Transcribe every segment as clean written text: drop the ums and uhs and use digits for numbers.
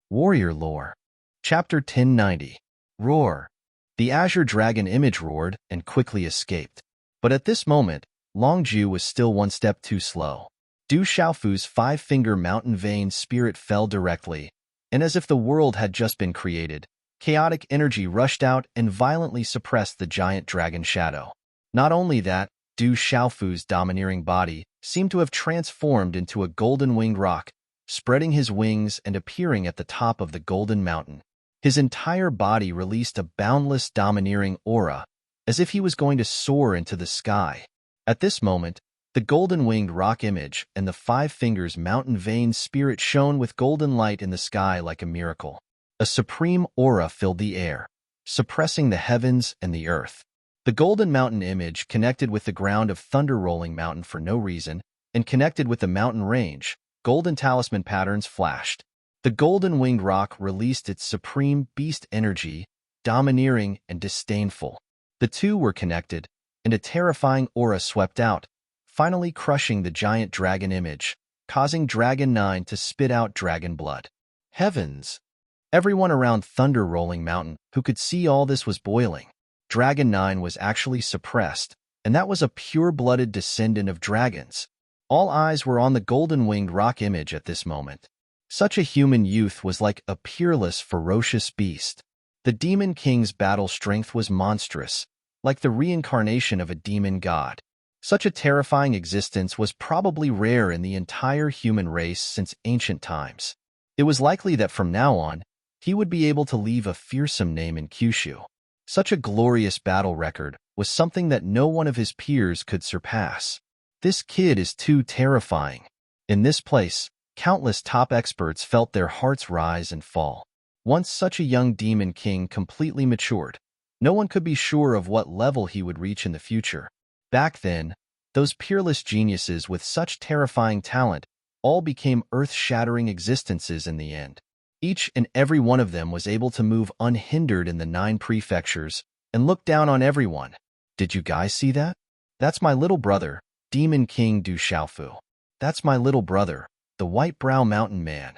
Warrior Lore. Chapter 1090. Roar. The azure dragon image roared and quickly escaped. But at this moment, Longju was still one step too slow. Du Xiaofu's five-finger mountain vein spirit fell directly, and as if the world had just been created, chaotic energy rushed out and violently suppressed the giant dragon shadow. Not only that, Du Xiaofu's domineering body seemed to have transformed into a golden-winged roc, spreading his wings and appearing at the top of the golden mountain. His entire body released a boundless domineering aura, as if he was going to soar into the sky. At this moment, the golden-winged roc image and the five fingers mountain vein spirit shone with golden light in the sky like a miracle. A supreme aura filled the air, suppressing the heavens and the earth. The golden mountain image connected with the ground of thunder-rolling mountain for no reason, and connected with the mountain range. Golden talisman patterns flashed. The golden-winged roc released its supreme beast energy, domineering and disdainful. The two were connected, and a terrifying aura swept out, finally crushing the giant dragon image, causing Dragon 9 to spit out dragon blood. Heavens! Everyone around Thunder Rolling Mountain who could see all this was boiling. Dragon 9 was actually suppressed, and that was a pure-blooded descendant of dragons. All eyes were on the golden-winged roc image at this moment. Such a human youth was like a peerless, ferocious beast. The Demon King's battle strength was monstrous, like the reincarnation of a demon god. Such a terrifying existence was probably rare in the entire human race since ancient times. It was likely that from now on, he would be able to leave a fearsome name in Kyushu. Such a glorious battle record was something that no one of his peers could surpass. This kid is too terrifying. In this place, countless top experts felt their hearts rise and fall. Once such a young demon king completely matured, no one could be sure of what level he would reach in the future. Back then, those peerless geniuses with such terrifying talent all became earth-shattering existences in the end. Each and every one of them was able to move unhindered in the 9 prefectures and look down on everyone. Did you guys see that? That's my little brother, Demon King Du Xiaofu. That's my little brother, the White Brow Mountain Man.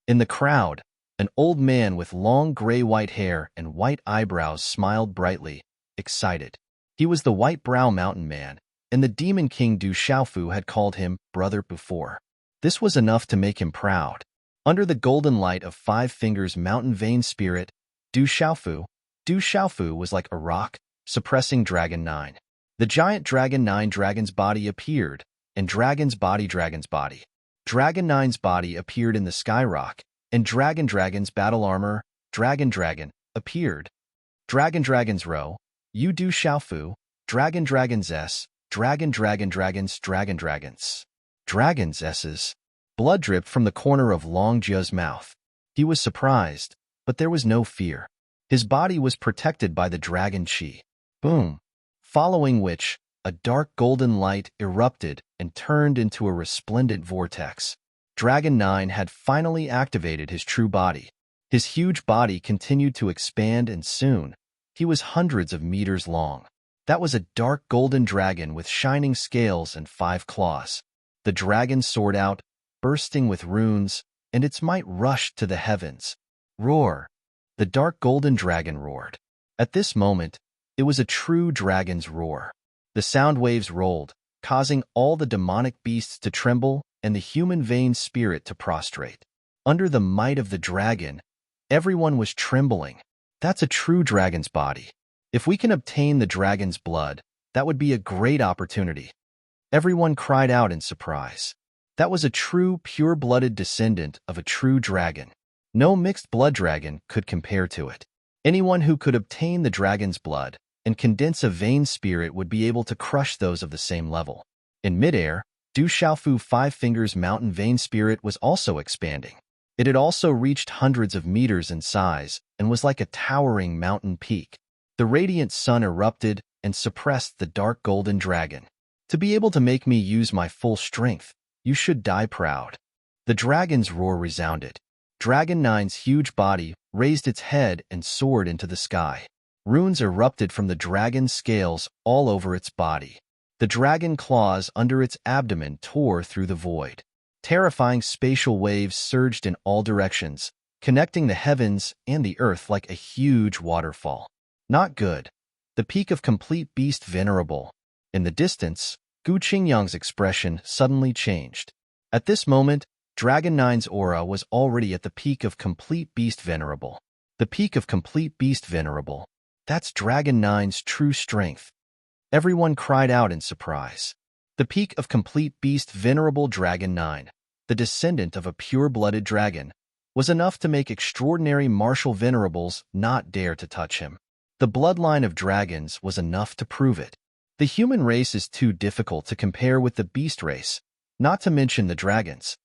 In the crowd, an old man with long gray-white hair and white eyebrows smiled brightly, excited. He was the White Brow Mountain Man, and the Demon King Du Xiaofu had called him brother before. This was enough to make him proud. Under the golden light of Five Fingers Mountain Vein Spirit, Du Xiaofu was like a rock, suppressing Dragon 9. The giant Dragon 9 dragon's body appeared, and Dragon 9's body appeared in the sky rock, and Dragon's battle armor, Dragon, appeared. Dragon's row, you Du Xiaofu, Dragon's S, Dragon's S's. Blood dripped from the corner of Long Jia's mouth. He was surprised, but there was no fear. His body was protected by the dragon chi. Boom. Following which, a dark golden light erupted and turned into a resplendent vortex. Dragon 9 had finally activated his true body. His huge body continued to expand, and soon, he was hundreds of meters long. That was a dark golden dragon with shining scales and 5 claws. The dragon soared out, bursting with runes, and its might rushed to the heavens. Roar! The dark golden dragon roared. At this moment, it was a true dragon's roar. The sound waves rolled, causing all the demonic beasts to tremble and the human vein spirit to prostrate. Under the might of the dragon, everyone was trembling. That's a true dragon's body. If we can obtain the dragon's blood, that would be a great opportunity. Everyone cried out in surprise. That was a true, pure-blooded descendant of a true dragon. No mixed blood dragon could compare to it. Anyone who could obtain the dragon's blood and condense a vein spirit would be able to crush those of the same level. In midair, Du Xiaofu Five Fingers Mountain Vein Spirit was also expanding. It had also reached hundreds of meters in size and was like a towering mountain peak. The radiant sun erupted and suppressed the dark golden dragon. To be able to make me use my full strength, you should die proud. The dragon's roar resounded. Dragon 9's huge body raised its head and soared into the sky. Runes erupted from the dragon's scales all over its body. The dragon claws under its abdomen tore through the void. Terrifying spatial waves surged in all directions, connecting the heavens and the earth like a huge waterfall. Not good. The peak of complete beast venerable. In the distance, Gu Qingyang's expression suddenly changed. At this moment, Dragon Nine's aura was already at the peak of complete beast venerable. The peak of complete beast venerable. That's Dragon Nine's true strength. Everyone cried out in surprise. The peak of complete beast venerable Dragon 9, the descendant of a pure-blooded dragon, was enough to make extraordinary martial venerables not dare to touch him. The bloodline of dragons was enough to prove it. The human race is too difficult to compare with the beast race, not to mention the dragons.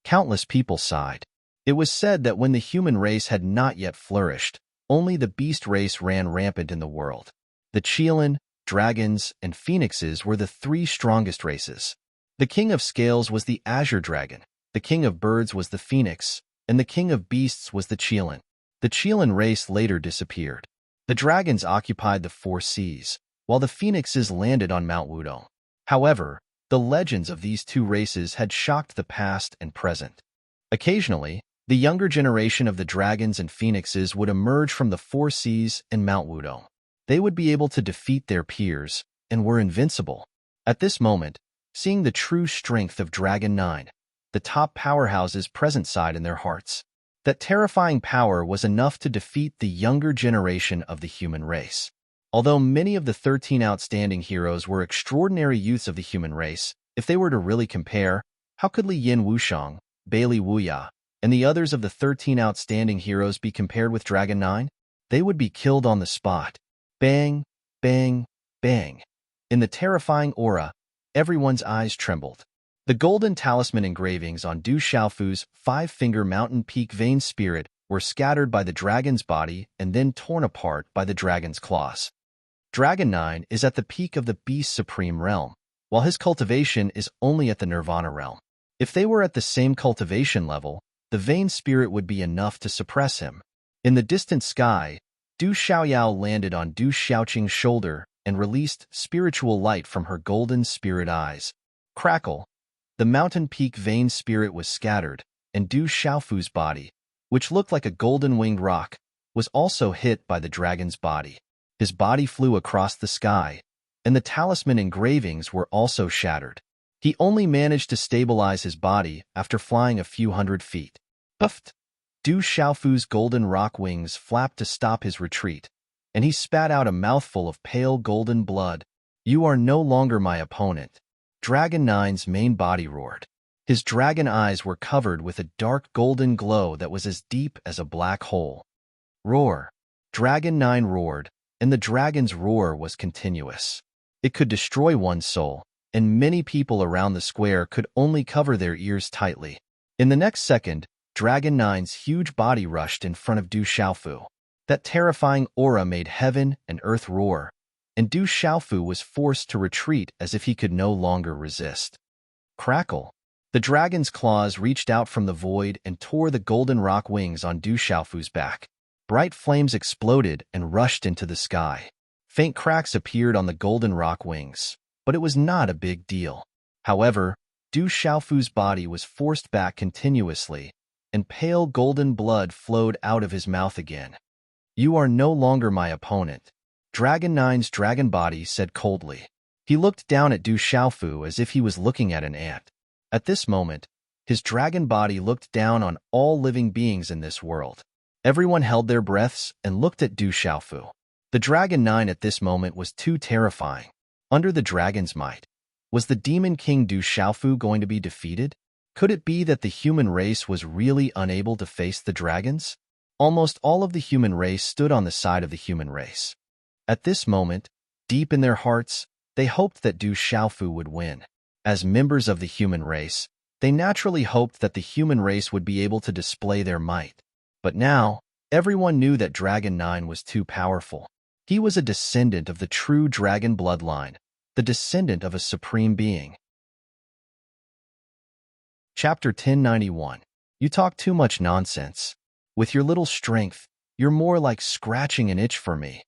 Countless people sighed. It was said that when the human race had not yet flourished, only the beast race ran rampant in the world. The Qilin, dragons, and phoenixes were the three strongest races. The king of scales was the azure dragon, the king of birds was the phoenix, and the king of beasts was the Qilin. The Qilin race later disappeared. The dragons occupied the four seas, while the phoenixes landed on Mount Wudong. However, the legends of these two races had shocked the past and present. Occasionally, the younger generation of the dragons and phoenixes would emerge from the four seas and Mount Wudong. They would be able to defeat their peers and were invincible. At this moment, seeing the true strength of Dragon 9, the top powerhouses present sighed in their hearts. That terrifying power was enough to defeat the younger generation of the human race. Although many of the 13 outstanding heroes were extraordinary youths of the human race, if they were to really compare, how could Li Yin Wushang, Bailey Wuya, and the others of the 13 outstanding heroes be compared with Dragon 9? They would be killed on the spot. Bang, bang, bang. In the terrifying aura, everyone's eyes trembled. The golden talisman engravings on Du Xiaofu's five-finger mountain peak vein spirit were scattered by the dragon's body and then torn apart by the dragon's claws. Dragon 9 is at the peak of the beast's supreme realm, while his cultivation is only at the nirvana realm. If they were at the same cultivation level, the vein spirit would be enough to suppress him. In the distant sky, Du Xiaoyao landed on Du Xiaoqing's shoulder and released spiritual light from her golden spirit eyes. Crackle! The mountain peak vein spirit was scattered, and Du Xiaofu's body, which looked like a golden-winged rock, was also hit by the dragon's body. His body flew across the sky, and the talisman engravings were also shattered. He only managed to stabilize his body after flying a few hundred feet. Puffed! Du Xiaofu's golden rock wings flapped to stop his retreat, and he spat out a mouthful of pale golden blood. You are no longer my opponent. Dragon 9's main body roared. His dragon eyes were covered with a dark golden glow that was as deep as a black hole. Roar! Dragon 9 roared, and the dragon's roar was continuous. It could destroy one's soul, and many people around the square could only cover their ears tightly. In the next second, Dragon 9's huge body rushed in front of Du Xiaofu. That terrifying aura made heaven and earth roar, and Du Xiaofu was forced to retreat as if he could no longer resist. Crackle! The dragon's claws reached out from the void and tore the golden rock wings on Du Xiaofu's back. Bright flames exploded and rushed into the sky. Faint cracks appeared on the golden rock wings, but it was not a big deal. However, Du Xiaofu's body was forced back continuously, and pale golden blood flowed out of his mouth again. You are no longer my opponent, Dragon 9's dragon body said coldly. He looked down at Du Xiaofu as if he was looking at an ant. At this moment, his dragon body looked down on all living beings in this world. Everyone held their breaths and looked at Du Xiaofu. The Dragon 9 at this moment was too terrifying. Under the dragon's might, was the Demon King Du Xiaofu going to be defeated? Could it be that the human race was really unable to face the dragons? Almost all of the human race stood on the side of the human race. At this moment, deep in their hearts, they hoped that Du Xiaofu would win. As members of the human race, they naturally hoped that the human race would be able to display their might. But now, everyone knew that Dragon 9 was too powerful. He was a descendant of the true dragon bloodline, the descendant of a supreme being. Chapter 1091. You talk too much nonsense. With your little strength, you're more like scratching an itch for me.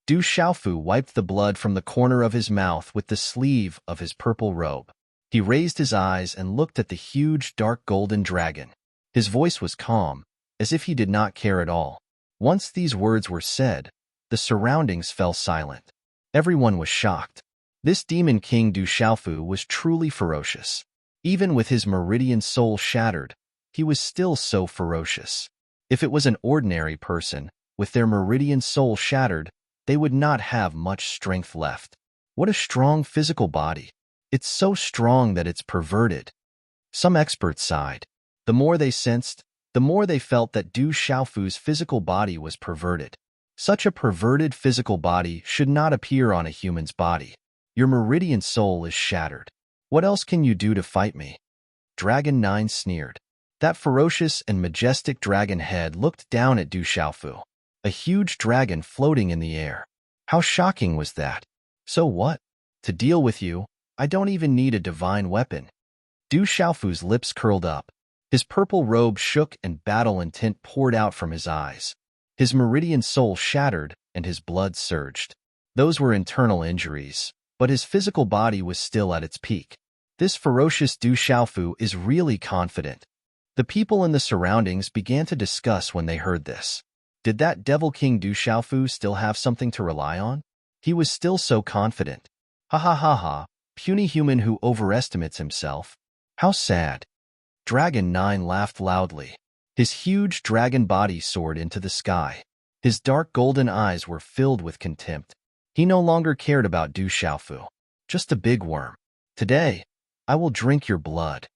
Du Xiaofu wiped the blood from the corner of his mouth with the sleeve of his purple robe. He raised his eyes and looked at the huge dark golden dragon. His voice was calm, as if he did not care at all. Once these words were said, the surroundings fell silent. Everyone was shocked. This demon king Du Xiaofu was truly ferocious. Even with his meridian soul shattered, he was still so ferocious. If it was an ordinary person, with their meridian soul shattered, they would not have much strength left. What a strong physical body. It's so strong that it's perverted. Some experts sighed. The more they sensed, the more they felt that Du Xiaofu's physical body was perverted. Such a perverted physical body should not appear on a human's body. Your meridian soul is shattered. What else can you do to fight me? Dragon 9 sneered. That ferocious and majestic dragon head looked down at Du Xiaofu. A huge dragon floating in the air. How shocking was that? So what? To deal with you, I don't even need a divine weapon. Du Xiaofu's lips curled up. His purple robe shook and battle intent poured out from his eyes. His meridian soul shattered and his blood surged. Those were internal injuries, but his physical body was still at its peak. This ferocious Du Xiaofu is really confident. The people in the surroundings began to discuss when they heard this. Did that devil king Du Xiaofu still have something to rely on? He was still so confident. Ha ha ha ha, puny human who overestimates himself. How sad. Dragon 9 laughed loudly. His huge dragon body soared into the sky. His dark golden eyes were filled with contempt. He no longer cared about Du Xiaofu. Just a big worm. Today, I will drink your blood.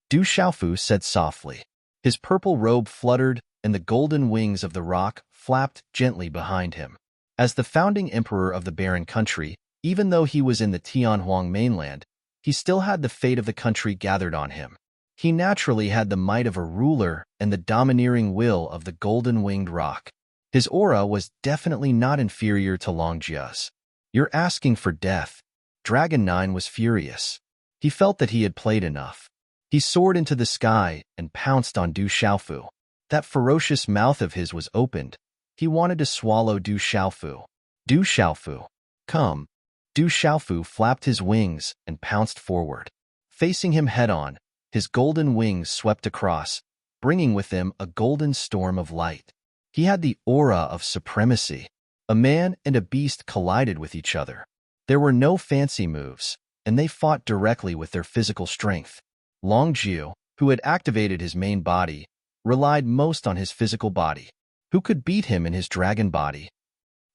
Du Xiaofu said softly. His purple robe fluttered, and the golden wings of the rock flapped gently behind him. As the founding emperor of the barren country, even though he was in the Tianhuang mainland, he still had the fate of the country gathered on him. He naturally had the might of a ruler and the domineering will of the golden-winged rock. His aura was definitely not inferior to Longjia's. You're asking for death. Dragon 9 was furious. He felt that he had played enough. He soared into the sky and pounced on Du Xiaofu. That ferocious mouth of his was opened. He wanted to swallow Du Xiaofu. Du Xiaofu, come. Du Xiaofu flapped his wings and pounced forward. Facing him head-on, his golden wings swept across, bringing with them a golden storm of light. He had the aura of supremacy. A man and a beast collided with each other. There were no fancy moves, and they fought directly with their physical strength. Longjiu, who had activated his main body, relied most on his physical body. Who could beat him in his dragon body?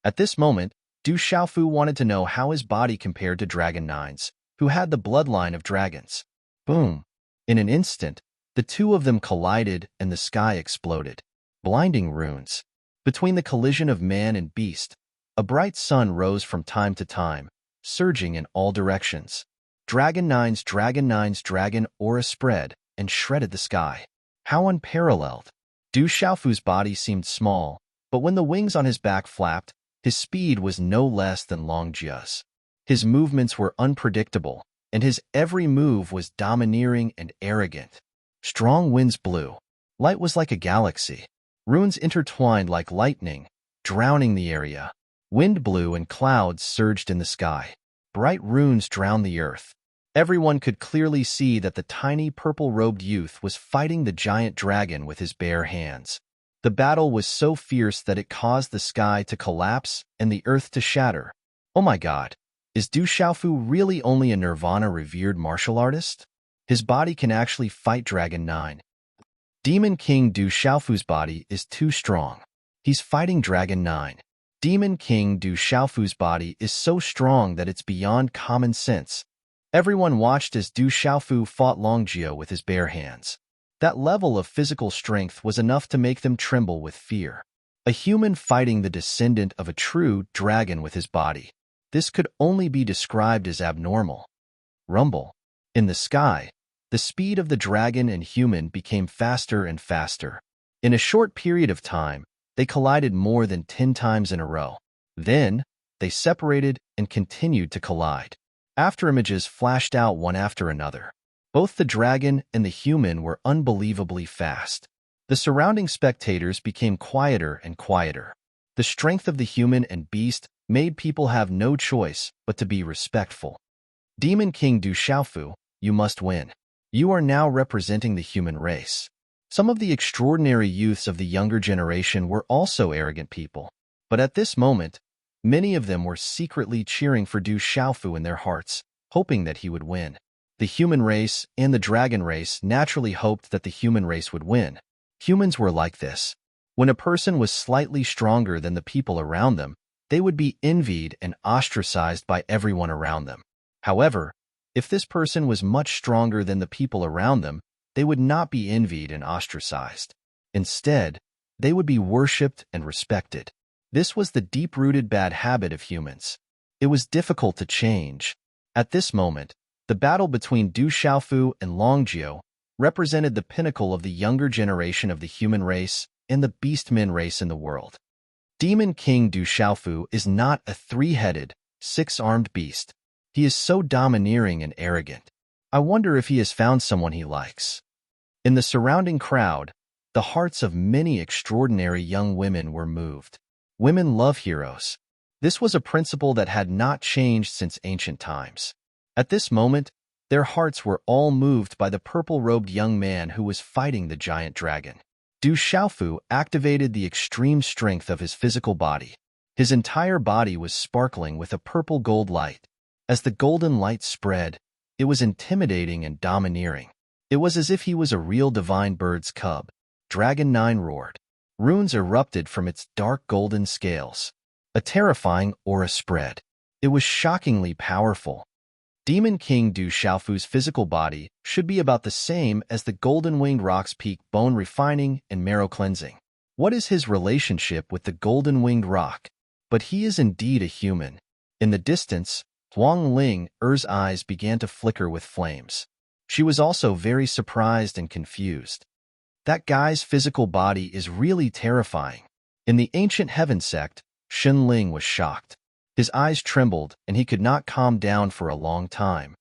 At this moment, Du Xiaofu wanted to know how his body compared to Dragon 9's, who had the bloodline of dragons. Boom! In an instant, the two of them collided and the sky exploded. Blinding runes. Between the collision of man and beast, a bright sun rose from time to time, surging in all directions. Dragon 9's dragon aura spread and shredded the sky. How unparalleled! Du Xiaofu's body seemed small, but when the wings on his back flapped, his speed was no less than Longjia's. His movements were unpredictable, and his every move was domineering and arrogant. Strong winds blew. Light was like a galaxy. Runes intertwined like lightning, drowning the area. Wind blew and clouds surged in the sky. Bright runes drowned the earth. Everyone could clearly see that the tiny purple-robed youth was fighting the giant dragon with his bare hands. The battle was so fierce that it caused the sky to collapse and the earth to shatter. Oh my god, is Du Xiaofu really only a Nirvana-revered martial artist? His body can actually fight Dragon 9. Demon King Du Xiaofu's body is too strong. He's fighting Dragon 9. Demon King Du Xiaofu's body is so strong that it's beyond common sense. Everyone watched as Du Xiaofu fought Longjiu with his bare hands. That level of physical strength was enough to make them tremble with fear. A human fighting the descendant of a true dragon with his body. This could only be described as abnormal. Rumble. In the sky, the speed of the dragon and human became faster and faster. In a short period of time, they collided more than 10 times in a row. Then, they separated and continued to collide. Afterimages flashed out one after another. Both the dragon and the human were unbelievably fast. The surrounding spectators became quieter and quieter. The strength of the human and beast made people have no choice but to be respectful. Demon King Du Xiaofu, you must win. You are now representing the human race. Some of the extraordinary youths of the younger generation were also arrogant people. But at this moment, many of them were secretly cheering for Du Xiaofu in their hearts, hoping that he would win. The human race and the dragon race naturally hoped that the human race would win. Humans were like this. When a person was slightly stronger than the people around them, they would be envied and ostracized by everyone around them. However, if this person was much stronger than the people around them, they would not be envied and ostracized. Instead, they would be worshipped and respected. This was the deep-rooted bad habit of humans. It was difficult to change. At this moment, the battle between Du Xiaofu and Longjio represented the pinnacle of the younger generation of the human race and the beastmen race in the world. Demon King Du Xiaofu is not a three-headed, six-armed beast. He is so domineering and arrogant. I wonder if he has found someone he likes. In the surrounding crowd, the hearts of many extraordinary young women were moved. Women love heroes. This was a principle that had not changed since ancient times. At this moment, their hearts were all moved by the purple-robed young man who was fighting the giant dragon. Du Xiaofu activated the extreme strength of his physical body. His entire body was sparkling with a purple-gold light. As the golden light spread, it was intimidating and domineering. It was as if he was a real divine bird's cub. Dragon 9 roared. Runes erupted from its dark golden scales. A terrifying aura spread. It was shockingly powerful. Demon King Du Xiaofu's physical body should be about the same as the golden-winged rock's peak bone refining and marrow cleansing. What is his relationship with the golden-winged rock? But he is indeed a human. In the distance, Huang Ling Er's eyes began to flicker with flames. She was also very surprised and confused. That guy's physical body is really terrifying. In the ancient heaven sect, Shen Ling was shocked. His eyes trembled, and he could not calm down for a long time.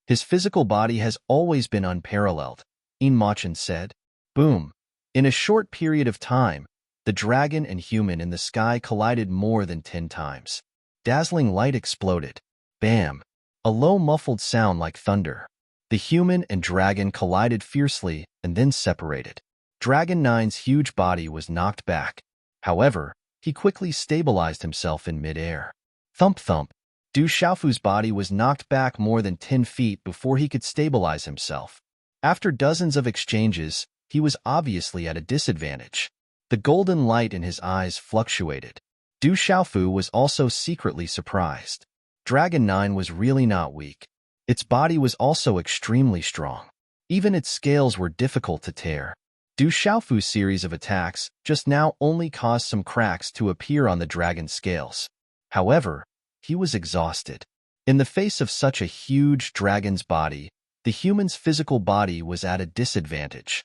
His physical body has always been unparalleled, Yin Machin said. Boom! In a short period of time, the dragon and human in the sky collided more than 10 times. Dazzling light exploded. Bam! A low muffled sound like thunder. The human and dragon collided fiercely and then separated. Dragon 9's huge body was knocked back. However, he quickly stabilized himself in mid-air. Thump thump. Du Xiaofu's body was knocked back more than 10 feet before he could stabilize himself. After dozens of exchanges, he was obviously at a disadvantage. The golden light in his eyes fluctuated. Du Xiaofu was also secretly surprised. Dragon 9 was really not weak. Its body was also extremely strong. Even its scales were difficult to tear. Du Xiaofu's series of attacks just now only caused some cracks to appear on the dragon's scales. However, he was exhausted. In the face of such a huge dragon's body, the human's physical body was at a disadvantage.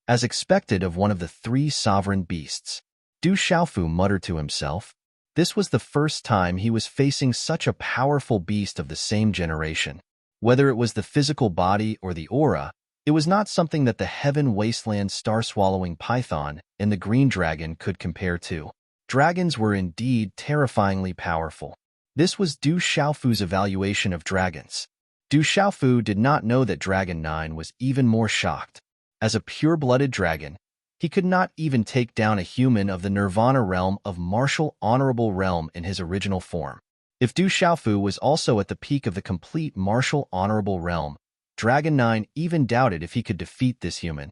As expected of one of the 3 sovereign beasts, Du Xiaofu muttered to himself. This was the first time he was facing such a powerful beast of the same generation. Whether it was the physical body or the aura, it was not something that the heaven wasteland star-swallowing python and the green dragon could compare to. Dragons were indeed terrifyingly powerful. This was Du Xiaofu's evaluation of dragons. Du Xiaofu did not know that Dragon 9 was even more shocked. As a pure-blooded dragon, he could not even take down a human of the Nirvana realm of martial honorable realm in his original form. If Du Xiaofu was also at the peak of the complete martial honorable realm, Dragon 9 even doubted if he could defeat this human.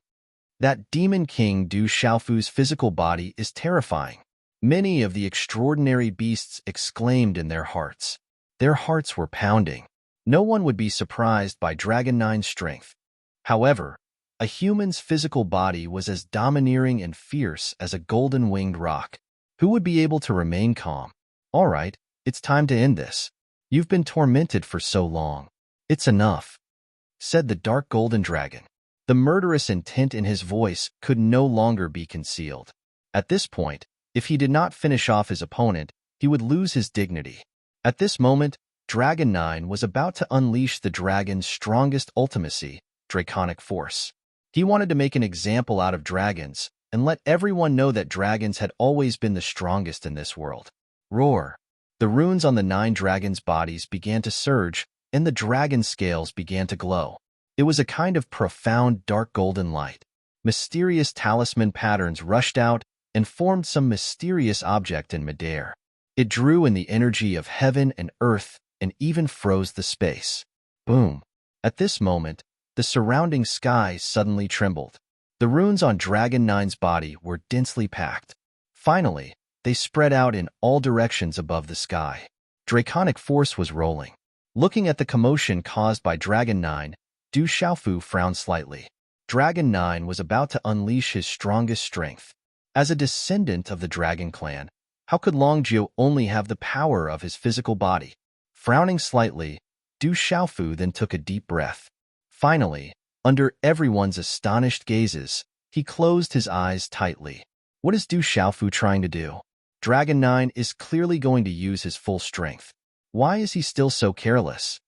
That Demon King Du Xiaofu's physical body is terrifying. Many of the extraordinary beasts exclaimed in their hearts. Their hearts were pounding. No one would be surprised by Dragon 9's strength. However, a human's physical body was as domineering and fierce as a golden-winged rock. Who would be able to remain calm? All right, it's time to end this. You've been tormented for so long. It's enough, said the dark golden dragon. The murderous intent in his voice could no longer be concealed. At this point, if he did not finish off his opponent, he would lose his dignity. At this moment, Dragon 9 was about to unleash the dragon's strongest ultimacy, draconic force. He wanted to make an example out of dragons and let everyone know that dragons had always been the strongest in this world. Roar! The runes on the 9 dragons' bodies began to surge, and the dragon scales began to glow. It was a kind of profound dark golden light. Mysterious talisman patterns rushed out and formed some mysterious object in midair. It drew in the energy of heaven and earth and even froze the space. Boom! At this moment, the surrounding sky suddenly trembled. The runes on Dragon 9's body were densely packed. Finally, they spread out in all directions above the sky. Draconic force was rolling. Looking at the commotion caused by Dragon 9, Du Xiaofu frowned slightly. Dragon 9 was about to unleash his strongest strength. As a descendant of the Dragon clan, how could Longzhou only have the power of his physical body? Frowning slightly, Du Xiaofu then took a deep breath. Finally, under everyone's astonished gazes, he closed his eyes tightly. What is Du Xiaofu trying to do? Dragon 9 is clearly going to use his full strength. Why is he still so careless?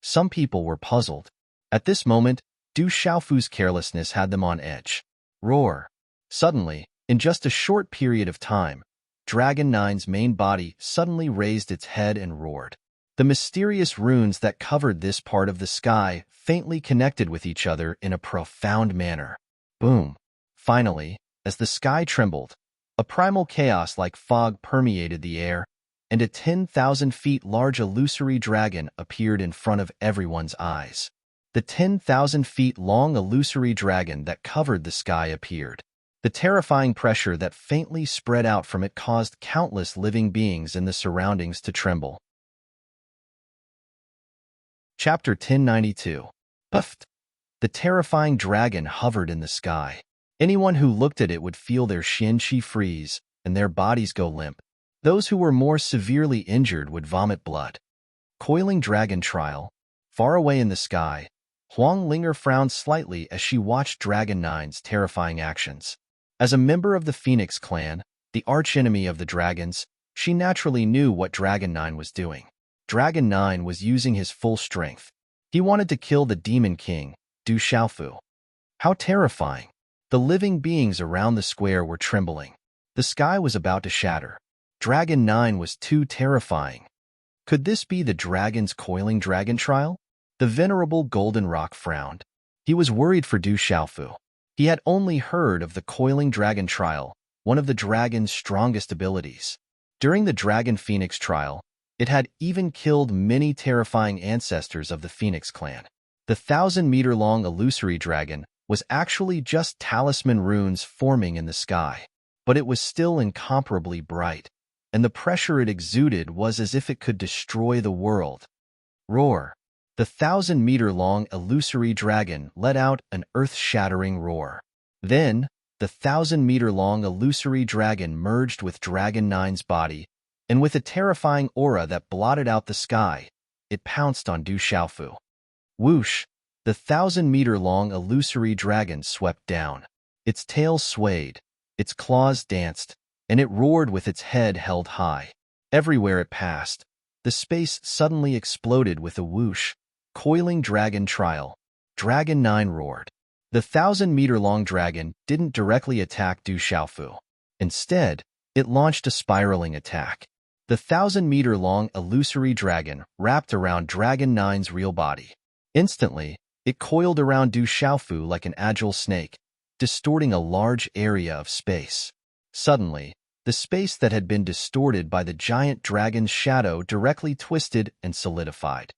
Some people were puzzled. At this moment, Du Xiaofu's carelessness had them on edge. Roar! Suddenly, in just a short period of time, Dragon 9's main body suddenly raised its head and roared. The mysterious runes that covered this part of the sky faintly connected with each other in a profound manner. Boom! Finally, as the sky trembled, a primal chaos like fog permeated the air, and a 10,000 feet large illusory dragon appeared in front of everyone's eyes. The 10,000 feet long illusory dragon that covered the sky appeared. The terrifying pressure that faintly spread out from it caused countless living beings in the surroundings to tremble. Chapter 1092. Puffed. The terrifying dragon hovered in the sky. Anyone who looked at it would feel their shin-chi freeze and their bodies go limp. Those who were more severely injured would vomit blood. Coiling Dragon Trial. Far away in the sky, Huang Linger frowned slightly as she watched Dragon 9's terrifying actions. As a member of the Phoenix clan, the archenemy of the dragons, she naturally knew what Dragon 9 was doing. Dragon 9 was using his full strength. He wanted to kill the Demon King, Du Xiaofu. How terrifying! The living beings around the square were trembling. The sky was about to shatter. Dragon 9 was too terrifying. Could this be the dragon's coiling dragon trial? The venerable Golden Rock frowned. He was worried for Du Xiaofu. He had only heard of the coiling dragon trial, one of the dragon's strongest abilities. During the Dragon Phoenix trial, it had even killed many terrifying ancestors of the Phoenix clan. The 1,000-meter-long illusory dragon was actually just talisman runes forming in the sky, but it was still incomparably bright, and the pressure it exuded was as if it could destroy the world. Roar! The 1,000-meter-long illusory dragon let out an earth-shattering roar. Then, the 1,000-meter-long illusory dragon merged with Dragon 9's body, and with a terrifying aura that blotted out the sky, it pounced on Du Xiaofu. Whoosh! The 1,000-meter-long illusory dragon swept down. Its tail swayed, its claws danced, and it roared with its head held high. Everywhere it passed, the space suddenly exploded with a whoosh. Coiling Dragon Trial. Dragon 9 roared. The 1,000-meter-long dragon didn't directly attack Du Xiaofu. Instead, it launched a spiraling attack. The 1,000-meter-long illusory dragon wrapped around Dragon 9's real body. Instantly, it coiled around Du Xiaofu like an agile snake, distorting a large area of space. Suddenly, the space that had been distorted by the giant dragon's shadow directly twisted and solidified.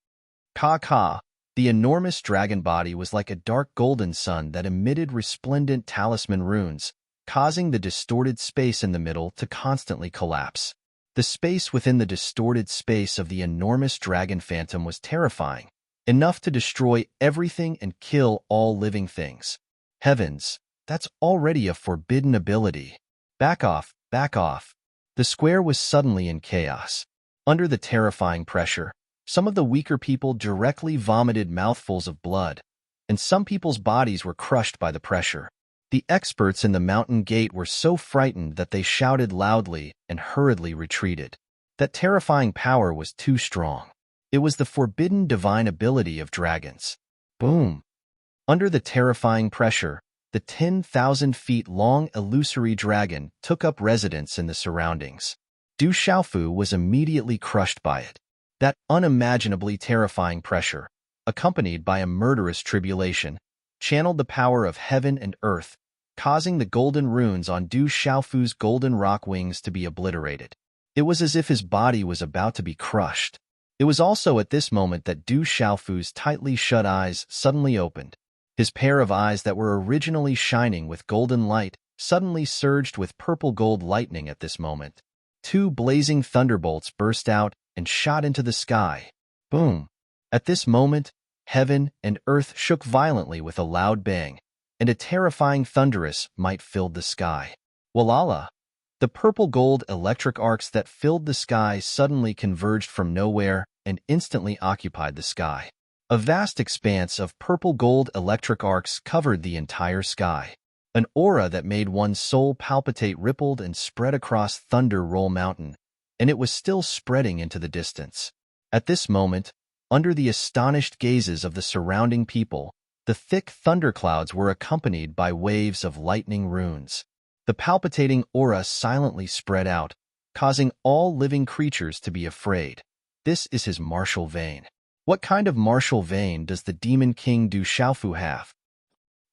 Ka-ka! The enormous dragon body was like a dark golden sun that emitted resplendent talisman runes, causing the distorted space in the middle to constantly collapse. The space within the distorted space of the enormous dragon phantom was terrifying, enough to destroy everything and kill all living things. Heavens, that's already a forbidden ability. Back off, back off. The square was suddenly in chaos. Under the terrifying pressure, some of the weaker people directly vomited mouthfuls of blood, and some people's bodies were crushed by the pressure. The experts in the mountain gate were so frightened that they shouted loudly and hurriedly retreated. That terrifying power was too strong. It was the forbidden divine ability of dragons. Boom! Under the terrifying pressure, the 10,000 feet long illusory dragon took up residence in the surroundings. Du Xiaofu was immediately crushed by it. That unimaginably terrifying pressure, accompanied by a murderous tribulation, channeled the power of heaven and earth, causing the golden runes on Du Xiaofu's golden rock wings to be obliterated. It was as if his body was about to be crushed. It was also at this moment that Du Xiaofu's tightly shut eyes suddenly opened. His pair of eyes that were originally shining with golden light suddenly surged with purple-gold lightning at this moment. Two blazing thunderbolts burst out and shot into the sky. Boom! At this moment, heaven and earth shook violently with a loud bang, and a terrifying thunderous might filled the sky. Walala! The purple-gold electric arcs that filled the sky suddenly converged from nowhere and instantly occupied the sky. A vast expanse of purple-gold electric arcs covered the entire sky. An aura that made one's soul palpitate rippled and spread across Thunder Roll Mountain, and it was still spreading into the distance. At this moment, under the astonished gazes of the surrounding people, the thick thunderclouds were accompanied by waves of lightning runes. The palpitating aura silently spread out, causing all living creatures to be afraid. This is his martial vein. What kind of martial vein does the Demon King Du Xiaofu have?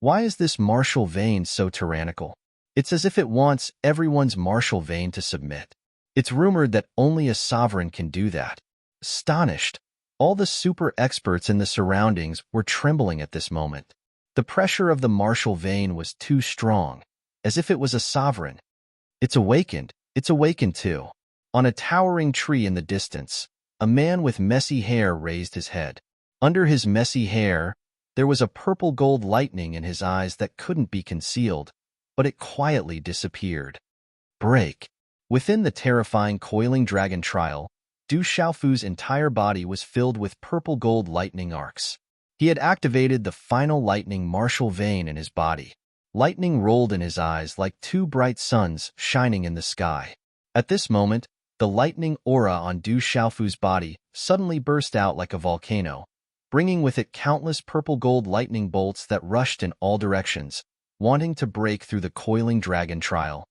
Why is this martial vein so tyrannical? It's as if it wants everyone's martial vein to submit. It's rumored that only a sovereign can do that. Astonished, all the super experts in the surroundings were trembling at this moment. The pressure of the martial vein was too strong, as if it was a sovereign. It's awakened too. On a towering tree in the distance, a man with messy hair raised his head. Under his messy hair, there was a purple-gold lightning in his eyes that couldn't be concealed, but it quietly disappeared. Break. Within the terrifying coiling dragon trial, Du Xiaofu's entire body was filled with purple-gold lightning arcs. He had activated the final lightning martial vein in his body. Lightning rolled in his eyes like two bright suns shining in the sky. At this moment, the lightning aura on Du Xiaofu's body suddenly burst out like a volcano, bringing with it countless purple-gold lightning bolts that rushed in all directions, wanting to break through the coiling dragon trial.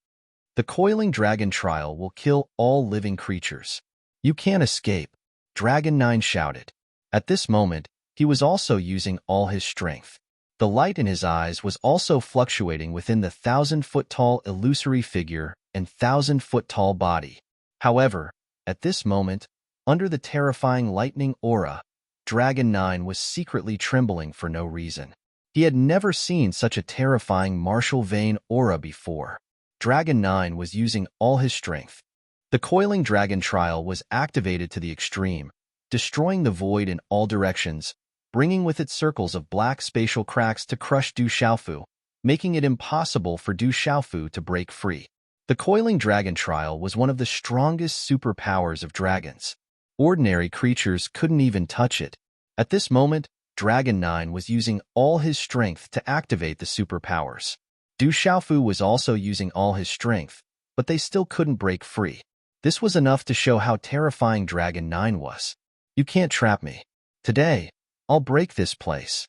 The coiling dragon trial will kill all living creatures. You can't escape, Dragon 9 shouted. At this moment, he was also using all his strength. The light in his eyes was also fluctuating within the 1,000-foot-tall illusory figure and 1,000-foot-tall body. However, at this moment, under the terrifying lightning aura, Dragon 9 was secretly trembling for no reason. He had never seen such a terrifying martial vein aura before. Dragon 9 was using all his strength. The coiling dragon trial was activated to the extreme, destroying the void in all directions, bringing with it circles of black spatial cracks to crush Du Xiaofu, making it impossible for Du Xiaofu to break free. The coiling dragon trial was one of the strongest superpowers of dragons. Ordinary creatures couldn't even touch it. At this moment, Dragon 9 was using all his strength to activate the superpowers. Du Xiaofu was also using all his strength, but they still couldn't break free. This was enough to show how terrifying Dragon 9 was. You can't trap me. Today, I'll break this place.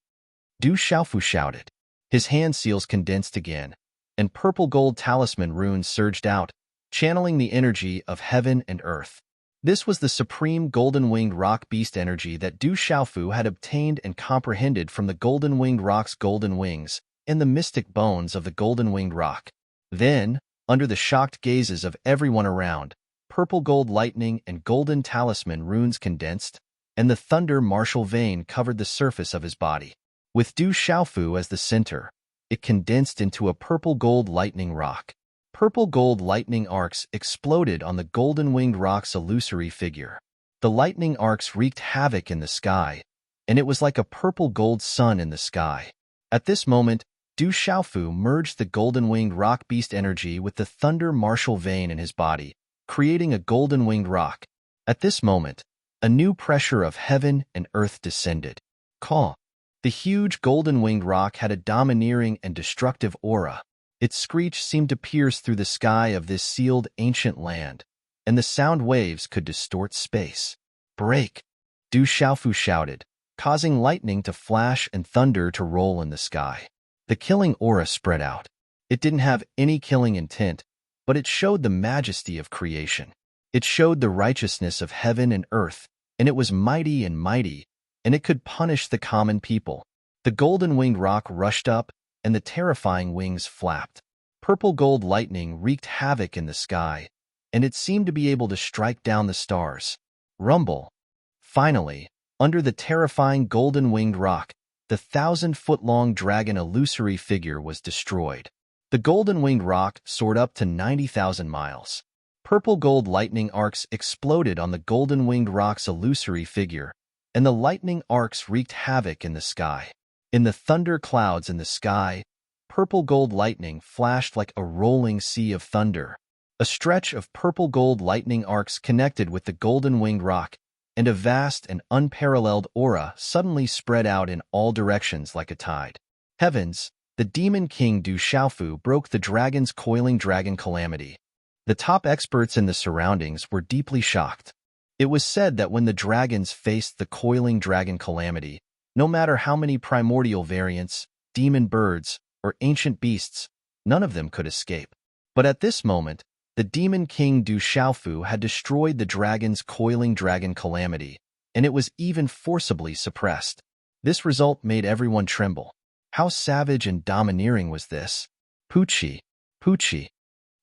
Du Xiaofu shouted. His hand seals condensed again, and purple-gold talisman runes surged out, channeling the energy of heaven and earth. This was the supreme golden-winged rock beast energy that Du Xiaofu had obtained and comprehended from the golden-winged rock's golden wings and the mystic bones of the golden-winged rock. Then, under the shocked gazes of everyone around, purple-gold lightning and golden talisman runes condensed, and the thunder martial vein covered the surface of his body. With Du Xiaofu as the center, it condensed into a purple-gold lightning rock. Purple-gold lightning arcs exploded on the golden-winged rock's illusory figure. The lightning arcs wreaked havoc in the sky, and it was like a purple-gold sun in the sky. At this moment, Du Xiaofu merged the golden-winged rock beast energy with the thunder martial vein in his body, creating a golden-winged rock. At this moment, a new pressure of heaven and earth descended. Caw! The huge golden-winged rock had a domineering and destructive aura. Its screech seemed to pierce through the sky of this sealed ancient land, and the sound waves could distort space. Break! Du Xiaofu shouted, causing lightning to flash and thunder to roll in the sky. The killing aura spread out. It didn't have any killing intent, but it showed the majesty of creation. It showed the righteousness of heaven and earth, and it was mighty, and it could punish the common people. The golden-winged rock rushed up, and the terrifying wings flapped. Purple gold lightning wreaked havoc in the sky, and it seemed to be able to strike down the stars. Rumble. Finally, under the terrifying golden-winged rock, the 1,000-foot-long dragon illusory figure was destroyed. The golden-winged rock soared up to 90,000 miles. Purple gold lightning arcs exploded on the golden-winged rock's illusory figure, and the lightning arcs wreaked havoc in the sky. In the thunder clouds in the sky, purple gold lightning flashed like a rolling sea of thunder. A stretch of purple gold lightning arcs connected with the golden-winged rock, and a vast and unparalleled aura suddenly spread out in all directions like a tide. Heavens, the demon king Du Xiaofu broke the dragon's coiling dragon calamity. The top experts in the surroundings were deeply shocked. It was said that when the dragons faced the coiling dragon calamity, no matter how many primordial variants, demon birds, or ancient beasts, none of them could escape. But at this moment, the demon king Du Xiaofu had destroyed the dragon's coiling dragon calamity, and it was even forcibly suppressed. This result made everyone tremble. How savage and domineering was this? Poochie, Poochie.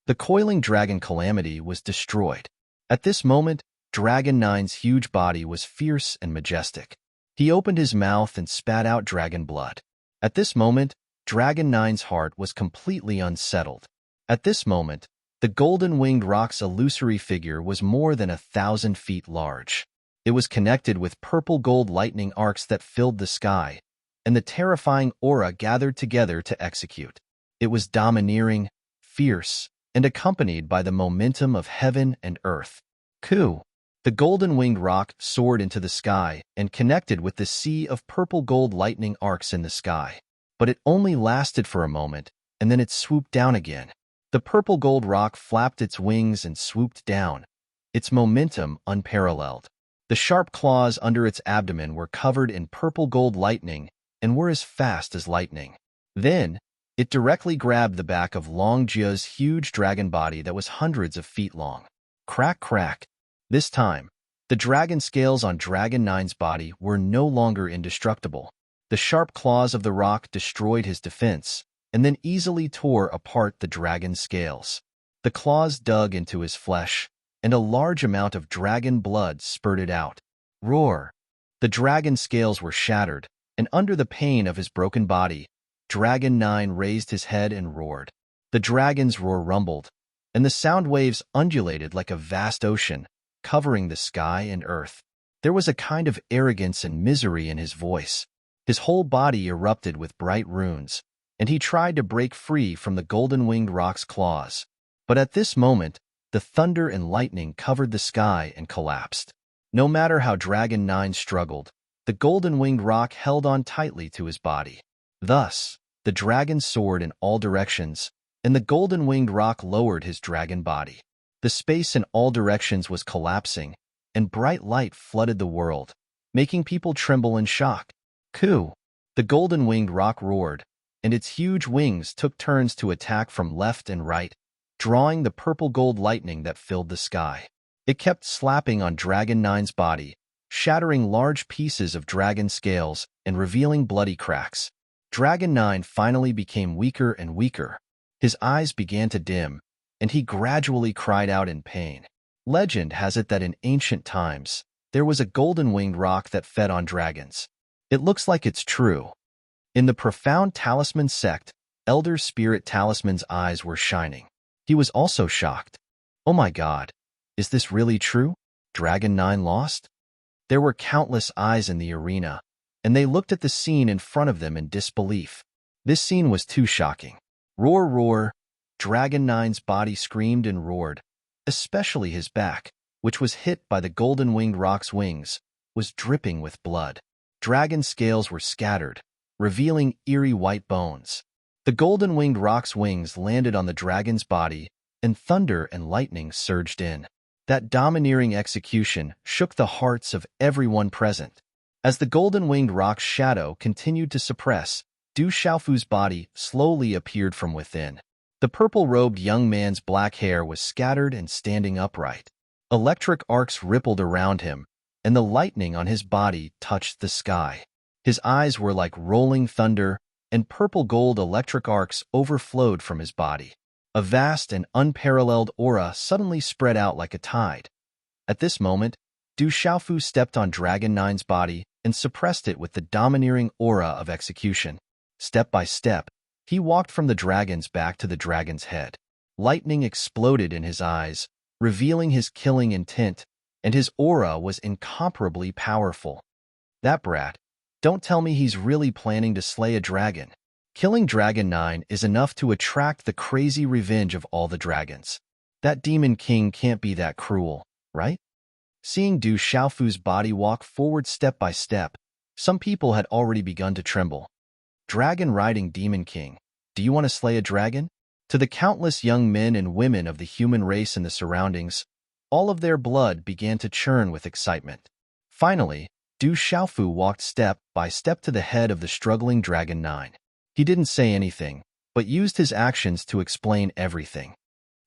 The coiling dragon calamity was destroyed. At this moment, Dragon Nine's huge body was fierce and majestic. He opened his mouth and spat out dragon blood. At this moment, Dragon Nine's heart was completely unsettled. At this moment, the golden-winged rock's illusory figure was more than 1,000 feet large. It was connected with purple gold lightning arcs that filled the sky, and the terrifying aura gathered together to execute. It was domineering, fierce, and accompanied by the momentum of heaven and earth. Ku! The golden-winged rock soared into the sky and connected with the sea of purple gold lightning arcs in the sky. But it only lasted for a moment, and then it swooped down again. The purple gold rock flapped its wings and swooped down, its momentum unparalleled. The sharp claws under its abdomen were covered in purple gold lightning and were as fast as lightning. Then, it directly grabbed the back of Long Jia's huge dragon body that was hundreds of feet long. Crack, crack. This time, the dragon scales on Dragon Nine's body were no longer indestructible. The sharp claws of the rock destroyed his defense, and then easily tore apart the dragon's scales. The claws dug into his flesh, and a large amount of dragon blood spurted out. Roar! The dragon's scales were shattered, and under the pain of his broken body, Dragon Nine raised his head and roared. The dragon's roar rumbled, and the sound waves undulated like a vast ocean, covering the sky and earth. There was a kind of arrogance and misery in his voice. His whole body erupted with bright runes, and he tried to break free from the golden-winged rock's claws. But at this moment, the thunder and lightning covered the sky and collapsed. No matter how Dragon Nine struggled, the golden-winged rock held on tightly to his body. Thus, the dragon soared in all directions, and the golden-winged rock lowered his dragon body. The space in all directions was collapsing, and bright light flooded the world, making people tremble in shock. Ku! The golden-winged rock roared, and its huge wings took turns to attack from left and right, drawing the purple gold lightning that filled the sky. It kept slapping on Dragon Nine's body, shattering large pieces of dragon scales and revealing bloody cracks. Dragon Nine finally became weaker and weaker. His eyes began to dim, and he gradually cried out in pain. Legend has it that in ancient times, there was a golden-winged rock that fed on dragons. It looks like it's true. In the profound Talisman sect, Elder Spirit Talisman's eyes were shining. He was also shocked. Oh my God, is this really true? Dragon Nine lost? There were countless eyes in the arena, and they looked at the scene in front of them in disbelief. This scene was too shocking. Roar, roar! Dragon Nine's body screamed and roared, especially his back, which was hit by the golden-winged rock's wings, was dripping with blood. Dragon scales were scattered, revealing eerie white bones. The golden-winged rock's wings landed on the dragon's body, and thunder and lightning surged in. That domineering execution shook the hearts of everyone present. As the golden-winged rock's shadow continued to suppress, Du Xiaofu's body slowly appeared from within. The purple-robed young man's black hair was scattered and standing upright. Electric arcs rippled around him, and the lightning on his body touched the sky. His eyes were like rolling thunder, and purple-gold electric arcs overflowed from his body. A vast and unparalleled aura suddenly spread out like a tide. At this moment, Du Xiaofu stepped on Dragon Nine's body and suppressed it with the domineering aura of execution. Step by step, he walked from the dragon's back to the dragon's head. Lightning exploded in his eyes, revealing his killing intent, and his aura was incomparably powerful. That brat. Don't tell me he's really planning to slay a dragon. Killing Dragon 9 is enough to attract the crazy revenge of all the dragons. That demon king can't be that cruel, right? Seeing Du Xiaofu's body walk forward step by step, some people had already begun to tremble. Dragon-riding demon king, do you want to slay a dragon? To the countless young men and women of the human race in the surroundings, all of their blood began to churn with excitement. Finally, Du Xiaofu walked step by step to the head of the struggling Dragon 9. He didn't say anything, but used his actions to explain everything.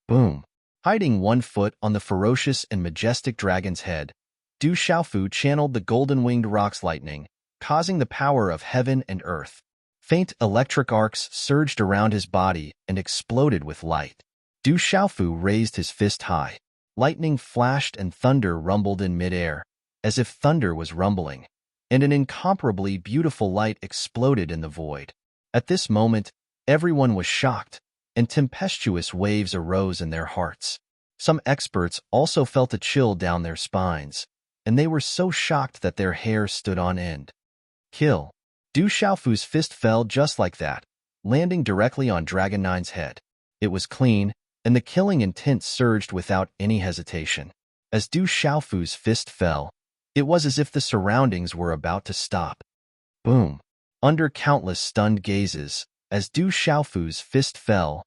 Boom! Hiding one foot on the ferocious and majestic dragon's head, Du Xiaofu channeled the golden-winged rock's lightning, causing the power of heaven and earth. Faint electric arcs surged around his body and exploded with light. Du Xiaofu raised his fist high. Lightning flashed and thunder rumbled in midair, as if thunder was rumbling, and an incomparably beautiful light exploded in the void. At this moment, everyone was shocked, and tempestuous waves arose in their hearts. Some experts also felt a chill down their spines, and they were so shocked that their hair stood on end. Kill. Du Xiaofu's fist fell just like that, landing directly on Dragon 9's head. It was clean, and the killing intent surged without any hesitation. As Du Xiaofu's fist fell, it was as if the surroundings were about to stop. Boom! Under countless stunned gazes, as Du Xiaofu's fist fell,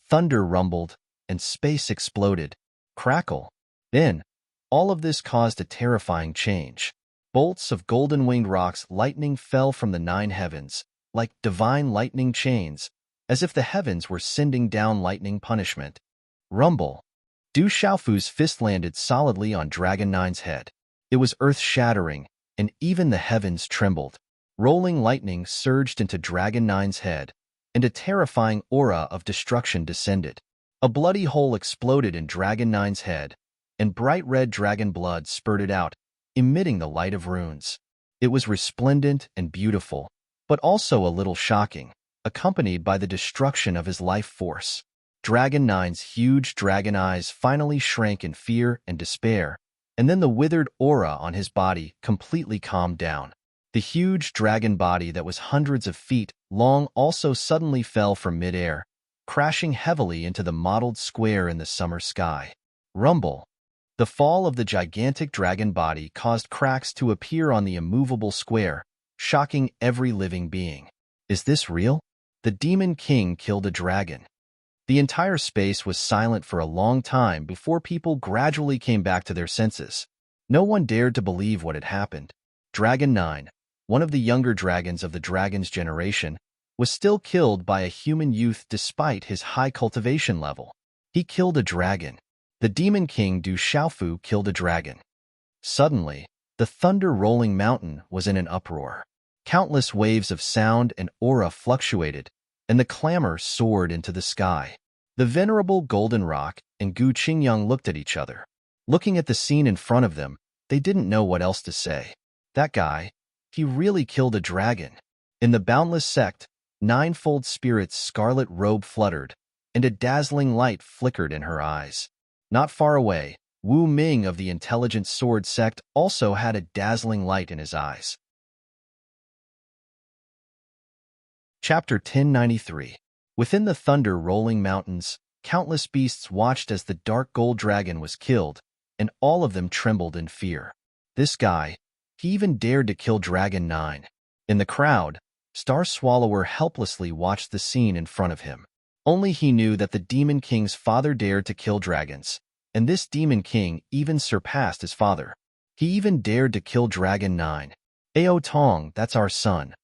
thunder rumbled, and space exploded. Crackle! Then, all of this caused a terrifying change. Bolts of golden-winged rocks lightning fell from the 9 heavens, like divine lightning chains, as if the heavens were sending down lightning punishment. Rumble! Du Xiaofu's fist landed solidly on Dragon 9's head. It was earth-shattering, and even the heavens trembled. Rolling lightning surged into Dragon 9's head, and a terrifying aura of destruction descended. A bloody hole exploded in Dragon 9's head, and bright red dragon blood spurted out, emitting the light of runes. It was resplendent and beautiful, but also a little shocking, accompanied by the destruction of his life force. Dragon 9's huge dragon eyes finally shrank in fear and despair, and then the withered aura on his body completely calmed down. The huge dragon body that was hundreds of feet long also suddenly fell from midair, crashing heavily into the mottled square in the summer sky. Rumble! The fall of the gigantic dragon body caused cracks to appear on the immovable square, shocking every living being. Is this real? The Demon King killed a dragon. The entire space was silent for a long time before people gradually came back to their senses. No one dared to believe what had happened. Dragon 9, one of the younger dragons of the dragon's generation, was still killed by a human youth despite his high cultivation level. He killed a dragon. The Demon King Du Xiaofu killed a dragon. Suddenly, the thunder-rolling mountain was in an uproar. Countless waves of sound and aura fluctuated, and the clamor soared into the sky. The venerable Golden Rock and Gu Qingyang looked at each other. Looking at the scene in front of them, they didn't know what else to say. That guy, he really killed a dragon. In the boundless sect, ninefold spirit's scarlet robe fluttered, and a dazzling light flickered in her eyes. Not far away, Wu Ming of the Intelligent Sword sect also had a dazzling light in his eyes. Chapter 1093. Within the thunder-rolling mountains, countless beasts watched as the dark gold dragon was killed, and all of them trembled in fear. This guy, he even dared to kill Dragon 9. In the crowd, Star Swallower helplessly watched the scene in front of him. Only he knew that the Demon King's father dared to kill dragons, and this Demon King even surpassed his father. He even dared to kill Dragon 9. Ao Tong, that's our son.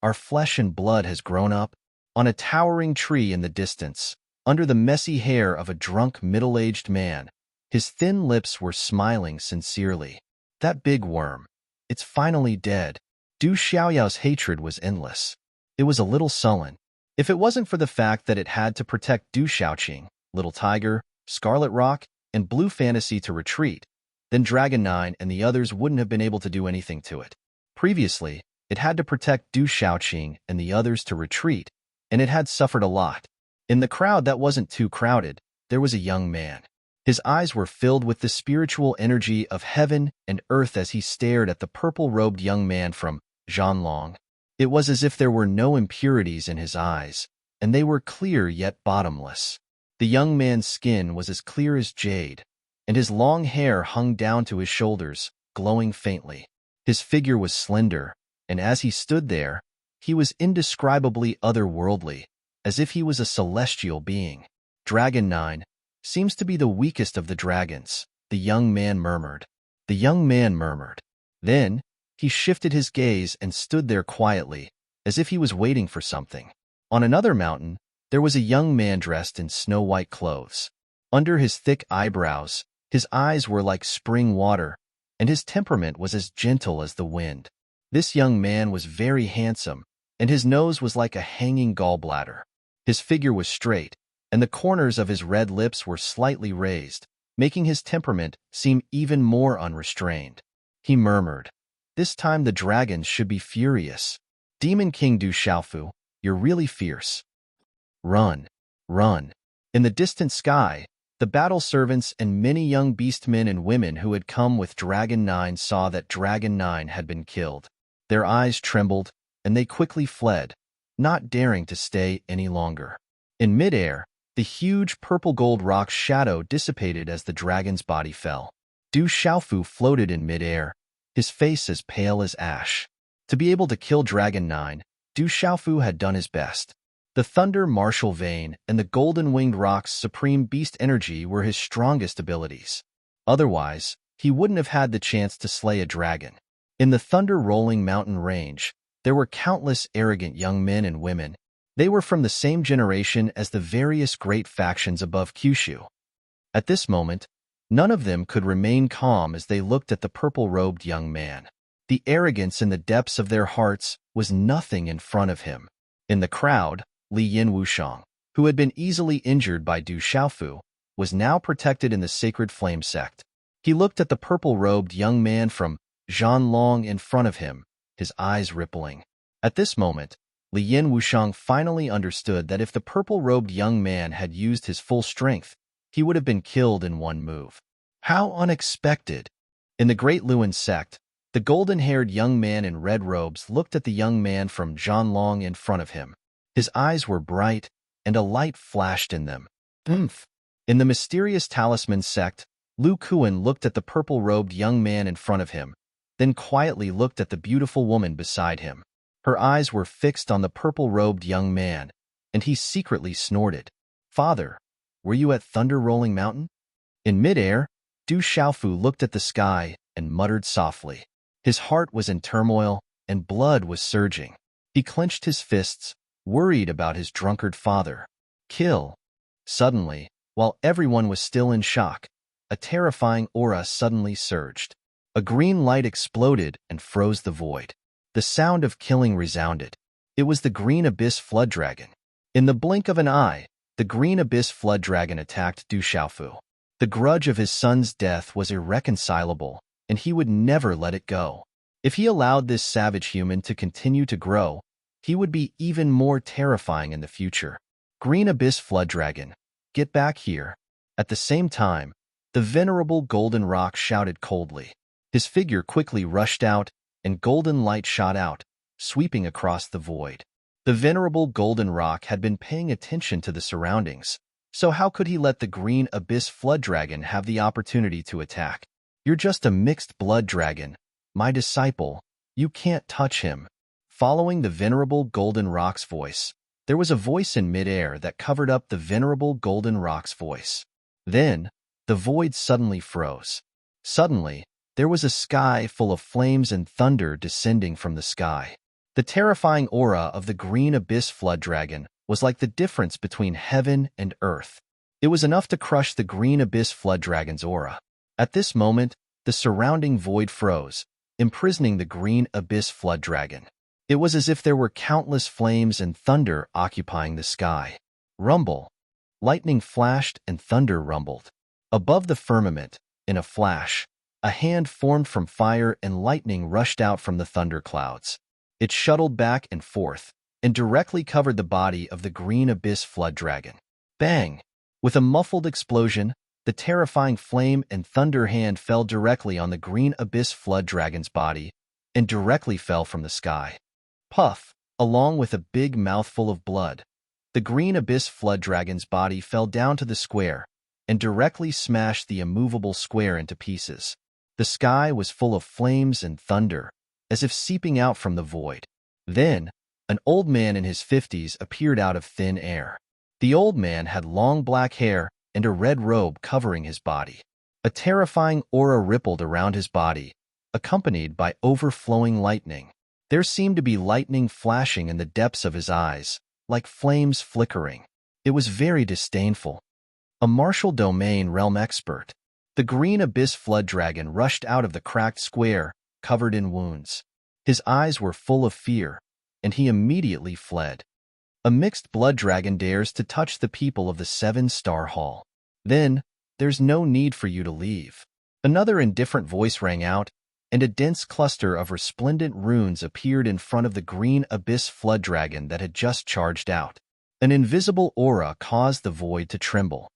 Our flesh and blood has grown up. On a towering tree in the distance, under the messy hair of a drunk middle-aged man, his thin lips were smiling sincerely. That big worm, it's finally dead. Du Xiaoyao's hatred was endless. It was a little sullen. If it wasn't for the fact that it had to protect Du Xiaoqing, Little Tiger, Scarlet Rock, and Blue Fantasy to retreat, then Dragon 9 and the others wouldn't have been able to do anything to it. Previously, it had to protect Du Xiaoqing and the others to retreat, and it had suffered a lot. In the crowd that wasn't too crowded, there was a young man. His eyes were filled with the spiritual energy of heaven and earth as he stared at the purple-robed young man from Zhanlong. It was as if there were no impurities in his eyes, and they were clear yet bottomless. The young man's skin was as clear as jade, and his long hair hung down to his shoulders, glowing faintly. His figure was slender, and as he stood there, he was indescribably otherworldly, as if he was a celestial being. Dragon 9 seems to be the weakest of the dragons, the young man murmured. The young man murmured. Then, he shifted his gaze and stood there quietly, as if he was waiting for something. On another mountain, there was a young man dressed in snow-white clothes. Under his thick eyebrows, his eyes were like spring water, and his temperament was as gentle as the wind. This young man was very handsome, and his nose was like a hanging gallbladder. His figure was straight, and the corners of his red lips were slightly raised, making his temperament seem even more unrestrained. He murmured, "This time the dragons should be furious. Demon King Du Xiaofu, you're really fierce. Run, run." In the distant sky, the battle servants and many young beastmen and women who had come with Dragon 9 saw that Dragon 9 had been killed. Their eyes trembled, and they quickly fled, not daring to stay any longer. In midair, the huge purple-gold rock's shadow dissipated as the dragon's body fell. Du Xiaofu floated in midair, his face as pale as ash. To be able to kill Dragon 9, Du Xiaofu had done his best. The thunder martial vein and the golden-winged rock's supreme beast energy were his strongest abilities. Otherwise, he wouldn't have had the chance to slay a dragon. In the thunder-rolling mountain range, there were countless arrogant young men and women. They were from the same generation as the various great factions above Kyushu. At this moment, none of them could remain calm as they looked at the purple-robed young man. The arrogance in the depths of their hearts was nothing in front of him. In the crowd, Li Yin Wushang, who had been easily injured by Du Xiaofu, was now protected in the Sacred Flame sect. He looked at the purple-robed young man from Zhanlong in front of him, his eyes rippling. At this moment, Li Yin Wushang finally understood that if the purple-robed young man had used his full strength, he would have been killed in one move. How unexpected! In the Great Luan sect, the golden-haired young man in red robes looked at the young man from Zhanlong in front of him. His eyes were bright, and a light flashed in them. Oomph! In the mysterious talisman sect, Lu Kuan looked at the purple-robed young man in front of him, then quietly looked at the beautiful woman beside him. Her eyes were fixed on the purple-robed young man, and he secretly snorted. "Father, were you at Thunder Rolling Mountain?" In midair, Du Xiaofu looked at the sky and muttered softly. His heart was in turmoil, and blood was surging. He clenched his fists, worried about his drunkard father. Kill! Suddenly, while everyone was still in shock, a terrifying aura suddenly surged. A green light exploded and froze the void. The sound of killing resounded. It was the Green Abyss Flood Dragon. In the blink of an eye, the Green Abyss Flood Dragon attacked Du Xiaofu. The grudge of his son's death was irreconcilable, and he would never let it go. If he allowed this savage human to continue to grow, he would be even more terrifying in the future. Green Abyss Flood Dragon, get back here. At the same time, the venerable Golden Rock shouted coldly. His figure quickly rushed out, and golden light shot out, sweeping across the void. The venerable Golden Rock had been paying attention to the surroundings, so how could he let the Green Abyss Flood Dragon have the opportunity to attack? "You're just a mixed blood dragon, my disciple. You can't touch him." Following the venerable Golden Rock's voice, there was a voice in midair that covered up the venerable Golden Rock's voice. Then, the void suddenly froze. Suddenly, there was a sky full of flames and thunder descending from the sky. The terrifying aura of the Green Abyss Flood Dragon was like the difference between heaven and earth. It was enough to crush the Green Abyss Flood Dragon's aura. At this moment, the surrounding void froze, imprisoning the green abyss flood dragon. It was as if there were countless flames and thunder occupying the sky. Rumble. Lightning flashed and thunder rumbled. Above the firmament, in a flash, a hand formed from fire and lightning rushed out from the thunder clouds. It shuttled back and forth, and directly covered the body of the green abyss flood dragon. Bang! With a muffled explosion, the terrifying flame and thunder hand fell directly on the green abyss flood dragon's body and directly fell from the sky. Puff! Along with a big mouthful of blood, the green abyss flood dragon's body fell down to the square and directly smashed the immovable square into pieces. The sky was full of flames and thunder, as if seeping out from the void. Then, an old man in his 50s appeared out of thin air. The old man had long black hair and a red robe covering his body. A terrifying aura rippled around his body, accompanied by overflowing lightning. There seemed to be lightning flashing in the depths of his eyes, like flames flickering. It was very disdainful. A martial domain realm expert. The green abyss flood dragon rushed out of the cracked square, covered in wounds. His eyes were full of fear, and he immediately fled. A mixed blood dragon dares to touch the people of the 7-star hall. Then, there's no need for you to leave. Another indifferent voice rang out, and a dense cluster of resplendent runes appeared in front of the green abyss flood dragon that had just charged out. An invisible aura caused the void to tremble.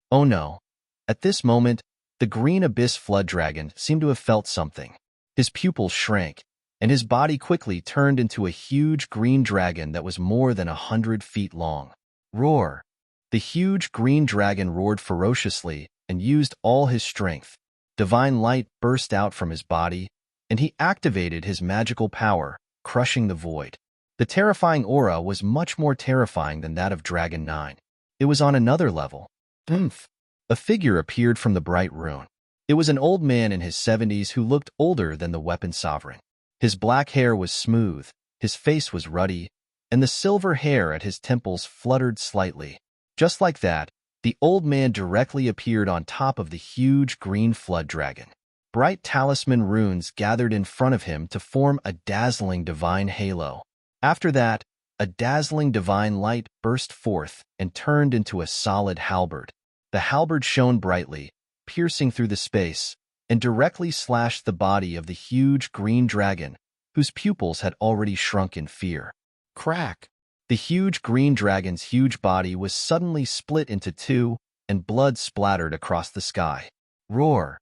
Oh no. At this moment, the green abyss flood dragon seemed to have felt something. His pupils shrank, and his body quickly turned into a huge green dragon that was more than 100 feet long. Roar! The huge green dragon roared ferociously and used all his strength. Divine light burst out from his body, and he activated his magical power, crushing the void. The terrifying aura was much more terrifying than that of Dragon 9. It was on another level. Oomph! A figure appeared from the bright rune. It was an old man in his 70s who looked older than the weapon sovereign. His black hair was smooth, his face was ruddy, and the silver hair at his temples fluttered slightly. Just like that, the old man directly appeared on top of the huge green flood dragon. Bright talisman runes gathered in front of him to form a dazzling divine halo. After that, a dazzling divine light burst forth and turned into a solid halberd. The halberd shone brightly, piercing through the space, and directly slashed the body of the huge green dragon, whose pupils had already shrunk in fear. Crack! The huge green dragon's huge body was suddenly split into two, and blood splattered across the sky. Roar!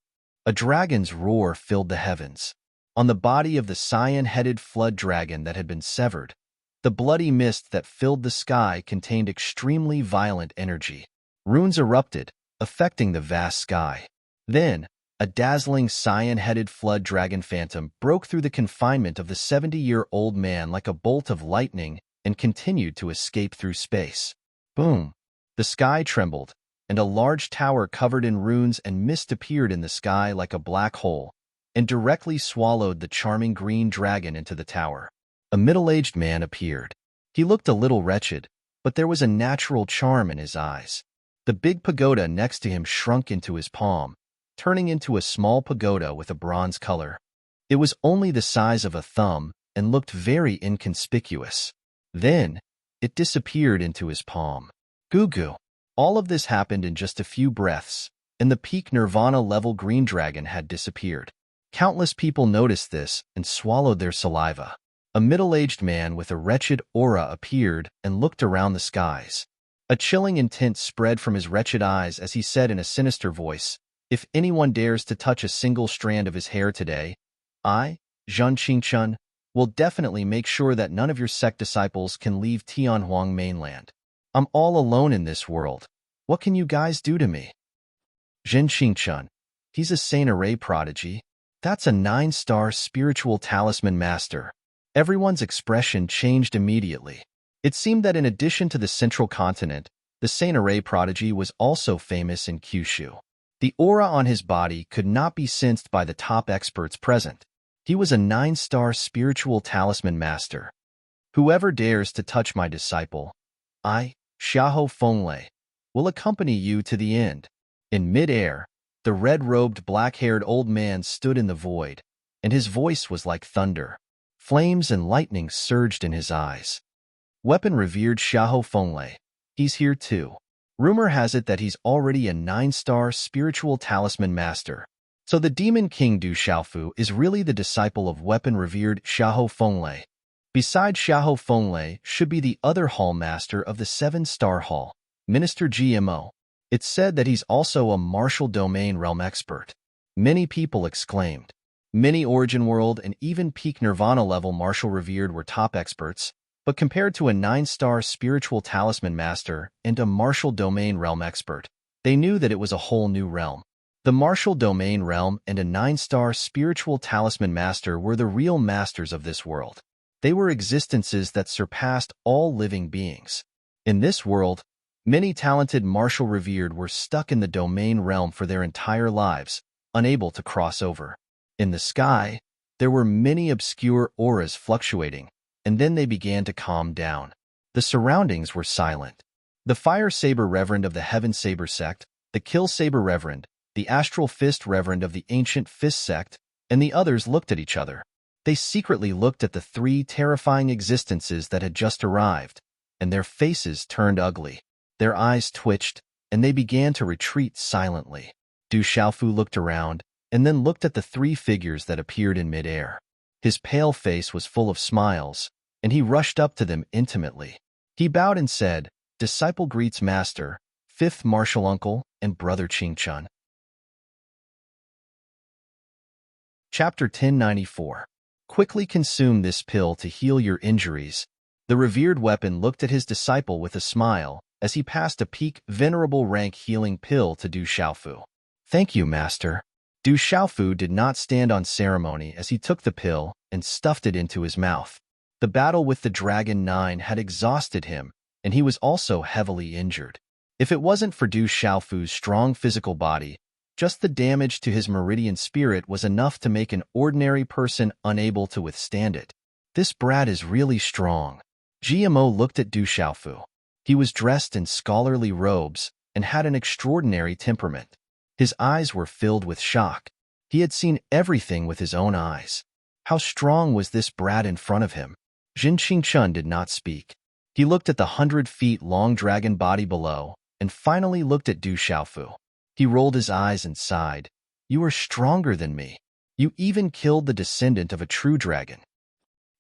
A dragon's roar filled the heavens. On the body of the cyan-headed flood dragon that had been severed, the bloody mist that filled the sky contained extremely violent energy. Runes erupted, affecting the vast sky. Then, a dazzling cyan-headed flood dragon phantom broke through the confinement of the 70-year-old man like a bolt of lightning and continued to escape through space. Boom! The sky trembled, and a large tower covered in runes and mist appeared in the sky like a black hole, and directly swallowed the charming green dragon into the tower. A middle-aged man appeared. He looked a little wretched, but there was a natural charm in his eyes. The big pagoda next to him shrunk into his palm, turning into a small pagoda with a bronze color. It was only the size of a thumb and looked very inconspicuous. Then, it disappeared into his palm. Goo goo. All of this happened in just a few breaths, and the peak Nirvana-level green dragon had disappeared. Countless people noticed this and swallowed their saliva. A middle-aged man with a wretched aura appeared and looked around the skies. A chilling intent spread from his wretched eyes as he said in a sinister voice, "If anyone dares to touch a single strand of his hair today, I, Zhen Qingchun, will definitely make sure that none of your sect disciples can leave Tianhuang mainland. I'm all alone in this world. What can you guys do to me?" Zhen Qingchun. He's a Saint Array prodigy. That's a 9-star spiritual talisman master. Everyone's expression changed immediately. It seemed that in addition to the central continent, the Saint Array prodigy was also famous in Kyushu. The aura on his body could not be sensed by the top experts present. He was a 9-star spiritual talisman master. Whoever dares to touch my disciple, I, Xiaoho Fenglei, will accompany you to the end. In mid-air, the red-robed, black-haired old man stood in the void, and his voice was like thunder. Flames and lightning surged in his eyes. Weapon revered Xiahou Fenglei. He's here too. Rumor has it that he's already a 9-star spiritual talisman master. So the Demon King Du Xiaofu is really the disciple of weapon revered Xiahou Fenglei. Beside Xiahou Fenglei should be the other hall master of the 7-star hall, Minister GMO. It's said that he's also a martial domain realm expert. Many people exclaimed. Many Origin World and even peak Nirvana level martial revered were top experts, but compared to a 9-star spiritual talisman master and a martial domain realm expert, they knew that it was a whole new realm. The martial domain realm and a 9-star spiritual talisman master were the real masters of this world. They were existences that surpassed all living beings. In this world, many talented martial revered were stuck in the domain realm for their entire lives, unable to cross over. In the sky, there were many obscure auras fluctuating, and then they began to calm down. The surroundings were silent. The Fire Saber Reverend of the Heaven Saber sect, the Kill Saber Reverend, the Astral Fist Reverend of the Ancient Fist sect, and the others looked at each other. They secretly looked at the 3 terrifying existences that had just arrived, and their faces turned ugly. Their eyes twitched, and they began to retreat silently. Du Xiaofu looked around, and then looked at the 3 figures that appeared in midair. His pale face was full of smiles, and he rushed up to them intimately. He bowed and said, "Disciple greets Master, 5th Martial Uncle, and Brother Qingchun." Chapter 1094. Quickly consume this pill to heal your injuries. The revered weapon looked at his disciple with a smile as he passed a peak venerable rank healing pill to Du Xiaofu. "Thank you, Master." Du Xiaofu did not stand on ceremony as he took the pill and stuffed it into his mouth. The battle with the Dragon 9 had exhausted him, and he was also heavily injured. If it wasn't for Du Xiaofu's strong physical body, just the damage to his meridian spirit was enough to make an ordinary person unable to withstand it. This brat is really strong. GMO looked at Du Xiaofu. He was dressed in scholarly robes and had an extraordinary temperament. His eyes were filled with shock. He had seen everything with his own eyes. How strong was this brat in front of him? Jin Qingchun did not speak. He looked at the 100-feet-long dragon body below and finally looked at Du Xiaofu. He rolled his eyes and sighed. "You are stronger than me. You even killed the descendant of a true dragon."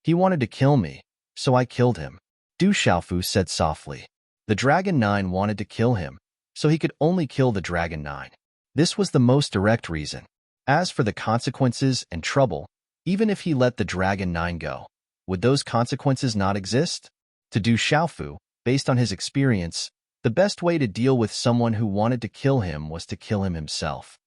"He wanted to kill me, so I killed him," Du Xiaofu said softly. The Dragon 9 wanted to kill him, so he could only kill the Dragon 9. This was the most direct reason. As for the consequences and trouble, even if he let the Dragon 9 go, would those consequences not exist? To Du Xiaofu, based on his experience, the best way to deal with someone who wanted to kill him was to kill him himself.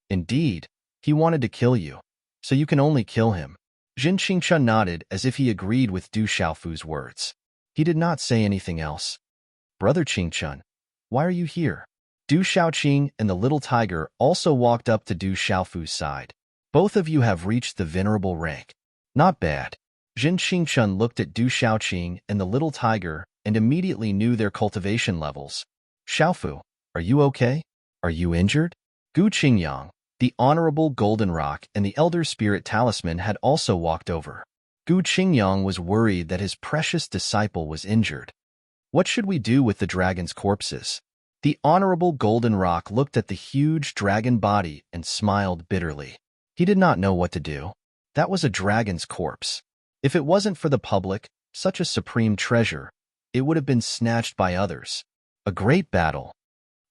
Indeed, he wanted to kill you, so you can only kill him. Jin Qingchun nodded as if he agreed with Du Xiaofu's words. He did not say anything else. "Brother Qingchun, why are you here?" Du Xiaoqing and the little tiger also walked up to Du Xiaofu's side. "Both of you have reached the venerable rank. Not bad." Jin Qingchun looked at Du Xiaoqing and the little tiger and immediately knew their cultivation levels. "Xiaofu, are you okay? Are you injured?" Gu Qingyang, the Honorable Golden Rock and the Elder Spirit Talisman had also walked over. Gu Qingyang was worried that his precious disciple was injured. "What should we do with the dragon's corpses?" The Honorable Golden Rock looked at the huge dragon body and smiled bitterly. He did not know what to do. That was a dragon's corpse. If it wasn't for the public, such a supreme treasure, it would have been snatched by others. A great battle.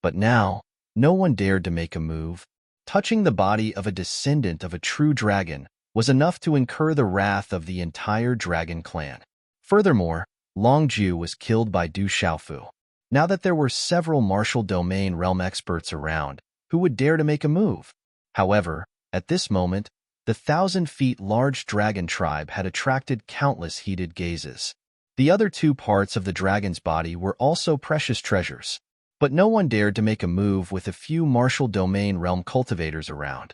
But now, no one dared to make a move. Touching the body of a descendant of a true dragon was enough to incur the wrath of the entire dragon clan. Furthermore, Long Ju was killed by Du Xiaofu. Now that there were several martial domain realm experts around, who would dare to make a move? However, at this moment, the 1,000-feet large dragon tribe had attracted countless heated gazes. The other 2 parts of the dragon's body were also precious treasures, but no one dared to make a move with a few martial domain realm cultivators around.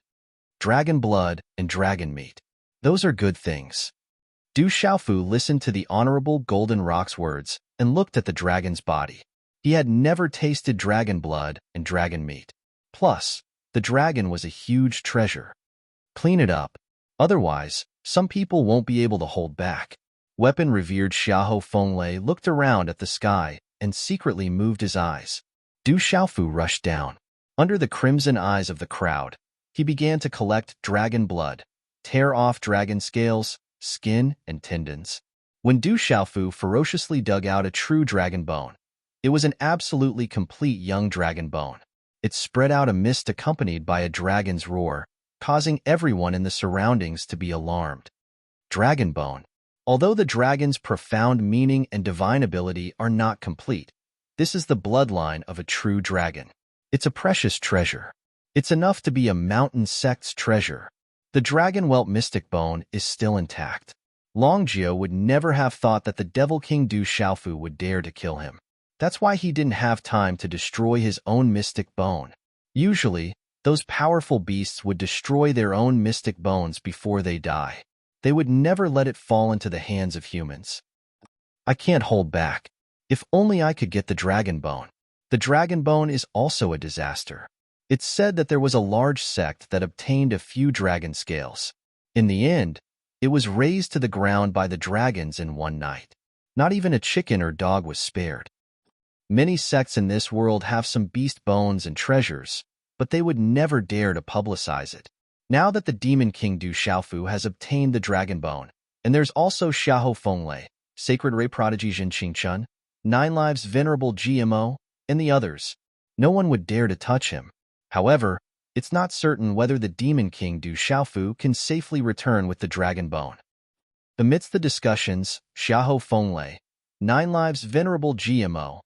Dragon blood and dragon meat. Those are good things. Du Xiaofu listened to the Honorable Golden Rock's words and looked at the dragon's body. He had never tasted dragon blood and dragon meat. Plus, the dragon was a huge treasure. "Clean it up." Otherwise, some people won't be able to hold back. Weapon revered Xiahou Fenglei looked around at the sky and secretly moved his eyes. Du Xiaofu rushed down. Under the crimson eyes of the crowd, he began to collect dragon blood, tear off dragon scales, skin, and tendons. When Du Xiaofu ferociously dug out a true dragon bone, it was an absolutely complete young dragon bone. It spread out a mist accompanied by a dragon's roar, causing everyone in the surroundings to be alarmed. Dragon bone. Although the dragon's profound meaning and divine ability are not complete, this is the bloodline of a true dragon. It's a precious treasure. It's enough to be a mountain sect's treasure. The dragon welt mystic bone is still intact. Long Jiu would never have thought that the Devil King Du Xiaofu would dare to kill him. That's why he didn't have time to destroy his own mystic bone. Usually, those powerful beasts would destroy their own mystic bones before they die. They would never let it fall into the hands of humans. I can't hold back. If only I could get the dragon bone. The dragon bone is also a disaster. It's said that there was a large sect that obtained a few dragon scales. In the end, it was razed to the ground by the dragons in one night. Not even a chicken or dog was spared. Many sects in this world have some beast bones and treasures, but they would never dare to publicize it. Now that the Demon King Du Xiaofu has obtained the dragon bone, and there's also Xiahou Fenglei, Sacred Ray Prodigy Jin Qingchun, 9 Lives Venerable GMO, and the others, no one would dare to touch him. However, it's not certain whether the Demon King Du Xiaofu can safely return with the dragon bone. Amidst the discussions, Xiahou Fenglei, 9 Lives Venerable GMO,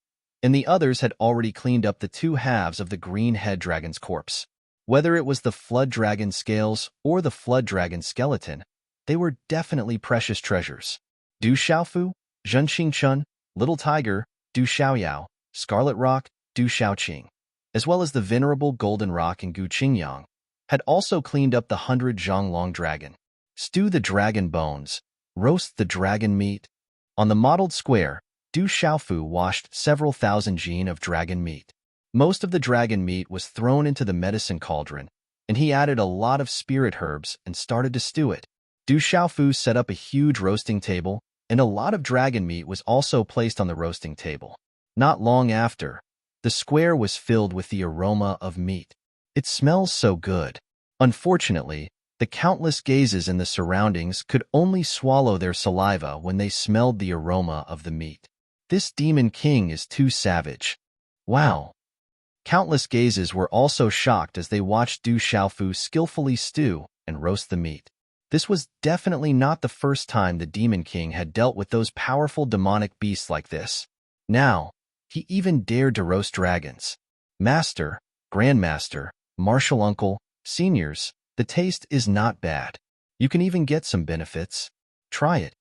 and the others had already cleaned up the 2 halves of the green head dragon's corpse. Whether it was the flood dragon scales or the flood dragon skeleton, they were definitely precious treasures. Du Xiaofu, Zhen Qingchun, Little Tiger, Du Xiaoyao, Scarlet Rock, Du Xiaoqing, as well as the venerable Golden Rock and Gu Qingyang, had also cleaned up the 100 Zhonglong dragon. Stew the dragon bones, roast the dragon meat. On the modeled square, Du Xiaofu washed several thousand jin of dragon meat. Most of the dragon meat was thrown into the medicine cauldron, and he added a lot of spirit herbs and started to stew it. Du Xiaofu set up a huge roasting table, and a lot of dragon meat was also placed on the roasting table. Not long after, the square was filled with the aroma of meat. It smells so good. Unfortunately, the countless gazes in the surroundings could only swallow their saliva when they smelled the aroma of the meat. This Demon King is too savage. Wow. Countless gazes were also shocked as they watched Du Xiaofu skillfully stew and roast the meat. This was definitely not the first time the Demon King had dealt with those powerful demonic beasts like this. Now, he even dared to roast dragons. Master, Grandmaster, Martial Uncle, Seniors, the taste is not bad. You can even get some benefits. Try it.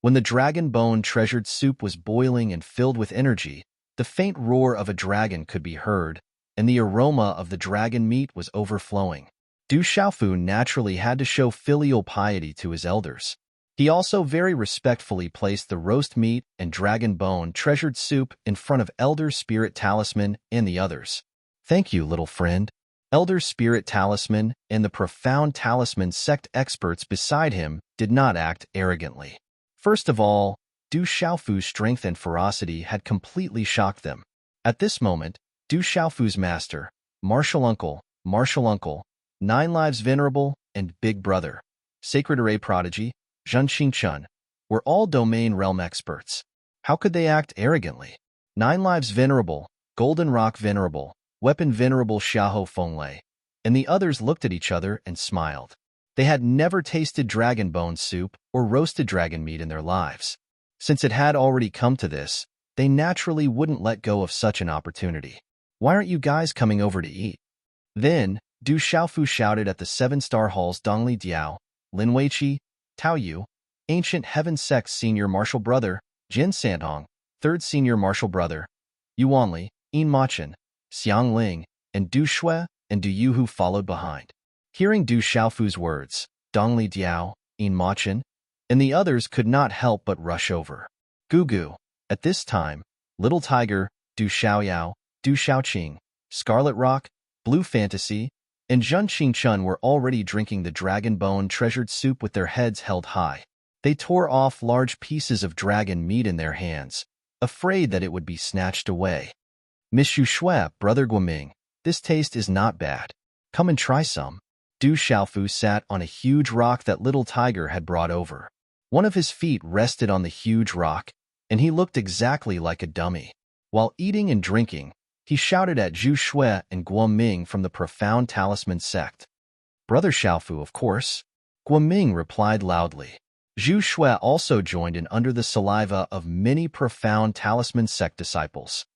When the dragon bone treasured soup was boiling and filled with energy, the faint roar of a dragon could be heard, and the aroma of the dragon meat was overflowing. Du Xiaofu naturally had to show filial piety to his elders. He also very respectfully placed the roast meat and dragon bone treasured soup in front of Elder Spirit Talisman and the others. Thank you, little friend. Elder Spirit Talisman and the profound talisman sect experts beside him did not act arrogantly. First of all, Du Xiaofu's strength and ferocity had completely shocked them. At this moment, Du Xiaofu's master, Martial Uncle, 9 Lives Venerable, and Big Brother, Sacred Array Prodigy, Zhen Qingchun, were all domain realm experts. How could they act arrogantly? 9 Lives Venerable, Golden Rock Venerable, Weapon Venerable Xiahou Fenglei, and the others looked at each other and smiled. They had never tasted dragon bone soup or roasted dragon meat in their lives. Since it had already come to this, they naturally wouldn't let go of such an opportunity. Why aren't you guys coming over to eat? Then, Du Xiaofu shouted at the 7-star halls Dongli Diao, Lin Weiqi, Tao Yu, Ancient Heaven Sect's senior martial brother, Jin Santong, 3rd senior martial brother, Yuanli, Yin Machin, Xiang Ling, and Du Shui and Du Yu who followed behind. Hearing Du Xiaofu's words, Dongli Diao, Yin Machin, and the others could not help but rush over. Gugu. At this time, Little Tiger, Du Xiaoyao, Du Xiaoqing, Scarlet Rock, Blue Fantasy, and Jun Qingchun were already drinking the dragon bone treasured soup with their heads held high. They tore off large pieces of dragon meat in their hands, afraid that it would be snatched away. Miss Shui, Brother Guoming, this taste is not bad. Come and try some. Du Xiaofu sat on a huge rock that Little Tiger had brought over. One of his feet rested on the huge rock, and he looked exactly like a dummy. While eating and drinking, he shouted at Zhu Shui and Guoming from the Profound Talisman sect. Brother Xiaofu, of course. Guoming replied loudly. Zhu Shui also joined in under the saliva of many Profound Talisman sect disciples.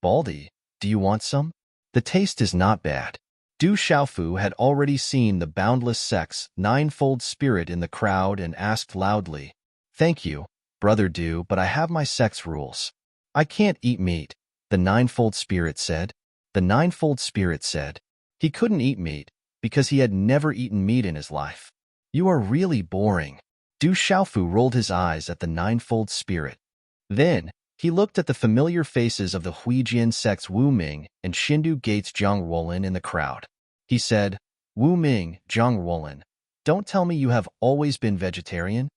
Baldy, do you want some? The taste is not bad. Du Xiaofu had already seen the boundless sect's ninefold spirit in the crowd and asked loudly, Thank you, Brother Du, but I have my sect's rules. I can't eat meat, the ninefold spirit said. The ninefold spirit said he couldn't eat meat because he had never eaten meat in his life. You are really boring. Du Xiaofu rolled his eyes at the ninefold spirit. Then, he looked at the familiar faces of the Huijian sect's Wu Ming and Shindu Gate's Zhang Ruolin in the crowd. He said, Wu Ming, Zhang Ruolin, don't tell me you have always been vegetarian?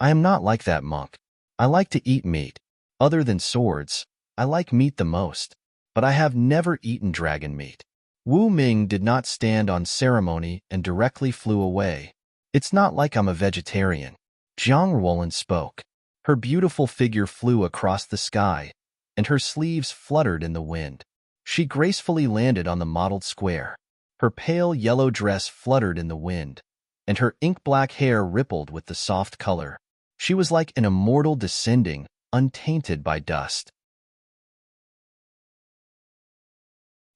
I am not like that, monk. I like to eat meat. Other than swords, I like meat the most, but I have never eaten dragon meat. Wu Ming did not stand on ceremony and directly flew away. It's not like I'm a vegetarian. Zhang Ruolin spoke. Her beautiful figure flew across the sky, and her sleeves fluttered in the wind. She gracefully landed on the mottled square. Her pale yellow dress fluttered in the wind, and her ink-black hair rippled with the soft color. She was like an immortal descending, untainted by dust.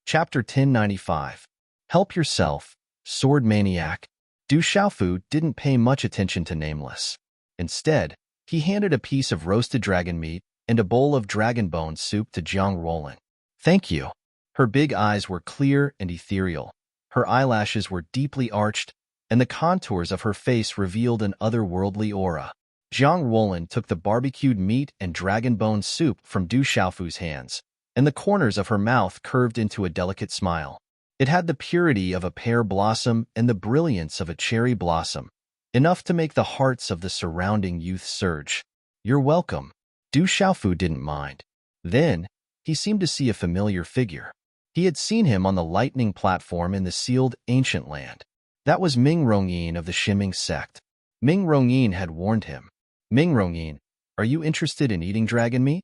Chapter 1095. Help Yourself, Sword Maniac. Du Xiaofu didn't pay much attention to Nameless. Instead, he handed a piece of roasted dragon meat and a bowl of dragon bone soup to Zhang Ruolin. Thank you. Her big eyes were clear and ethereal. Her eyelashes were deeply arched, and the contours of her face revealed an otherworldly aura. Zhang Ruolin took the barbecued meat and dragon bone soup from Du Xiaofu's hands, and the corners of her mouth curved into a delicate smile. It had the purity of a pear blossom and the brilliance of a cherry blossom, enough to make the hearts of the surrounding youth surge. You're welcome. Du Xiaofu didn't mind. Then, he seemed to see a familiar figure. He had seen him on the lightning platform in the sealed ancient land. That was Ming Rongyin of the Shiming sect. Ming Rongyin had warned him. Ming Rongyin, are you interested in eating dragon meat?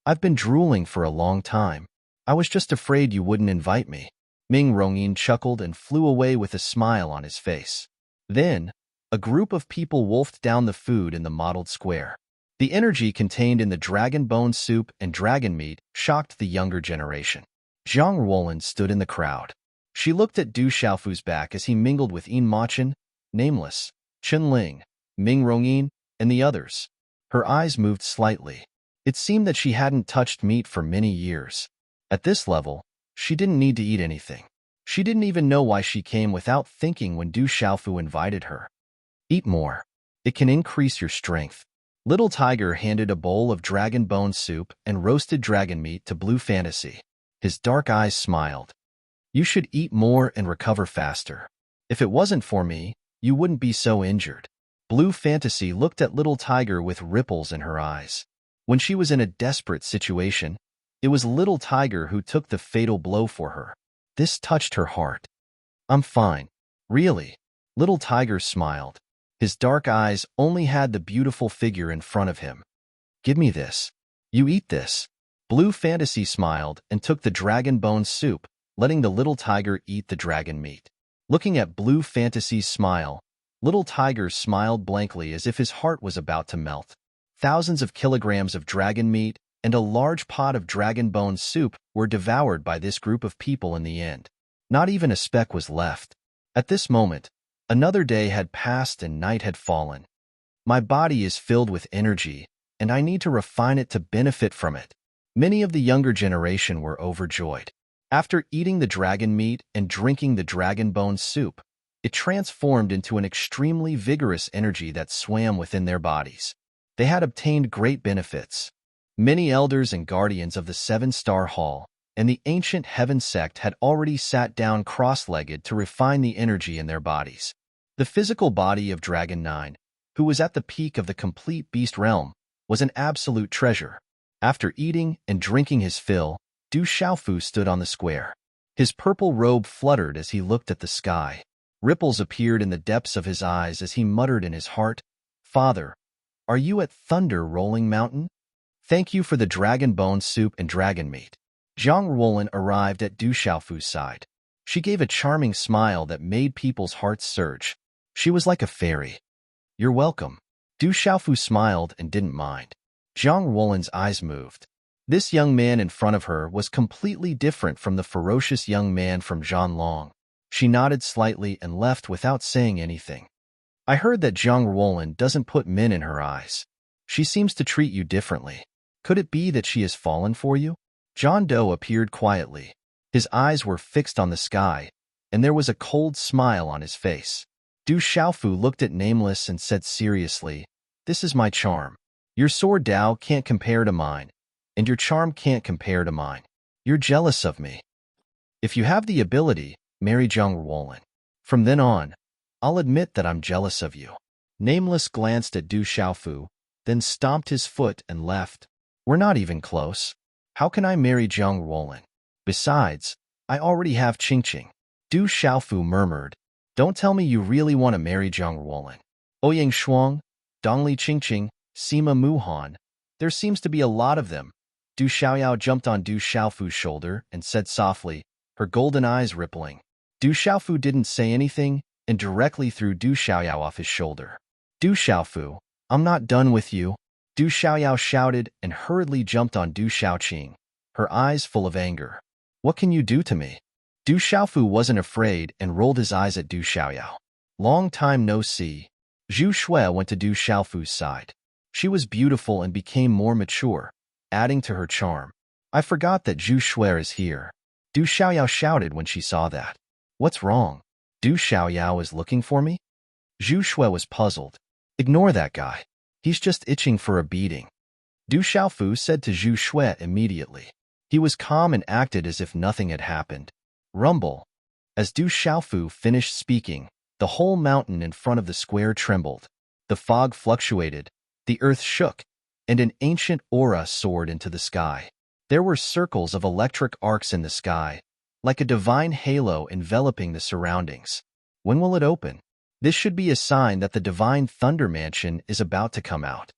I've been drooling for a long time. I was just afraid you wouldn't invite me. Ming Rongyin chuckled and flew away with a smile on his face. Then, a group of people wolfed down the food in the mottled square. The energy contained in the dragon bone soup and dragon meat shocked the younger generation. Zhang Ruolin stood in the crowd. She looked at Du Xiaofu's back as he mingled with Yin Machin, Nameless, Chen Ling, Ming Rongyin, and the others. Her eyes moved slightly. It seemed that she hadn't touched meat for many years. At this level, she didn't need to eat anything. She didn't even know why she came without thinking when Du Xiaofu invited her. Eat more. It can increase your strength. Little Tiger handed a bowl of dragon bone soup and roasted dragon meat to Blue Fantasy. His dark eyes smiled. You should eat more and recover faster. If it wasn't for me, you wouldn't be so injured. Blue Fantasy looked at Little Tiger with ripples in her eyes. When she was in a desperate situation, it was Little Tiger who took the fatal blow for her. This touched her heart. I'm fine. Really? Little Tiger smiled. His dark eyes only had the beautiful figure in front of him. Give me this. You eat this. Blue Fantasy smiled and took the dragon bone soup, letting the Little Tiger eat the dragon meat. Looking at Blue Fantasy's smile, Little Tiger smiled blankly as if his heart was about to melt. Thousands of kilograms of dragon meat and a large pot of dragon bone soup were devoured by this group of people in the end. Not even a speck was left. At this moment, another day had passed and night had fallen. My body is filled with energy, and I need to refine it to benefit from it. Many of the younger generation were overjoyed. After eating the dragon meat and drinking the dragon bone soup, it transformed into an extremely vigorous energy that swam within their bodies. They had obtained great benefits. Many elders and guardians of the Seven-Star Hall and the ancient heaven sect had already sat down cross-legged to refine the energy in their bodies. The physical body of Dragon 9, who was at the peak of the complete beast realm, was an absolute treasure. After eating and drinking his fill, Du Xiaofu stood on the square. His purple robe fluttered as he looked at the sky. Ripples appeared in the depths of his eyes as he muttered in his heart, "Father, are you at Thunder Rolling Mountain? Thank you for the dragon bone soup and dragon meat." Zhang Ruolin arrived at Du Xiaofu's side. She gave a charming smile that made people's hearts surge. She was like a fairy. "You're welcome." Du Xiaofu smiled and didn't mind. Zhang Ruolin's eyes moved. This young man in front of her was completely different from the ferocious young man from Zhanlong. She nodded slightly and left without saying anything. "I heard that Zhang Ruolin doesn't put men in her eyes. She seems to treat you differently. Could it be that she has fallen for you?" John Doe appeared quietly. His eyes were fixed on the sky, and there was a cold smile on his face. Du Xiaofu looked at Nameless and said seriously, "This is my charm. Your sword Dao can't compare to mine, and your charm can't compare to mine. You're jealous of me. If you have the ability, marry Zhang Ruolin. From then on, I'll admit that I'm jealous of you." Nameless glanced at Du Xiaofu, then stomped his foot and left. "We're not even close. How can I marry Zhang Ruolin? Besides, I already have Qingqing." Du Xiaofu murmured, "Don't tell me you really want to marry Zhang Ruolin. Ouyang Shuang, Dongli Qingqing, Sima Muhan. There seems to be a lot of them." Du Xiaoyao jumped on Du Xiaofu's shoulder and said softly, her golden eyes rippling. Du Xiaofu didn't say anything and directly threw Du Xiaoyao off his shoulder. "Du Xiaofu, I'm not done with you." Du Xiaoyao shouted and hurriedly jumped on Du Xiaoqing, her eyes full of anger. "What can you do to me?" Du Xiaofu wasn't afraid and rolled his eyes at Du Xiaoyao. "Long time no see." Zhu Shui went to Du Xiaofu's side. She was beautiful and became more mature, adding to her charm. "I forgot that Zhu Shui is here." Du Xiaoyao shouted when she saw that. "What's wrong? Du Xiaoyao is looking for me?" Zhu Shui was puzzled. "Ignore that guy. He's just itching for a beating." Du Xiaofu said to Zhu Shui immediately. He was calm and acted as if nothing had happened. Rumble. As Du Xiaofu finished speaking, the whole mountain in front of the square trembled. The fog fluctuated, the earth shook, and an ancient aura soared into the sky. There were circles of electric arcs in the sky, like a divine halo enveloping the surroundings. When will it open? This should be a sign that the divine Thunder Mansion is about to come out.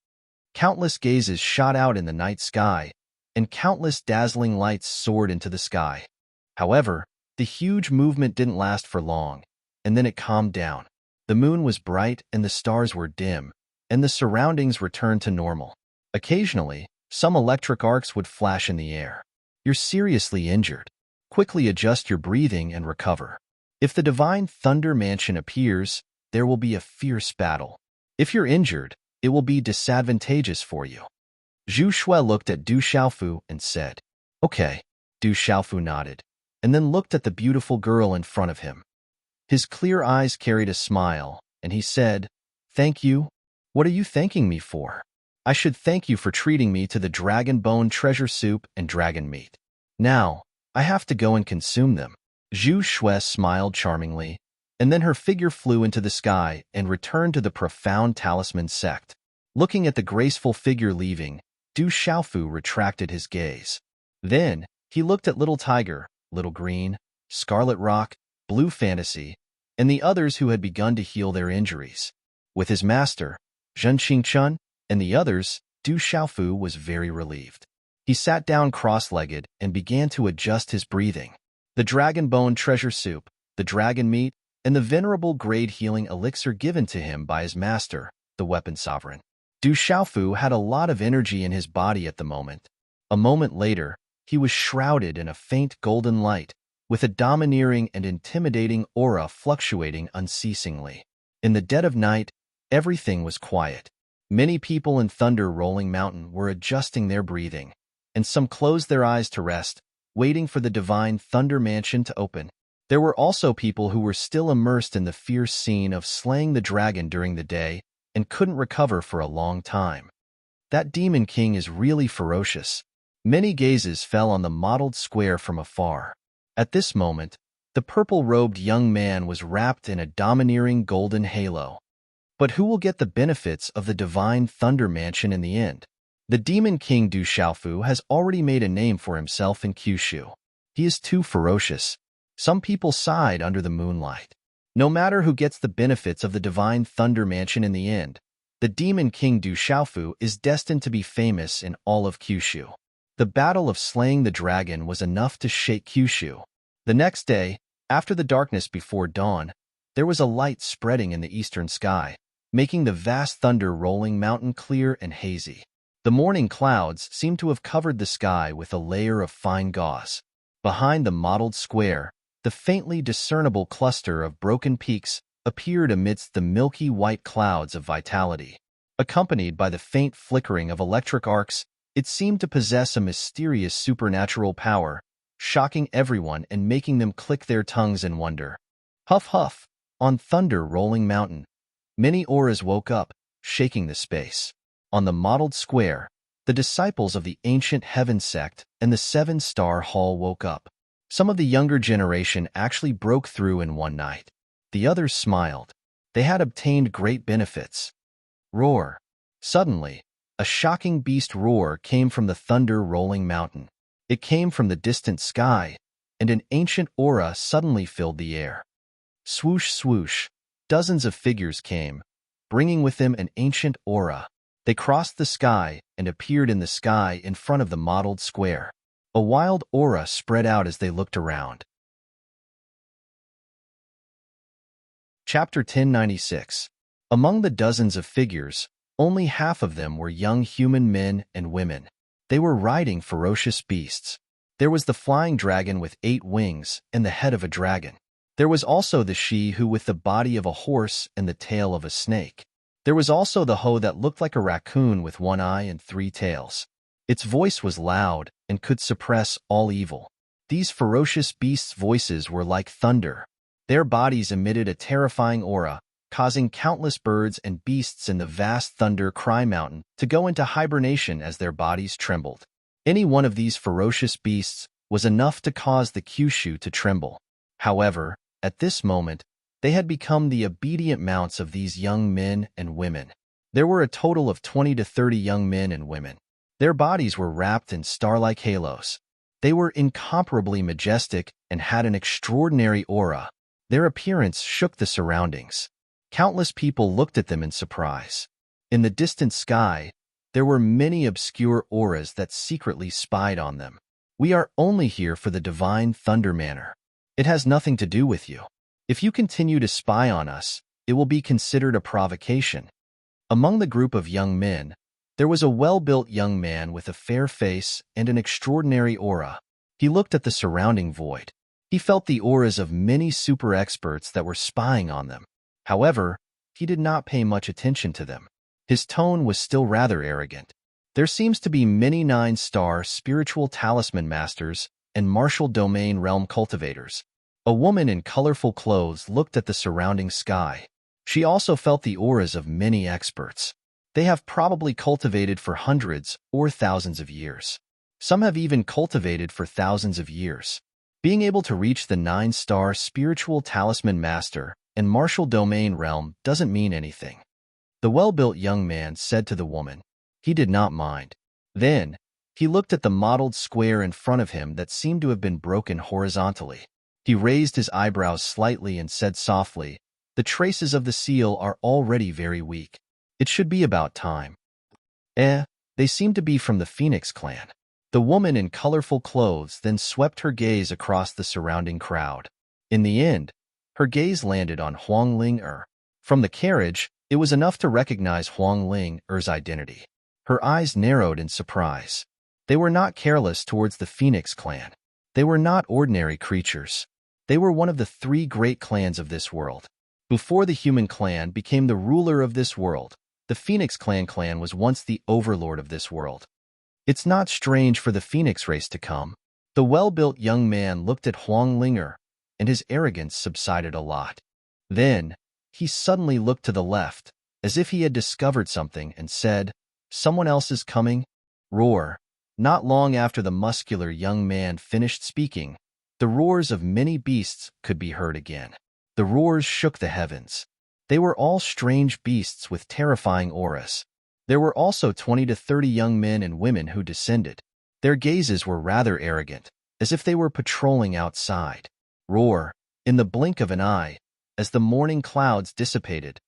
Countless gazes shot out in the night sky, and countless dazzling lights soared into the sky. However, the huge movement didn't last for long, and then it calmed down. The moon was bright and the stars were dim, and the surroundings returned to normal. Occasionally, some electric arcs would flash in the air. "You're seriously injured. Quickly adjust your breathing and recover. If the divine Thunder Mansion appears, there will be a fierce battle. If you're injured, it will be disadvantageous for you." Zhu Shui looked at Du Xiaofu and said, "Okay." Du Xiaofu nodded, and then looked at the beautiful girl in front of him. His clear eyes carried a smile, and he said, "Thank you? What are you thanking me for? I should thank you for treating me to the dragon bone treasure soup and dragon meat. Now, I have to go and consume them." Zhu Shui smiled charmingly, and then her figure flew into the sky and returned to the profound talisman sect. Looking at the graceful figure leaving, Du Xiaofu retracted his gaze. Then, he looked at Little Tiger, Little Green, Scarlet Rock, Blue Fantasy, and the others who had begun to heal their injuries. With his master, Zhen Qingchun, and the others, Du Xiaofu was very relieved. He sat down cross-legged and began to adjust his breathing. The dragon bone treasure soup, the dragon meat, and the venerable grade healing elixir given to him by his master, the weapon sovereign. Du Xiaofu had a lot of energy in his body at the moment. A moment later, he was shrouded in a faint golden light, with a domineering and intimidating aura fluctuating unceasingly. In the dead of night, everything was quiet. Many people in Thunder Rolling Mountain were adjusting their breathing, and some closed their eyes to rest, waiting for the divine Thunder Mansion to open. There were also people who were still immersed in the fierce scene of slaying the dragon during the day and couldn't recover for a long time. "That Demon King is really ferocious. Many gazes fell on the mottled square from afar. At this moment, the purple-robed young man was wrapped in a domineering golden halo. But who will get the benefits of the divine thunder mansion in the end? The demon king Du Xiaofu has already made a name for himself in Kyushu. He is too ferocious. Some people sighed under the moonlight. No matter who gets the benefits of the divine thunder mansion in the end, the demon king Du Xiaofu is destined to be famous in all of Kyushu. The battle of slaying the dragon was enough to shake Kyushu. The next day, after the darkness before dawn, there was a light spreading in the eastern sky, making the vast thunder-rolling mountain clear and hazy. The morning clouds seemed to have covered the sky with a layer of fine gauze. Behind the mottled square, the faintly discernible cluster of broken peaks appeared amidst the milky white clouds of vitality. Accompanied by the faint flickering of electric arcs, it seemed to possess a mysterious supernatural power, shocking everyone and making them click their tongues in wonder. Huff huff, on thunder-rolling mountain, many auras woke up, shaking the space. On the mottled square, the disciples of the ancient heaven sect and the seven-star hall woke up. Some of the younger generation actually broke through in one night. The others smiled. They had obtained great benefits. Roar. Suddenly, a shocking beast roar came from the thunder-rolling mountain. It came from the distant sky, and an ancient aura suddenly filled the air. Swoosh, swoosh. Dozens of figures came, bringing with them an ancient aura. They crossed the sky and appeared in the sky in front of the mottled square. A wild aura spread out as they looked around. Chapter 1096. Among the dozens of figures, only half of them were young human men and women. They were riding ferocious beasts. There was the flying dragon with 8 wings and the head of a dragon. There was also the she-who with the body of a horse and the tail of a snake. There was also the hoe that looked like a raccoon with 1 eye and 3 tails. Its voice was loud and could suppress all evil. These ferocious beasts' voices were like thunder. Their bodies emitted a terrifying aura, causing countless birds and beasts in the vast Thunder Cry Mountain to go into hibernation as their bodies trembled. Any one of these ferocious beasts was enough to cause the Kyushu to tremble. However, at this moment, they had become the obedient mounts of these young men and women. There were a total of 20 to 30 young men and women. Their bodies were wrapped in star-like halos. They were incomparably majestic and had an extraordinary aura. Their appearance shook the surroundings. Countless people looked at them in surprise. In the distant sky, there were many obscure auras that secretly spied on them. We are only here for the divine thunder manor. It has nothing to do with you. If you continue to spy on us, it will be considered a provocation. Among the group of young men, there was a well-built young man with a fair face and an extraordinary aura. He looked at the surrounding void. He felt the auras of many super experts that were spying on them. However, he did not pay much attention to them. His tone was still rather arrogant. There seems to be many 9-star spiritual talisman masters and martial domain realm cultivators. A woman in colorful clothes looked at the surrounding sky. She also felt the auras of many experts. They have probably cultivated for hundreds or thousands of years. Some have even cultivated for thousands of years. Being able to reach the 9-star spiritual talisman master and martial domain realm doesn't mean anything. The well-built young man said to the woman. He did not mind. Then, he looked at the mottled square in front of him that seemed to have been broken horizontally. He raised his eyebrows slightly and said softly, "The traces of the seal are already very weak. It should be about time." They seem to be from the Phoenix clan. The woman in colorful clothes then swept her gaze across the surrounding crowd. In the end, her gaze landed on Huang Ling-er. From the carriage, it was enough to recognize Huang Ling-er's identity. Her eyes narrowed in surprise. They were not careless towards the Phoenix clan. They were not ordinary creatures. They were one of the 3 great clans of this world. Before the human clan became the ruler of this world, the Phoenix clan was once the overlord of this world. It's not strange for the Phoenix race to come. The well-built young man looked at Huang Ling-er, and his arrogance subsided a lot. Then, he suddenly looked to the left, as if he had discovered something, and said, "Someone else is coming?" Roar. Not long after the muscular young man finished speaking, the roars of many beasts could be heard again. The roars shook the heavens. They were all strange beasts with terrifying auras. There were also 20 to 30 young men and women who descended. Their gazes were rather arrogant, as if they were patrolling outside. Roar, in the blink of an eye, as the morning clouds dissipated,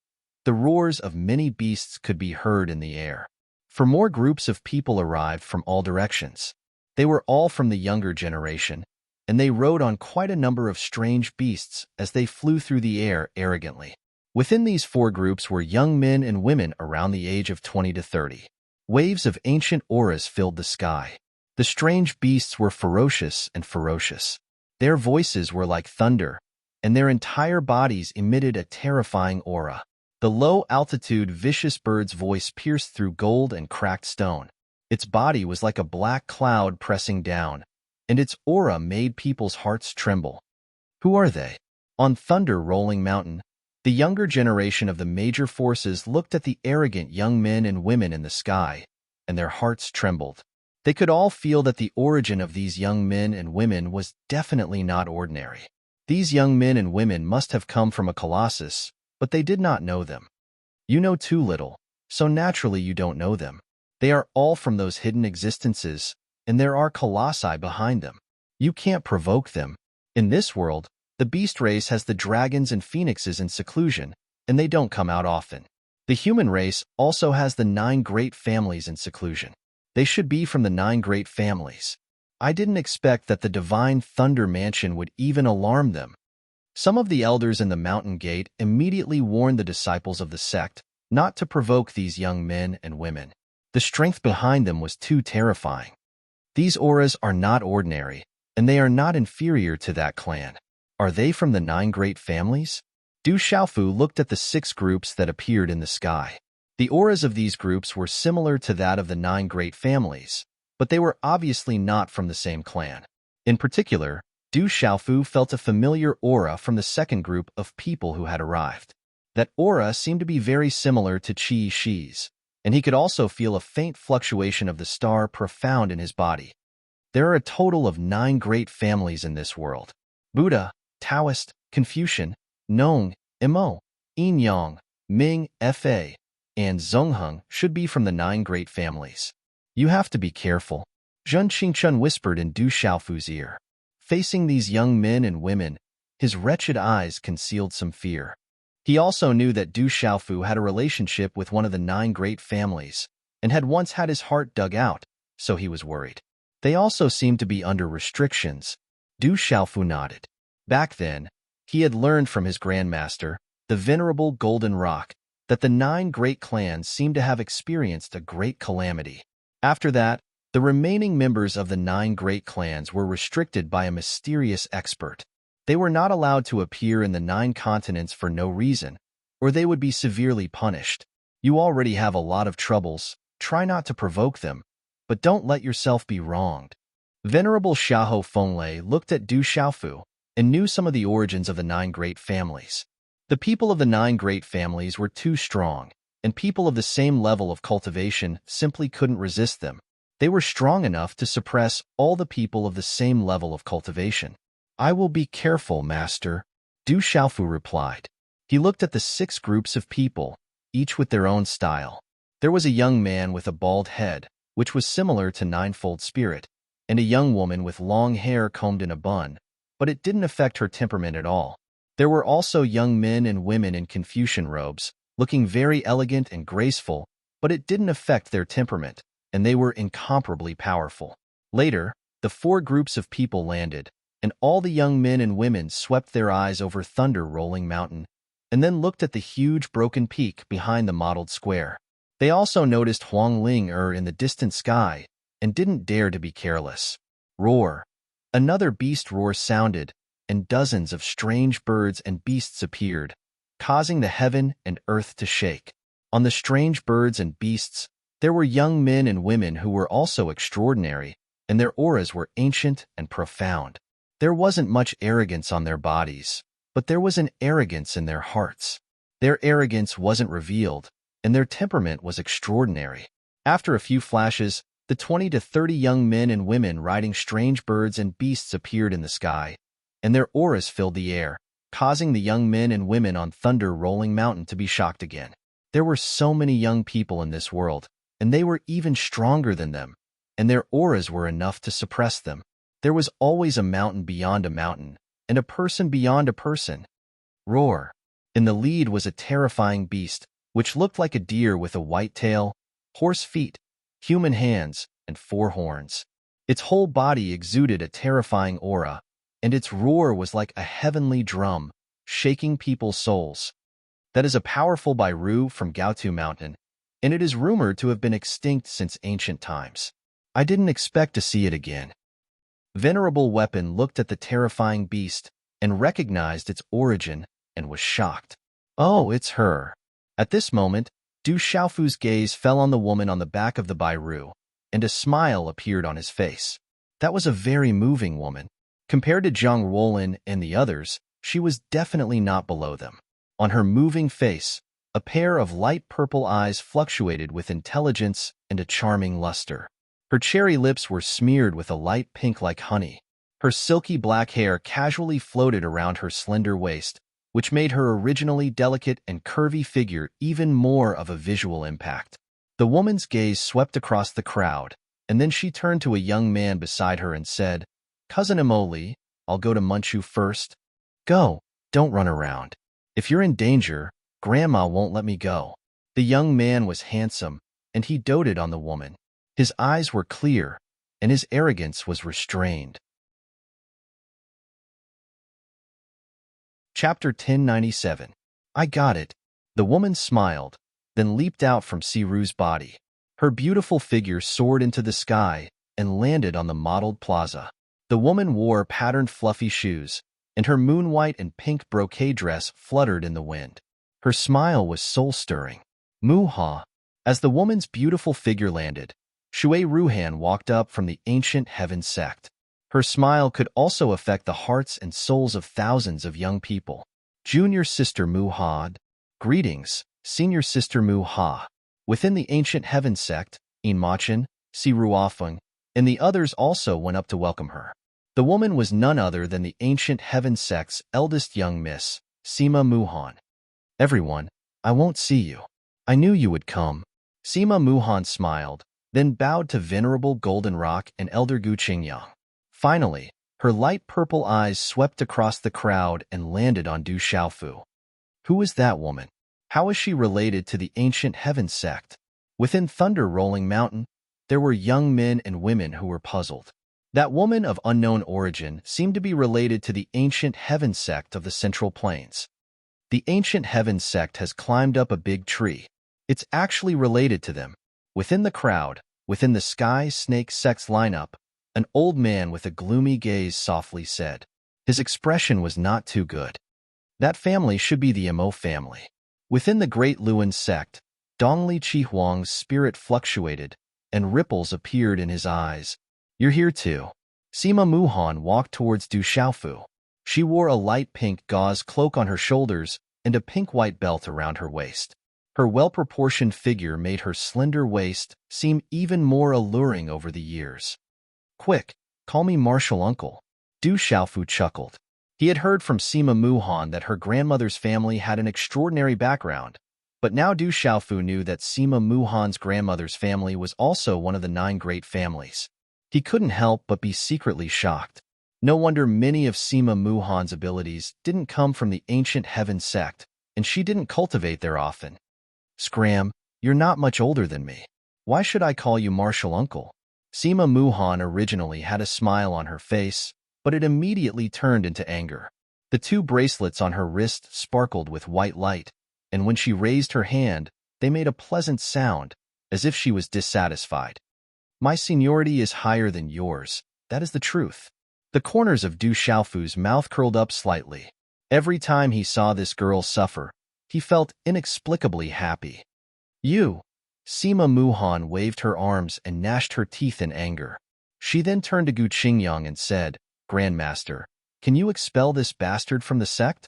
the roars of many beasts could be heard in the air. For more groups of people arrived from all directions. They were all from the younger generation, and they rode on quite a number of strange beasts as they flew through the air arrogantly. Within these four groups were young men and women around the age of 20 to 30. Waves of ancient auras filled the sky. The strange beasts were ferocious and ferocious. Their voices were like thunder, and their entire bodies emitted a terrifying aura. The low-altitude, vicious bird's voice pierced through gold and cracked stone. Its body was like a black cloud pressing down, and its aura made people's hearts tremble. Who are they? On Thunder Rolling Mountain, the younger generation of the major forces looked at the arrogant young men and women in the sky, and their hearts trembled. They could all feel that the origin of these young men and women was definitely not ordinary. These young men and women must have come from a colossus, but they did not know them. You know too little, so naturally you don't know them. They are all from those hidden existences, and there are colossi behind them. You can't provoke them. In this world, the beast race has the dragons and phoenixes in seclusion, and they don't come out often. The human race also has the 9 great families in seclusion. They should be from the 9 great families. I didn't expect that the divine Thunder Mansion would even alarm them. Some of the elders in the mountain gate immediately warned the disciples of the sect not to provoke these young men and women. The strength behind them was too terrifying. These auras are not ordinary, and they are not inferior to that clan. Are they from the 9 great families? Du Xiaofu looked at the 6 groups that appeared in the sky. The auras of these groups were similar to that of the 9 great families, but they were obviously not from the same clan. In particular, Du Xiaofu felt a familiar aura from the second group of people who had arrived. That aura seemed to be very similar to Qi Shi's, and he could also feel a faint fluctuation of the star profound in his body. There are a total of 9 great families in this world. Buddha, Taoist, Confucian, Nong, Imo, Yin Yang, Ming, Fa, and Zhongheng should be from the 9 great families. You have to be careful, Zhun Qingchun whispered in Du Xiaofu's ear. Facing these young men and women, his wretched eyes concealed some fear. He also knew that Du Xiaofu had a relationship with one of the 9 great families, and had once had his heart dug out, so he was worried. They also seemed to be under restrictions. Du Xiaofu nodded. Back then, he had learned from his grandmaster, the venerable Golden Rock, that the 9 great clans seemed to have experienced a great calamity. After that, the remaining members of the 9 great clans were restricted by a mysterious expert. They were not allowed to appear in the 9 continents for no reason, or they would be severely punished. You already have a lot of troubles, try not to provoke them, but don't let yourself be wronged. Venerable Xiahou Fenglei looked at Du Xiaofu and knew some of the origins of the 9 great families. The people of the 9 great families were too strong, and people of the same level of cultivation simply couldn't resist them. They were strong enough to suppress all the people of the same level of cultivation. I will be careful, master, Du Xiaofu replied. He looked at the 6 groups of people, each with their own style. There was a young man with a bald head, which was similar to Ninefold Spirit, and a young woman with long hair combed in a bun, but it didn't affect her temperament at all. There were also young men and women in Confucian robes, looking very elegant and graceful, but it didn't affect their temperament, and they were incomparably powerful. Later, the 4 groups of people landed, and all the young men and women swept their eyes over Thunder Rolling Mountain, and then looked at the huge broken peak behind the mottled square. They also noticed Huang Ling in the distant sky, and didn't dare to be careless. Roar! Another beast roar sounded, and dozens of strange birds and beasts appeared, causing the heaven and earth to shake. On the strange birds and beasts, there were young men and women who were also extraordinary, and their auras were ancient and profound. There wasn't much arrogance on their bodies, but there was an arrogance in their hearts. Their arrogance wasn't revealed, and their temperament was extraordinary. After a few flashes, The 20 to 30 young men and women riding strange birds and beasts appeared in the sky, and their auras filled the air, causing the young men and women on Thunder Rolling Mountain to be shocked again. There were so many young people in this world, and they were even stronger than them, and their auras were enough to suppress them. There was always a mountain beyond a mountain, and a person beyond a person. Roar. In the lead was a terrifying beast, which looked like a deer with a white tail, horse feet, human hands, and 4 horns. Its whole body exuded a terrifying aura, and its roar was like a heavenly drum, shaking people's souls. That is a powerful Bairu from Gaotu Mountain, and it is rumored to have been extinct since ancient times. I didn't expect to see it again. Venerable Weapon looked at the terrifying beast and recognized its origin and was shocked. Oh, it's her. At this moment, Du Xiaofu's gaze fell on the woman on the back of the Bairu, and a smile appeared on his face. That was a very moving woman. Compared to Zhang Ruolin and the others, she was definitely not below them. On her moving face, a pair of light purple eyes fluctuated with intelligence and a charming luster. Her cherry lips were smeared with a light pink like honey. Her silky black hair casually floated around her slender waist, which made her originally delicate and curvy figure even more of a visual impact. The woman's gaze swept across the crowd, and then she turned to a young man beside her and said, "Cousin Emoli, I'll go to Munchu first." "Go, don't run around. If you're in danger, Grandma won't let me go." The young man was handsome, and he doted on the woman. His eyes were clear, and his arrogance was restrained. Chapter 1097. I got it. The woman smiled, then leaped out from Siru's body. Her beautiful figure soared into the sky and landed on the modeled plaza. The woman wore patterned fluffy shoes, and her moon-white and pink brocade dress fluttered in the wind. Her smile was soul-stirring. Mu-ha. As the woman's beautiful figure landed, Shui Ruhan walked up from the ancient heaven sect. Her smile could also affect the hearts and souls of thousands of young people. Junior Sister Mu-ha. Greetings, Senior Sister Mu-ha. Within the ancient heaven sect, Inmachan, Si Ruofeng, and the others also went up to welcome her. The woman was none other than the ancient heaven sect's eldest young miss, Sima Muhan. "Everyone, I won't see you. I knew you would come." Sima Muhan smiled, then bowed to Venerable Goldenrock and Elder Gu Qingyang. Finally, her light purple eyes swept across the crowd and landed on Du Xiaofu. Who is that woman? How is she related to the ancient heaven sect? Within Thunder Rolling Mountain, there were young men and women who were puzzled. That woman of unknown origin seemed to be related to the ancient heaven sect of the Central Plains. The ancient heaven sect has climbed up a big tree. It's actually related to them. Within the crowd, within the Sky Snake sect's lineup, an old man with a gloomy gaze softly said. His expression was not too good. That family should be the Mo family. Within the Great Luan sect, Dongli Chihuang's spirit fluctuated, and ripples appeared in his eyes. You're here too. Sima Muhan walked towards Du Xiaofu. She wore a light pink gauze cloak on her shoulders and a pink-white belt around her waist. Her well-proportioned figure made her slender waist seem even more alluring over the years. Quick, call me Martial Uncle. Du Xiaofu chuckled. He had heard from Sima Muhan that her grandmother's family had an extraordinary background, but now Du Xiaofu knew that Sima Muhan's grandmother's family was also one of the 9 great families. He couldn't help but be secretly shocked. No wonder many of Sima Muhan's abilities didn't come from the ancient heaven sect, and she didn't cultivate there often. Scram, you're not much older than me. Why should I call you Martial Uncle? Sima Muhan originally had a smile on her face, but it immediately turned into anger. The 2 bracelets on her wrist sparkled with white light, and when she raised her hand, they made a pleasant sound, as if she was dissatisfied. My seniority is higher than yours, that is the truth. The corners of Du Xiaofu's mouth curled up slightly. Every time he saw this girl suffer, he felt inexplicably happy. You! Sima Muhan waved her arms and gnashed her teeth in anger. She then turned to Gu Qingyang and said, Grandmaster, can you expel this bastard from the sect?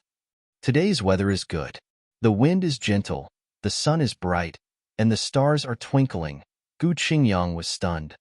Today's weather is good. The wind is gentle, the sun is bright, and the stars are twinkling. Gu Qingyang was stunned.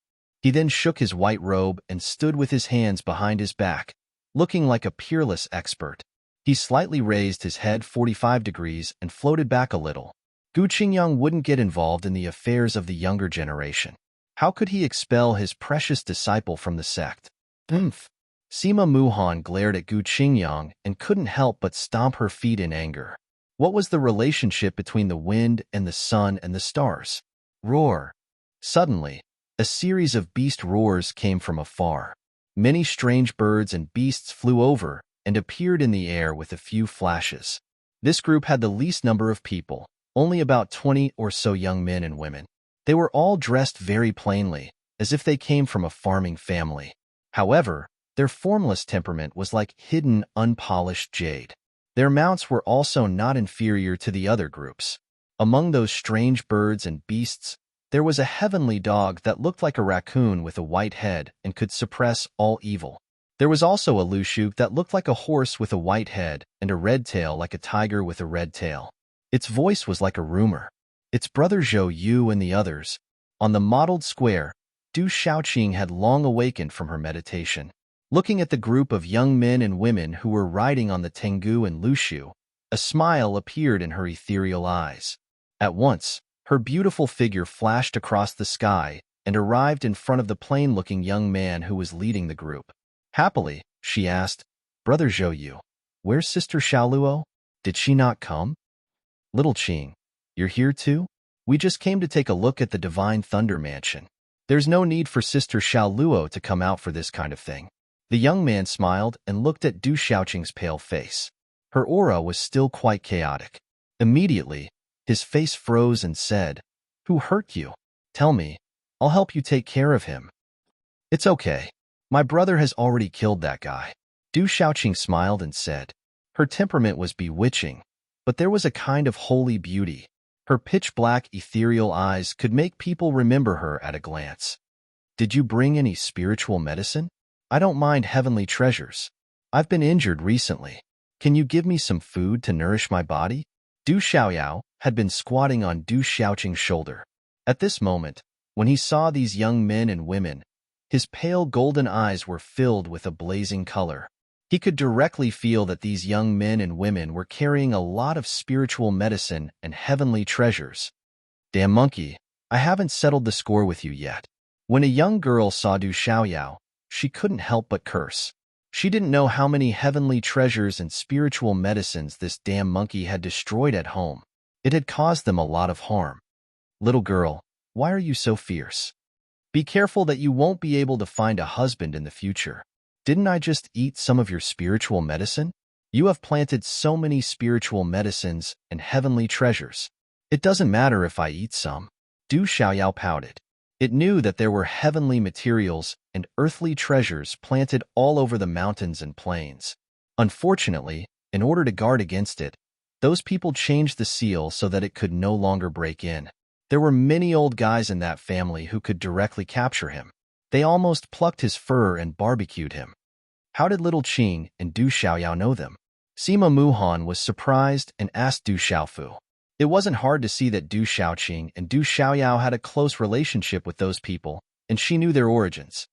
He then shook his white robe and stood with his hands behind his back, looking like a peerless expert. He slightly raised his head 45 degrees and floated back a little. Gu Qingyang wouldn't get involved in the affairs of the younger generation. How could he expel his precious disciple from the sect? Oomph! Sima Muhan glared at Gu Qingyang and couldn't help but stomp her feet in anger. What was the relationship between the wind and the sun and the stars? Roar! Suddenly, a series of beast roars came from afar. Many strange birds and beasts flew over and appeared in the air with a few flashes. This group had the least number of people, only about 20 or so young men and women. They were all dressed very plainly, as if they came from a farming family. However, their formless temperament was like hidden, unpolished jade. Their mounts were also not inferior to the other groups. Among those strange birds and beasts, there was a heavenly dog that looked like a raccoon with a white head and could suppress all evil. There was also a Lushu that looked like a horse with a white head and a red tail like a tiger with a red tail. Its voice was like a rumor. Its brother Zhou Yu and the others. On the mottled square, Du Shaoqing had long awakened from her meditation. Looking at the group of young men and women who were riding on the Tengu and Lushu, a smile appeared in her ethereal eyes. At once, her beautiful figure flashed across the sky and arrived in front of the plain-looking young man who was leading the group. Happily, she asked, "Brother Zhou Yu, where's Sister Xiaoluo? Did she not come?" "Little Qing, you're here too? We just came to take a look at the Divine Thunder Mansion. There's no need for Sister Xiaoluo to come out for this kind of thing." The young man smiled and looked at Du Shaoqing's pale face. Her aura was still quite chaotic. Immediately, his face froze and said, "Who hurt you? Tell me. I'll help you take care of him." "It's okay. My brother has already killed that guy." Du Shaoqing smiled and said. Her temperament was bewitching, but there was a kind of holy beauty. Her pitch-black ethereal eyes could make people remember her at a glance. "Did you bring any spiritual medicine? I don't mind heavenly treasures. I've been injured recently. Can you give me some food to nourish my body?" Du Xiaoyao had been squatting on Du Shaoqing's shoulder. At this moment, when he saw these young men and women, his pale golden eyes were filled with a blazing color. He could directly feel that these young men and women were carrying a lot of spiritual medicine and heavenly treasures. "Damn monkey, I haven't settled the score with you yet." When a young girl saw Du Xiaoyao, she couldn't help but curse. She didn't know how many heavenly treasures and spiritual medicines this damn monkey had destroyed at home. It had caused them a lot of harm. "Little girl, why are you so fierce? Be careful that you won't be able to find a husband in the future. Didn't I just eat some of your spiritual medicine? You have planted so many spiritual medicines and heavenly treasures. It doesn't matter if I eat some." Du Xiaoyao pouted. It knew that there were heavenly materials and earthly treasures planted all over the mountains and plains. Unfortunately, in order to guard against it, those people changed the seal so that it could no longer break in. There were many old guys in that family who could directly capture him. They almost plucked his fur and barbecued him. How did Little Qing and Du Xiaoyao know them? Sima Muhan was surprised and asked Du Xiaofu. It wasn't hard to see that Du Shaoqing and Du Xiaoyao had a close relationship with those people, and she knew their origins.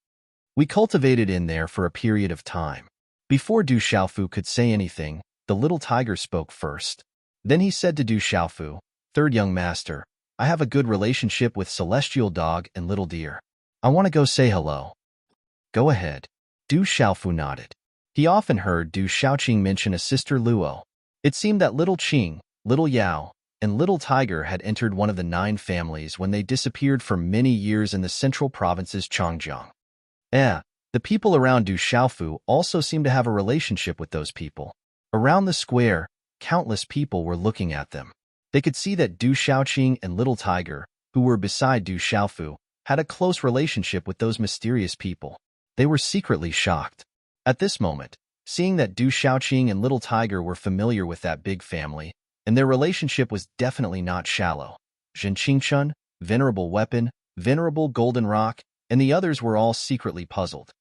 "We cultivated in there for a period of time." Before Du Xiaofu could say anything, the little tiger spoke first. Then he said to Du Xiaofu, "Third young master, I have a good relationship with Celestial Dog and Little Deer. I want to go say hello." "Go ahead." Du Xiaofu nodded. He often heard Du Shaoqing mention a sister Luo. It seemed that Little Qing, Little Yao, and Little Tiger had entered one of the 9 families when they disappeared for many years in the central province's Changjiang. The people around Du Xiaofu also seemed to have a relationship with those people. Around the square, countless people were looking at them. They could see that Du Shaoqing and Little Tiger, who were beside Du Xiaofu, had a close relationship with those mysterious people. They were secretly shocked. At this moment, seeing that Du Shaoqing and Little Tiger were familiar with that big family, and their relationship was definitely not shallow. Zhen Qingchun, Venerable Weapon, Venerable Golden Rock, and the others were all secretly puzzled.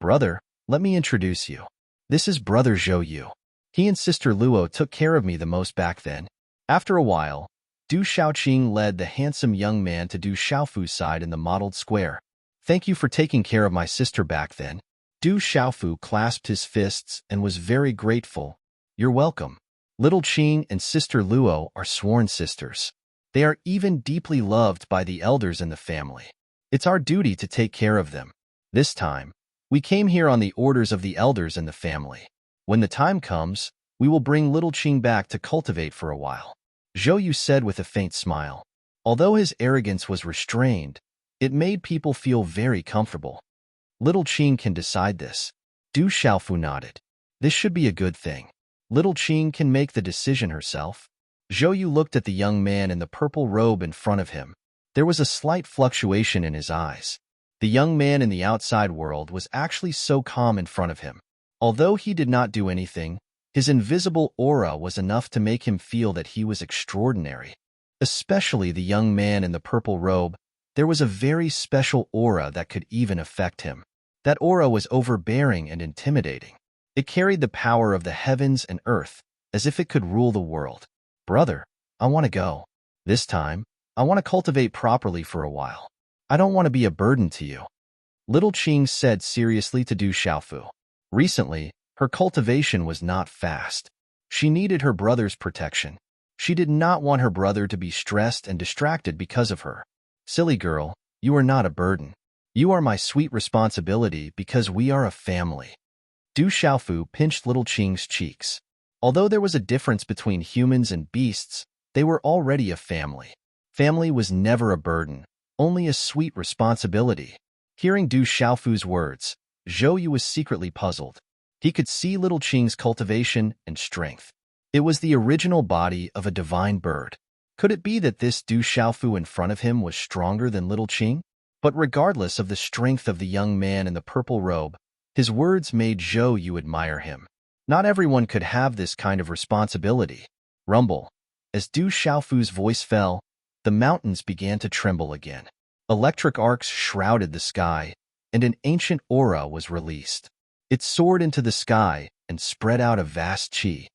"Brother, let me introduce you. This is Brother Zhou Yu. He and Sister Luo took care of me the most back then." After a while, Du Shaoqing led the handsome young man to Du Xiaofu's side in the mottled square. Thank you for taking care of my sister back then. Du Xiaofu clasped his fists and was very grateful. You're welcome. Little Qing and Sister Luo are sworn sisters. They are even deeply loved by the elders in the family. It's our duty to take care of them. This time, we came here on the orders of the elders in the family. When the time comes, we will bring little Qing back to cultivate for a while. Zhou Yu said with a faint smile. Although his arrogance was restrained, it made people feel very comfortable. Little Qing can decide this. Du Xiaofu nodded. This should be a good thing. Little Qing can make the decision herself. Zhou Yu looked at the young man in the purple robe in front of him. There was a slight fluctuation in his eyes. The young man in the outside world was actually so calm in front of him. Although he did not do anything, his invisible aura was enough to make him feel that he was extraordinary. Especially the young man in the purple robe, there was a very special aura that could even affect him. That aura was overbearing and intimidating. It carried the power of the heavens and earth, as if it could rule the world. Brother, I want to go. This time, I want to cultivate properly for a while. I don't want to be a burden to you. Little Qing said seriously to Du Xiaofu. Recently, her cultivation was not fast. She needed her brother's protection. She did not want her brother to be stressed and distracted because of her. Silly girl, you are not a burden. You are my sweet responsibility because we are a family. Du Xiaofu pinched Little Qing's cheeks. Although there was a difference between humans and beasts, they were already a family. Family was never a burden, only a sweet responsibility. Hearing Du Xiaofu's words, Zhou Yu was secretly puzzled. He could see Little Qing's cultivation and strength. It was the original body of a divine bird. Could it be that this Du Xiaofu in front of him was stronger than Little Qing? But regardless of the strength of the young man in the purple robe, his words made Zhou Yu admire him. Not everyone could have this kind of responsibility. Rumble. As Du Xiaofu's voice fell, the mountains began to tremble again. Electric arcs shrouded the sky, and an ancient aura was released. It soared into the sky and spread out a vast qi.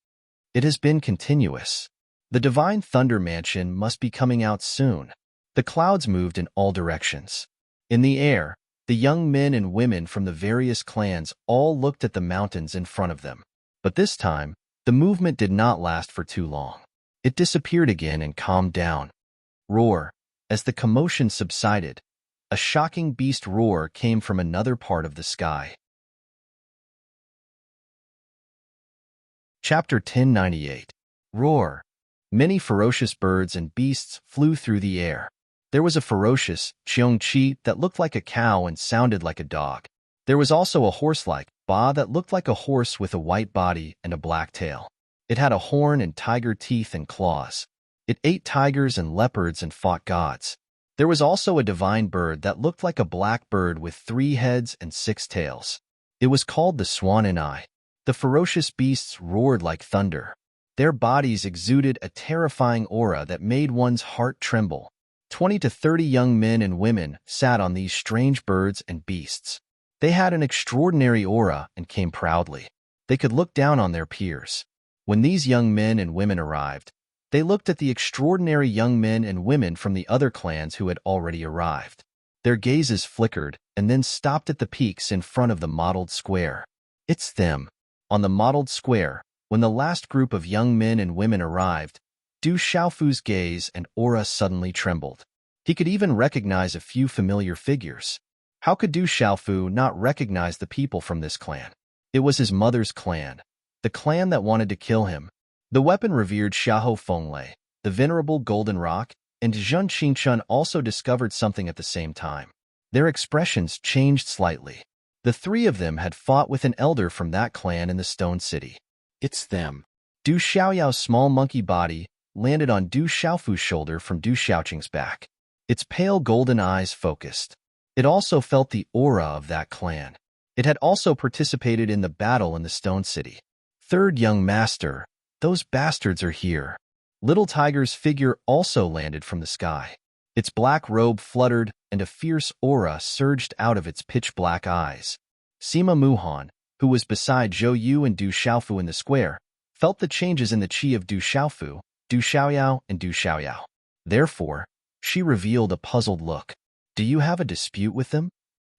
It has been continuous. The divine thunder mansion must be coming out soon. The clouds moved in all directions. In the air, the young men and women from the various clans all looked at the mountains in front of them. But this time, the movement did not last for too long. It disappeared again and calmed down. Roar. As the commotion subsided, a shocking beast roar came from another part of the sky. Chapter 1098. Roar. Many ferocious birds and beasts flew through the air. There was a ferocious Qiongqi that looked like a cow and sounded like a dog. There was also a horse-like Ba that looked like a horse with a white body and a black tail. It had a horn and tiger teeth and claws. It ate tigers and leopards and fought gods. There was also a divine bird that looked like a black bird with 3 heads and 6 tails. It was called the Swan and Eye. The ferocious beasts roared like thunder. Their bodies exuded a terrifying aura that made one's heart tremble. 20 to 30 young men and women sat on these strange birds and beasts. They had an extraordinary aura and came proudly. They could look down on their peers. When these young men and women arrived, they looked at the extraordinary young men and women from the other clans who had already arrived. Their gazes flickered and then stopped at the peaks in front of the mottled square. It's them. On the mottled square, when the last group of young men and women arrived, Du Xiaofu's gaze and aura suddenly trembled. He could even recognize a few familiar figures. How could Du Xiaofu not recognize the people from this clan? It was his mother's clan, the clan that wanted to kill him. The weapon-revered Xiahou Fenglei, the venerable Golden Rock, and Zheng Qingchun also discovered something at the same time. Their expressions changed slightly. The 3 of them had fought with an elder from that clan in the Stone City. It's them. Du Xiaoyao's small monkey body landed on Du Xiaofu's shoulder from Du Xiaoqing's back. Its pale golden eyes focused. It also felt the aura of that clan. It had also participated in the battle in the Stone City. Third young master, those bastards are here. Little Tiger's figure also landed from the sky. Its black robe fluttered and a fierce aura surged out of its pitch-black eyes. Sima Muhan, who was beside Zhou Yu and Du Xiaofu in the square, felt the changes in the qi of Du Xiaofu, Du Xiaoyao, and Du Xiaoyao. Therefore, she revealed a puzzled look. Do you have a dispute with them?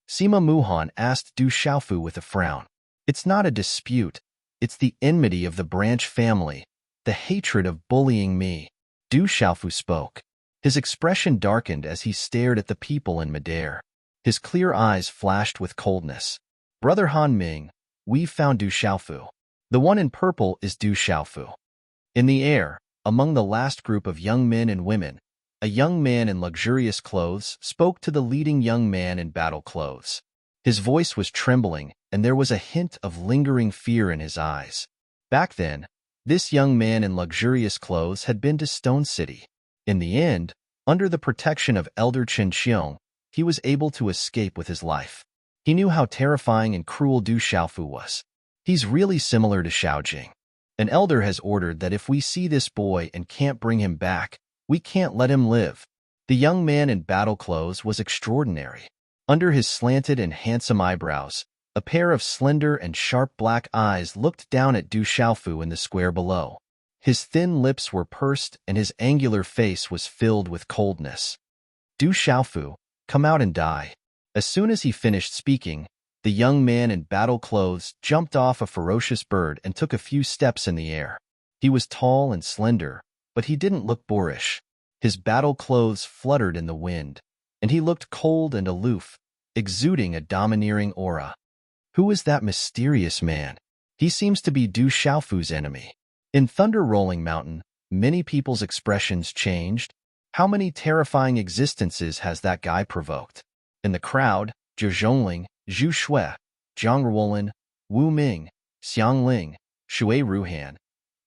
Sima Muhan asked Du Xiaofu with a frown. It's not a dispute. It's the enmity of the branch family, the hatred of bullying me. Du Xiaofu spoke. His expression darkened as he stared at the people in midair. His clear eyes flashed with coldness. Brother Han Ming, we've found Du Xiaofu. The one in purple is Du Xiaofu. In the air, among the last group of young men and women, a young man in luxurious clothes spoke to the leading young man in battle clothes. His voice was trembling, and there was a hint of lingering fear in his eyes. Back then, this young man in luxurious clothes had been to Stone City. In the end, under the protection of Elder Chen Xiong, he was able to escape with his life. He knew how terrifying and cruel Du Xiaofu was. He's really similar to Xiaojing. An elder has ordered that if we see this boy and can't bring him back, we can't let him live. The young man in battle clothes was extraordinary. Under his slanted and handsome eyebrows, a pair of slender and sharp black eyes looked down at Du Xiaofu in the square below. His thin lips were pursed and his angular face was filled with coldness. Du Xiaofu, come out and die. As soon as he finished speaking, the young man in battle clothes jumped off a ferocious bird and took a few steps in the air. He was tall and slender, but he didn't look boorish. His battle clothes fluttered in the wind, and he looked cold and aloof, exuding a domineering aura. Who is that mysterious man? He seems to be Du Xiaofu's enemy. In Thunder Rolling Mountain, many people's expressions changed. How many terrifying existences has that guy provoked? In the crowd, Zhu Zhongling, Zhu Shui, Jiang Ruolin, Wu Ming, Xiang Ling, Shui Ruhan,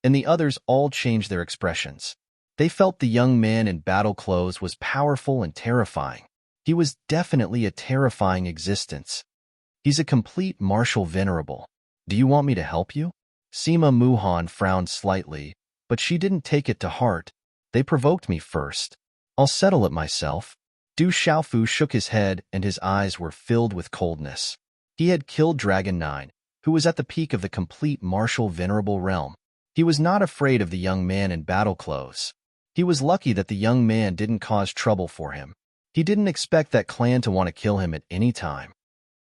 and the others all changed their expressions. They felt the young man in battle clothes was powerful and terrifying. He was definitely a terrifying existence. He's a complete martial venerable. Do you want me to help you? Sima Muhan frowned slightly, but she didn't take it to heart. They provoked me first. I'll settle it myself. Du Xiaofu shook his head and his eyes were filled with coldness. He had killed Dragon 9, who was at the peak of the complete martial venerable realm. He was not afraid of the young man in battle clothes. He was lucky that the young man didn't cause trouble for him. He didn't expect that clan to want to kill him at any time.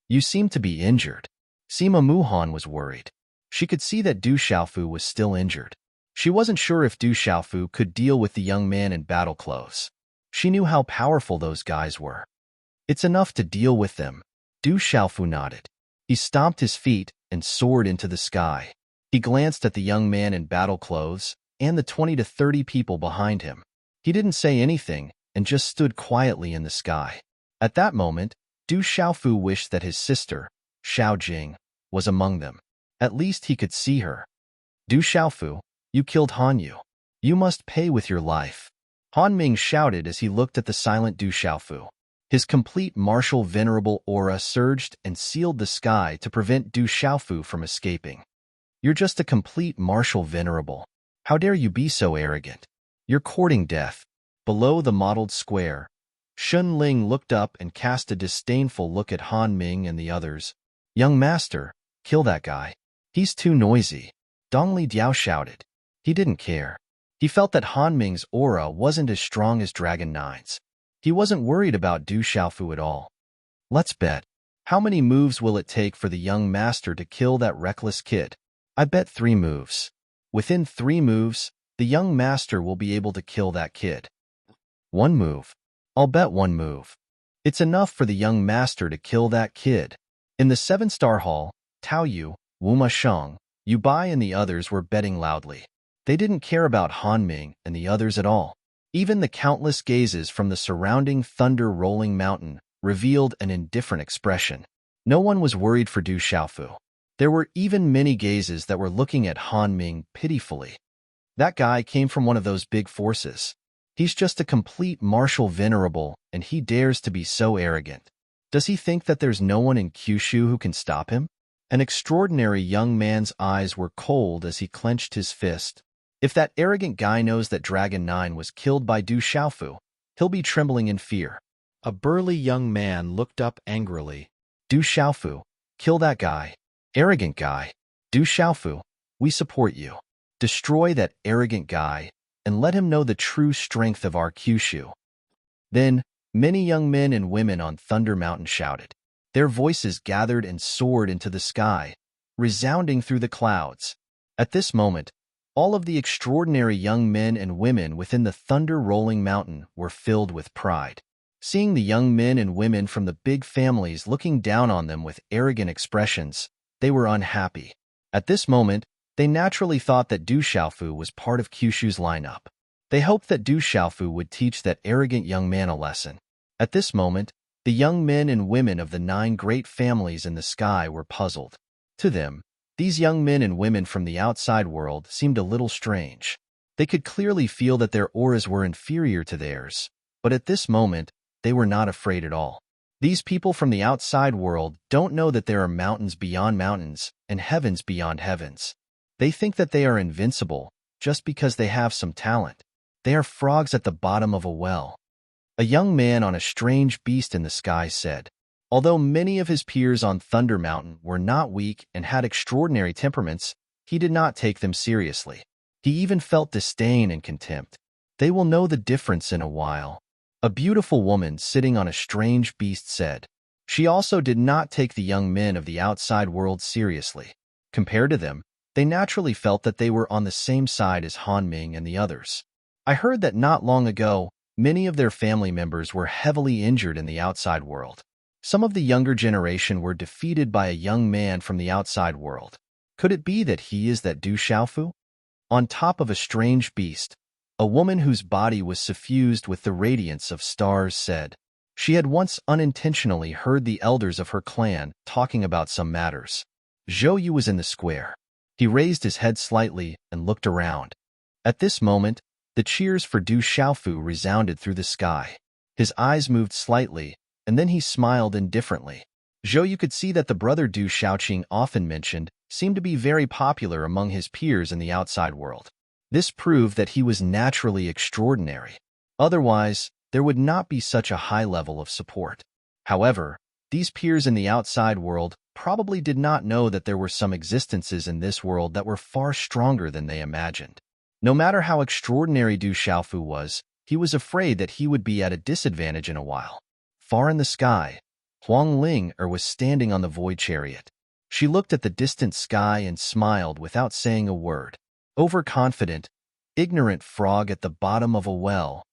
You seem to be injured. Sima Muhan was worried. She could see that Du Xiaofu was still injured. She wasn't sure if Du Xiaofu could deal with the young man in battle clothes. She knew how powerful those guys were. It's enough to deal with them. Du Xiaofu nodded. He stomped his feet and soared into the sky. He glanced at the young man in battle clothes and the 20 to 30 people behind him. He didn't say anything and just stood quietly in the sky. At that moment, Du Xiaofu wished that his sister, Xiaojing, was among them. At least he could see her. Du Xiaofu, you killed Han Yu. You must pay with your life. Han Ming shouted as he looked at the silent Du Xiaofu. His complete martial venerable aura surged and sealed the sky to prevent Du Xiaofu from escaping. You're just a complete martial venerable. How dare you be so arrogant? You're courting death. Below the mottled square, Shun Ling looked up and cast a disdainful look at Han Ming and the others. Young master, kill that guy. He's too noisy. Dong Li Diao shouted. He didn't care. He felt that Han Ming's aura wasn't as strong as Dragon 9's. He wasn't worried about Du Xiaofu at all. Let's bet. How many moves will it take for the young master to kill that reckless kid? I bet 3 moves. Within 3 moves, the young master will be able to kill that kid. 1 move. I'll bet 1 move. It's enough for the young master to kill that kid. In the 7-star hall, Tao Yu, Wu Masheng, Yu Bai and the others were betting loudly. They didn't care about Han Ming and the others at all. Even the countless gazes from the surrounding thunder-rolling mountain revealed an indifferent expression. No one was worried for Du Xiaofu. There were even many gazes that were looking at Han Ming pitifully. That guy came from one of those big forces. He's just a complete martial venerable, and he dares to be so arrogant. Does he think that there's no one in Kyushu who can stop him? An extraordinary young man's eyes were cold as he clenched his fist. If that arrogant guy knows that Dragon 9 was killed by Du Xiaofu, he'll be trembling in fear. A burly young man looked up angrily. Du Xiaofu, kill that guy. Arrogant guy. Du Xiaofu, we support you. Destroy that arrogant guy, and let him know the true strength of our Kyushu. Then, many young men and women on Thunder Mountain shouted. Their voices gathered and soared into the sky, resounding through the clouds. At this moment, all of the extraordinary young men and women within the thunder-rolling mountain were filled with pride. Seeing the young men and women from the big families looking down on them with arrogant expressions, they were unhappy. At this moment, they naturally thought that Du Xiaofu was part of Kyushu's lineup. They hoped that Du Xiaofu would teach that arrogant young man a lesson. At this moment, the young men and women of the 9 great families in the sky were puzzled. To them, these young men and women from the outside world seemed a little strange. They could clearly feel that their auras were inferior to theirs, but at this moment, they were not afraid at all. These people from the outside world don't know that there are mountains beyond mountains and heavens beyond heavens. They think that they are invincible just because they have some talent. They are frogs at the bottom of a well. A young man on a strange beast in the sky said. Although many of his peers on Thunder Mountain were not weak and had extraordinary temperaments, he did not take them seriously. He even felt disdain and contempt. They will know the difference in a while. A beautiful woman sitting on a strange beast said. She also did not take the young men of the outside world seriously. Compared to them, they naturally felt that they were on the same side as Han Ming and the others. I heard that not long ago, many of their family members were heavily injured in the outside world. Some of the younger generation were defeated by a young man from the outside world. Could it be that he is that Du Xiaofu? On top of a strange beast, a woman whose body was suffused with the radiance of stars said. She had once unintentionally heard the elders of her clan talking about some matters. Zhou Yu was in the square. He raised his head slightly and looked around. At this moment, the cheers for Du Xiaofu resounded through the sky. His eyes moved slightly, and then he smiled indifferently. Zhou Yu could see that the brother Du Xiaoqing often mentioned seemed to be very popular among his peers in the outside world. This proved that he was naturally extraordinary. Otherwise, there would not be such a high level of support. However, these peers in the outside world probably did not know that there were some existences in this world that were far stronger than they imagined. No matter how extraordinary Du Xiaofu was, he was afraid that he would be at a disadvantage in a while. Far in the sky, Huang Ling was standing on the void chariot. She looked at the distant sky and smiled without saying a word. Overconfident, ignorant frog at the bottom of a well.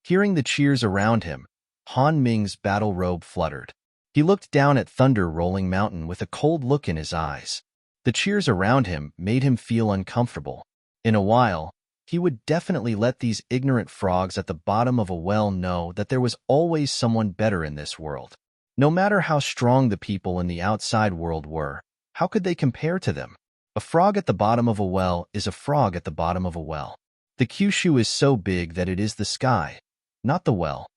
Hearing the cheers around him, Han Ming's battle robe fluttered. He looked down at Thunder Rolling Mountain with a cold look in his eyes. The cheers around him made him feel uncomfortable. In a while, he would definitely let these ignorant frogs at the bottom of a well know that there was always someone better in this world. No matter how strong the people in the outside world were, how could they compare to them? A frog at the bottom of a well is a frog at the bottom of a well. The Kyushu is so big that it is the sky, not the well.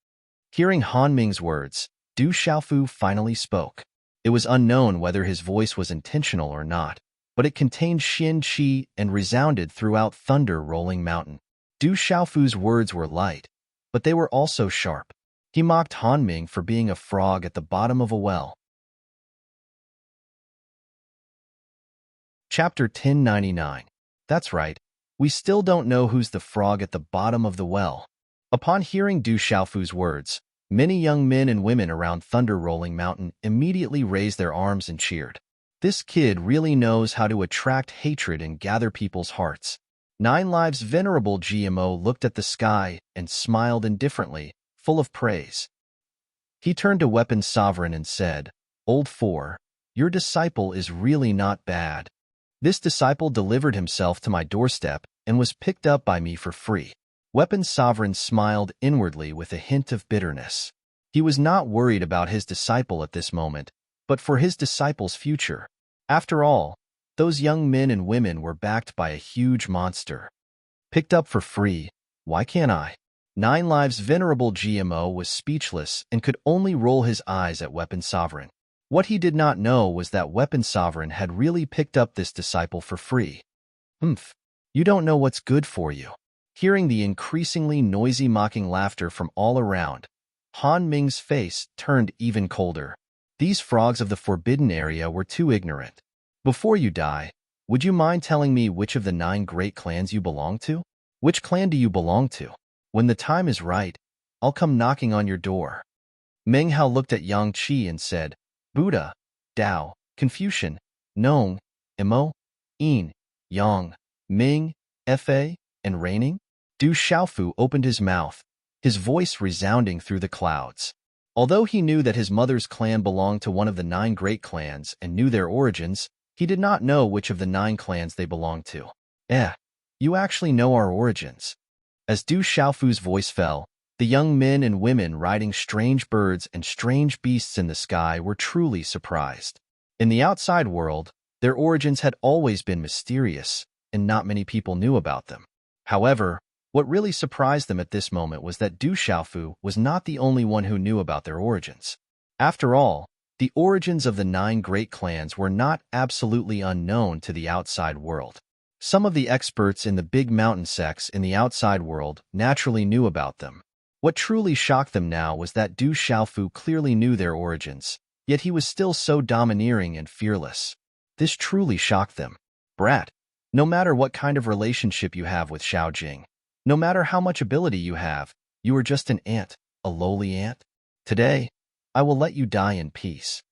Hearing Han Ming's words, Du Xiaofu finally spoke. It was unknown whether his voice was intentional or not, but it contained Xin Qi and resounded throughout Thunder Rolling Mountain. Du Xiaofu's words were light, but they were also sharp. He mocked Han Ming for being a frog at the bottom of a well. Chapter 1099. That's right. We still don't know who's the frog at the bottom of the well. Upon hearing Du Xiaofu's words, many young men and women around Thunder Rolling Mountain immediately raised their arms and cheered. This kid really knows how to attract hatred and gather people's hearts. 9 Lives' venerable GMO looked at the sky and smiled indifferently, full of praise. He turned to Weapon Sovereign and said, Old 4, your disciple is really not bad. This disciple delivered himself to my doorstep and was picked up by me for free. Weapon Sovereign smiled inwardly with a hint of bitterness. He was not worried about his disciple at this moment, but for his disciple's future. After all, those young men and women were backed by a huge monster. Picked up for free, why can't I? 9 Lives' venerable GMO was speechless and could only roll his eyes at Weapon Sovereign. What he did not know was that Weapon Sovereign had really picked up this disciple for free. You don't know what's good for you. Hearing the increasingly noisy mocking laughter from all around, Han Ming's face turned even colder. These frogs of the forbidden area were too ignorant. Before you die, would you mind telling me which of the 9 great clans you belong to? Which clan do you belong to? When the time is right, I'll come knocking on your door. Meng Hao looked at Yang Qi and said, Buddha, Tao, Confucian, Nong, Imo, Yin, Yang, Ming, Fa, and reigning? Du Xiaofu opened his mouth, his voice resounding through the clouds. Although he knew that his mother's clan belonged to one of the 9 great clans and knew their origins, he did not know which of the 9 clans they belonged to. You actually know our origins. As Du Xiaofu's voice fell, the young men and women riding strange birds and strange beasts in the sky were truly surprised. In the outside world, their origins had always been mysterious, and not many people knew about them. However, what really surprised them at this moment was that Du Xiaofu was not the only one who knew about their origins. After all, the origins of the 9 great clans were not absolutely unknown to the outside world. Some of the experts in the big mountain sects in the outside world naturally knew about them. What truly shocked them now was that Du Xiaofu clearly knew their origins, yet he was still so domineering and fearless. This truly shocked them. Brat, no matter what kind of relationship you have with Xiaojing, no matter how much ability you have, you are just an ant, a lowly ant. Today, I will let you die in peace.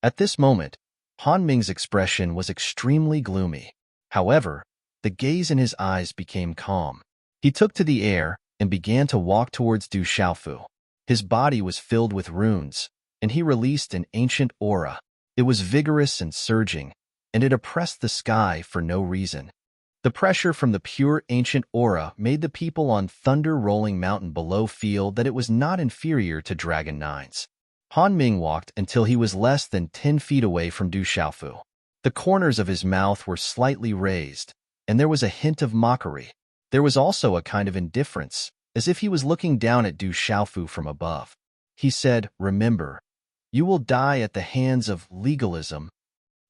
At this moment, Han Ming's expression was extremely gloomy. However, the gaze in his eyes became calm. He took to the air and began to walk towards Du Xiaofu. His body was filled with runes, and he released an ancient aura. It was vigorous and surging, and it oppressed the sky for no reason. The pressure from the pure ancient aura made the people on Thunder Rolling Mountain below feel that it was not inferior to Dragon 9's. Han Ming walked until he was less than 10 feet away from Du Xiaofu. The corners of his mouth were slightly raised, and there was a hint of mockery. There was also a kind of indifference, as if he was looking down at Du Xiaofu from above. He said, "Remember, you will die at the hands of legalism."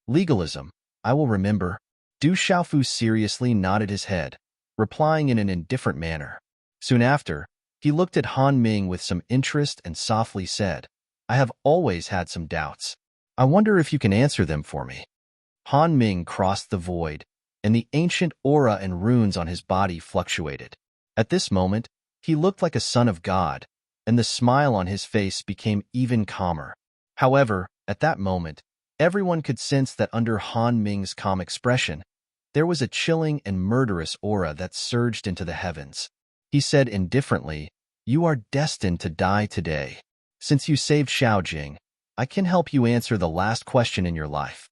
Legalism, I will remember. Du Xiaofu seriously nodded his head, replying in an indifferent manner. Soon after, he looked at Han Ming with some interest and softly said, "I have always had some doubts. I wonder if you can answer them for me." Han Ming crossed the void, and the ancient aura and runes on his body fluctuated. At this moment, he looked like a son of God, and the smile on his face became even calmer. However, at that moment, everyone could sense that under Han Ming's calm expression, there was a chilling and murderous aura that surged into the heavens. He said indifferently, "You are destined to die today. Since you saved Xiaojing, I can help you answer the last question in your life."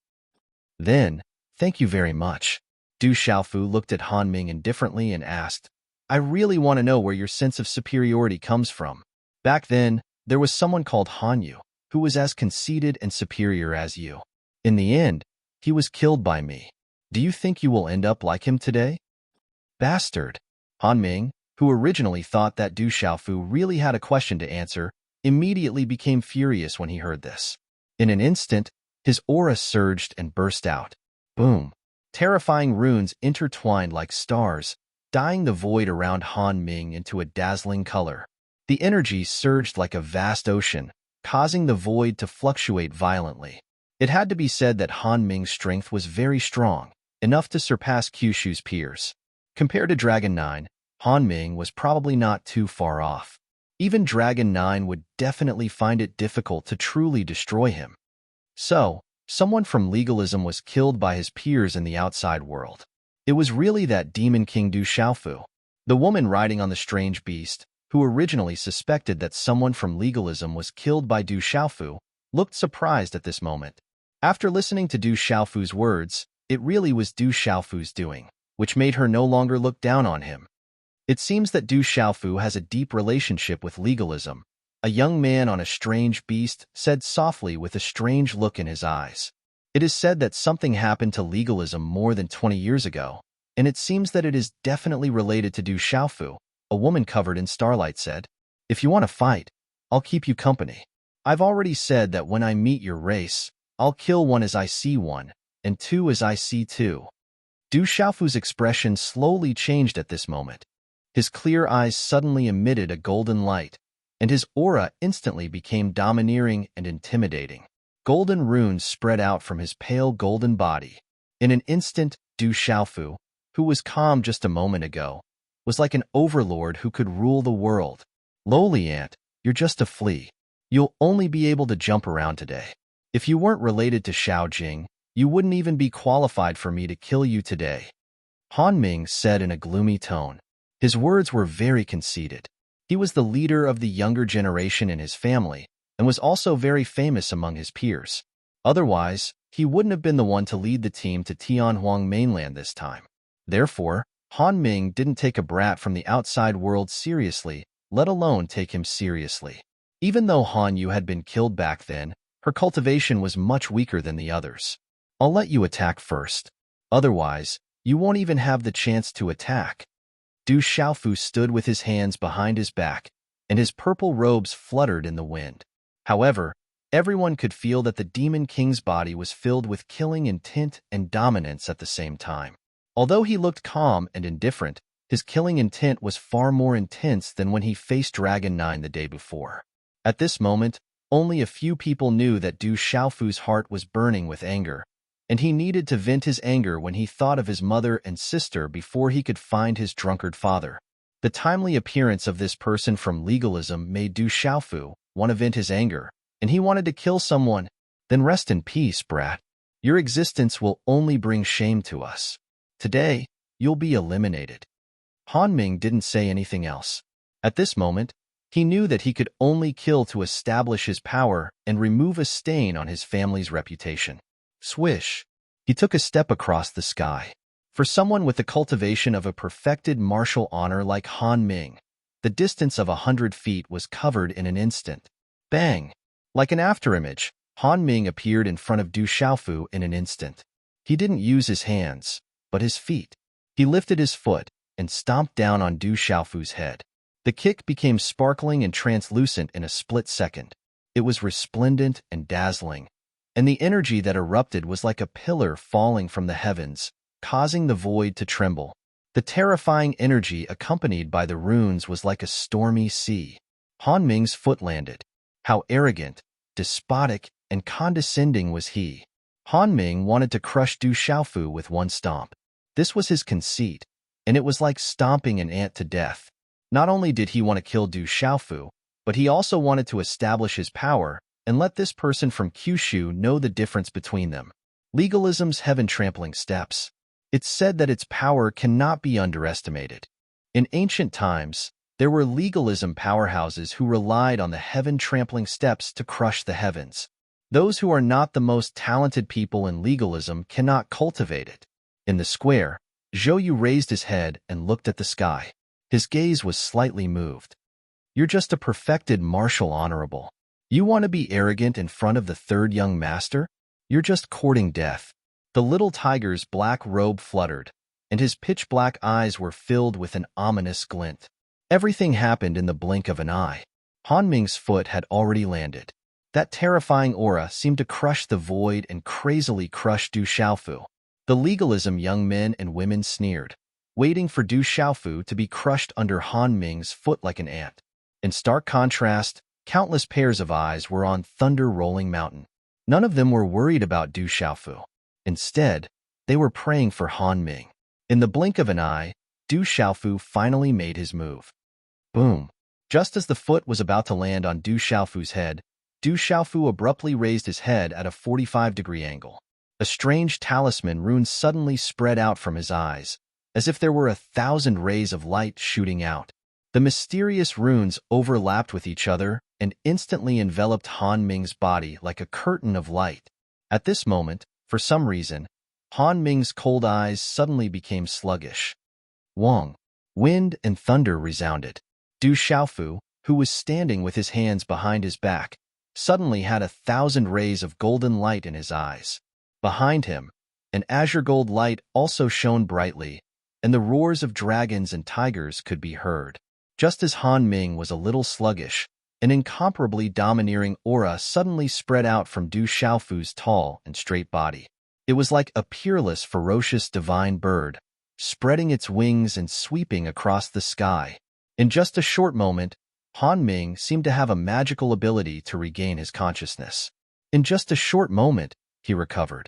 Then, "Thank you very much." Du Xiaofu looked at Han Ming indifferently and asked, "I really want to know where your sense of superiority comes from. Back then, there was someone called Han Yu, who was as conceited and superior as you. In the end, he was killed by me. Do you think you will end up like him today?" Bastard! Han Ming, who originally thought that Du Xiaofu really had a question to answer, immediately became furious when he heard this. In an instant, his aura surged and burst out. Boom! Terrifying runes intertwined like stars, dyeing the void around Han Ming into a dazzling color. The energy surged like a vast ocean, causing the void to fluctuate violently. It had to be said that Han Ming's strength was very strong, enough to surpass Kyushu's peers. Compared to Dragon 9, Han Ming was probably not too far off. Even Dragon 9 would definitely find it difficult to truly destroy him. So, someone from legalism was killed by his peers in the outside world. It was really that Demon King Du Xiaofu. The woman riding on the strange beast, who originally suspected that someone from legalism was killed by Du Xiaofu, looked surprised at this moment. After listening to Du Xiaofu's words, it really was Du Xiaofu's doing, which made her no longer look down on him. It seems that Du Xiaofu has a deep relationship with legalism. A young man on a strange beast said softly with a strange look in his eyes. It is said that something happened to legalism more than 20 years ago, and it seems that it is definitely related to Du Xiaofu. A woman covered in starlight said, "If you want to fight, I'll keep you company. I've already said that when I meet your race, I'll kill one as I see one, and two as I see two." Du Xiaofu's expression slowly changed at this moment. His clear eyes suddenly emitted a golden light, and his aura instantly became domineering and intimidating. Golden runes spread out from his pale golden body. In an instant, Du Xiaofu, who was calm just a moment ago, was like an overlord who could rule the world. "Lowly ant, you're just a flea. You'll only be able to jump around today. If you weren't related to Xiao Jing, you wouldn't even be qualified for me to kill you today, Han Ming said in a gloomy tone. His words were very conceited. He was the leader of the younger generation in his family and was also very famous among his peers. Otherwise, he wouldn't have been the one to lead the team to Tianhuang mainland this time. Therefore, Han Ming didn't take a brat from the outside world seriously, let alone take him seriously. Even though Han Yu had been killed back then, her cultivation was much weaker than the others. I'll let you attack first. Otherwise, you won't even have the chance to attack. Du Xiaofu stood with his hands behind his back, and his purple robes fluttered in the wind. However, everyone could feel that the Demon King's body was filled with killing intent and dominance at the same time. Although he looked calm and indifferent, his killing intent was far more intense than when he faced Dragon 9 the day before. At this moment, only a few people knew that Du Xiaofu's heart was burning with anger, and he needed to vent his anger when he thought of his mother and sister before he could find his drunkard father. The timely appearance of this person from legalism made Du Xiaofu want to vent his anger, and he wanted to kill someone. Then rest in peace, brat. Your existence will only bring shame to us. Today, you'll be eliminated. Han Ming didn't say anything else. At this moment, he knew that he could only kill to establish his power and remove a stain on his family's reputation. Swish! He took a step across the sky. For someone with the cultivation of a perfected martial honor like Han Ming, the distance of 100 feet was covered in an instant. Bang! Like an afterimage, Han Ming appeared in front of Du Xiaofu in an instant. He didn't use his hands, but his feet. He lifted his foot and stomped down on Du Xiaofu's head. The kick became sparkling and translucent in a split second. It was resplendent and dazzling, and the energy that erupted was like a pillar falling from the heavens, causing the void to tremble. The terrifying energy accompanied by the runes was like a stormy sea. Han Ming's foot landed. How arrogant, despotic, and condescending was he. Han Ming wanted to crush Du Xiaofu with one stomp. This was his conceit, and it was like stomping an ant to death. Not only did he want to kill Du Xiaofu, but he also wanted to establish his power and let this person from Kyushu know the difference between them. Legalism's heaven-trampling steps. It's said that its power cannot be underestimated. In ancient times, there were legalism powerhouses who relied on the heaven-trampling steps to crush the heavens. Those who are not the most talented people in legalism cannot cultivate it. In the square, Zhou Yu raised his head and looked at the sky. His gaze was slightly moved. You're just a perfected martial honorable. You want to be arrogant in front of the third young master? You're just courting death. The little tiger's black robe fluttered, and his pitch-black eyes were filled with an ominous glint. Everything happened in the blink of an eye. Han Ming's foot had already landed. That terrifying aura seemed to crush the void and crazily crush Du Xiaofu. The legalism young men and women sneered, waiting for Du Xiaofu to be crushed under Han Ming's foot like an ant. In stark contrast, countless pairs of eyes were on Thunder Rolling Mountain. None of them were worried about Du Xiaofu. Instead, they were praying for Han Ming. In the blink of an eye, Du Xiaofu finally made his move. Boom! Just as the foot was about to land on Du Xiaofu's head, Du Xiaofu abruptly raised his head at a 45-degree angle. A strange talisman rune suddenly spread out from his eyes, as if there were 1,000 rays of light shooting out. The mysterious runes overlapped with each other and instantly enveloped Han Ming's body like a curtain of light. At this moment, for some reason, Han Ming's cold eyes suddenly became sluggish. Wong! Wind and thunder resounded. Du Xiaofu, who was standing with his hands behind his back, suddenly had 1,000 rays of golden light in his eyes. Behind him, an azure gold light also shone brightly, and the roars of dragons and tigers could be heard. Just as Han Ming was a little sluggish, an incomparably domineering aura suddenly spread out from Du Xiaofu's tall and straight body. It was like a peerless, ferocious divine bird, spreading its wings and sweeping across the sky. In just a short moment, Han Ming seemed to have a magical ability to regain his consciousness. In just a short moment, he recovered.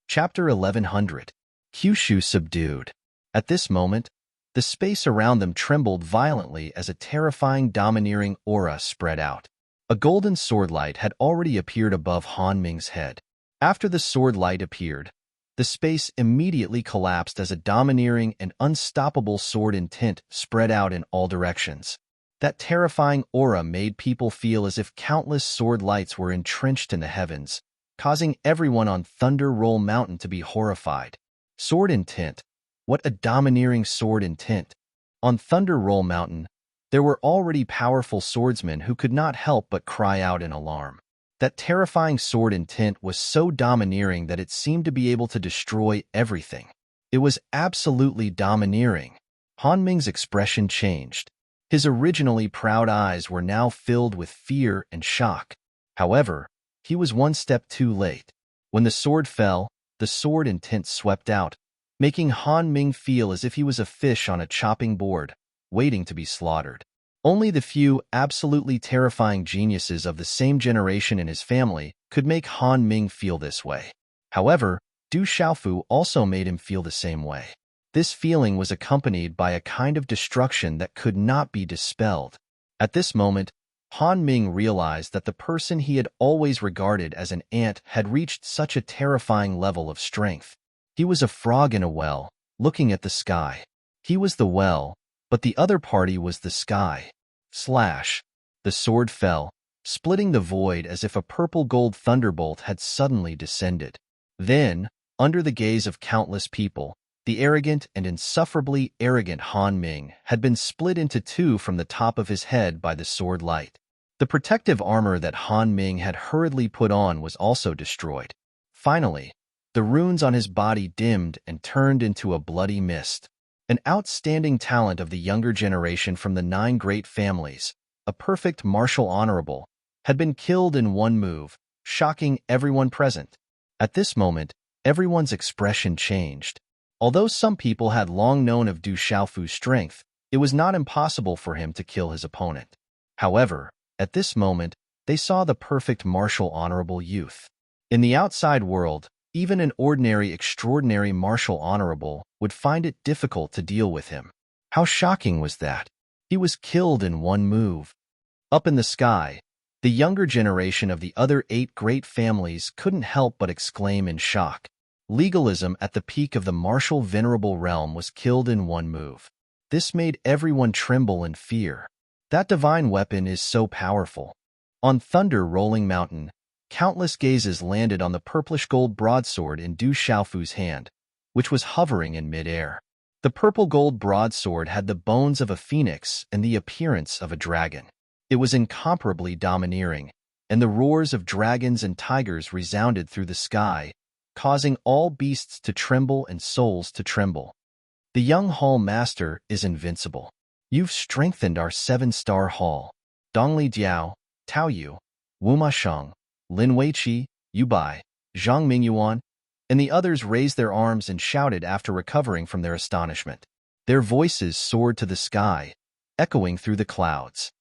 Chapter 1100. Kyushu subdued. At this moment, The space around them trembled violently as a terrifying, domineering aura spread out. A golden sword light had already appeared above Han Ming's head. After the sword light appeared, the space immediately collapsed as a domineering and unstoppable sword intent spread out in all directions. That terrifying aura made people feel as if countless sword lights were entrenched in the heavens, causing everyone on Thunder Roll Mountain to be horrified. Sword intent. What a domineering sword intent. On Thunder Roll Mountain, there were already powerful swordsmen who could not help but cry out in alarm. That terrifying sword intent was so domineering that it seemed to be able to destroy everything. It was absolutely domineering. Han Ming's expression changed. His originally proud eyes were now filled with fear and shock. However, he was one step too late. When the sword fell, the sword intent swept out, making Han Ming feel as if he was a fish on a chopping board, waiting to be slaughtered. Only the few absolutely terrifying geniuses of the same generation in his family could make Han Ming feel this way. However, Du Xiaofu also made him feel the same way. This feeling was accompanied by a kind of destruction that could not be dispelled. At this moment, Han Ming realized that the person he had always regarded as an ant had reached such a terrifying level of strength. He was a frog in a well, looking at the sky. He was the well, but the other party was the sky. Slash. The sword fell, splitting the void as if a purple-gold thunderbolt had suddenly descended. Then, under the gaze of countless people, the arrogant and insufferably arrogant Han Ming had been split into two from the top of his head by the sword light. The protective armor that Han Ming had hurriedly put on was also destroyed. Finally, the runes on his body dimmed and turned into a bloody mist. An outstanding talent of the younger generation from the 9 great families, a perfect martial honorable, had been killed in one move, shocking everyone present. At this moment, everyone's expression changed. Although some people had long known of Du Xiaofu's strength, it was not impossible for him to kill his opponent. However, at this moment, they saw the perfect martial honorable youth. In the outside world, even an ordinary extraordinary martial honorable would find it difficult to deal with him. How shocking was that? He was killed in one move. Up in the sky, the younger generation of the other 8 great families couldn't help but exclaim in shock. Legalism at the peak of the martial venerable realm was killed in one move. This made everyone tremble in fear. That divine weapon is so powerful. On Thunder Rolling Mountain, countless gazes landed on the purplish-gold broadsword in Du Xiaofu's hand, which was hovering in mid-air. The purple-gold broadsword had the bones of a phoenix and the appearance of a dragon. It was incomparably domineering, and the roars of dragons and tigers resounded through the sky, causing all beasts to tremble and souls to tremble. The young hall master is invincible. You've strengthened our 7-star hall. Dongli Diao, Tao Yu, Wu Ma Sheng, Lin Weiqi, Yu Bai, Zhang Mingyuan, and the others raised their arms and shouted after recovering from their astonishment. Their voices soared to the sky, echoing through the clouds.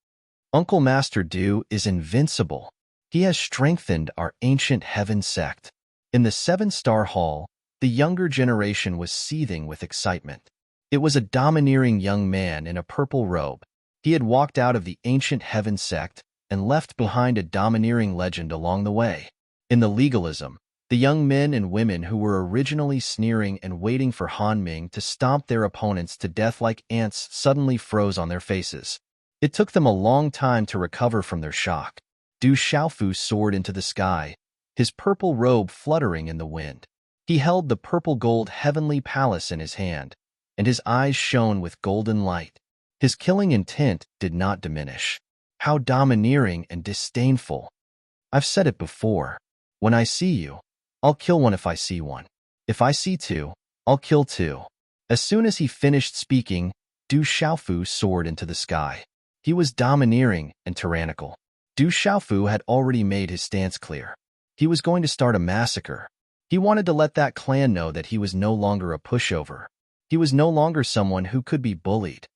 Uncle Master Du is invincible. He has strengthened our ancient heaven sect. In the 7-star hall, the younger generation was seething with excitement. It was a domineering young man in a purple robe. He had walked out of the ancient heaven sect and left behind a domineering legend along the way. In the legalism, the young men and women who were originally sneering and waiting for Han Ming to stomp their opponents to death like ants suddenly froze on their faces. It took them a long time to recover from their shock. Du Xiaofu soared into the sky, his purple robe fluttering in the wind. He held the purple-gold heavenly palace in his hand, and his eyes shone with golden light. His killing intent did not diminish. How domineering and disdainful. I've said it before. When I see you, I'll kill one if I see one. If I see 2, I'll kill 2. As soon as he finished speaking, Du Xiaofu soared into the sky. He was domineering and tyrannical. Du Xiaofu had already made his stance clear. He was going to start a massacre. He wanted to let that clan know that he was no longer a pushover. He was no longer someone who could be bullied.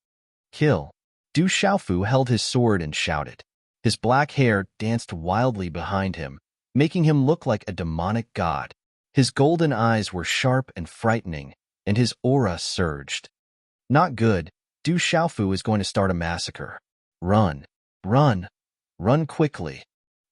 Kill. Du Xiaofu held his sword and shouted. His black hair danced wildly behind him, making him look like a demonic god. His golden eyes were sharp and frightening, and his aura surged. Not good. Du Xiaofu is going to start a massacre. Run, run, run quickly.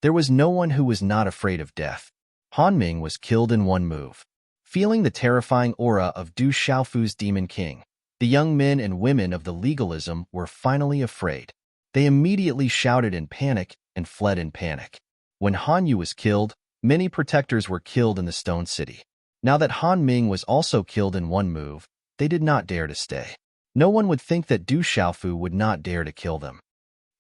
There was no one who was not afraid of death. Han Ming was killed in one move. Feeling the terrifying aura of Du Xiaofu's Demon King, the young men and women of the legalism were finally afraid. They immediately shouted in panic and fled in panic. When Han Yu was killed, many protectors were killed in the Stone City. Now that Han Ming was also killed in one move, they did not dare to stay. No one would think that Du Xiaofu would not dare to kill them.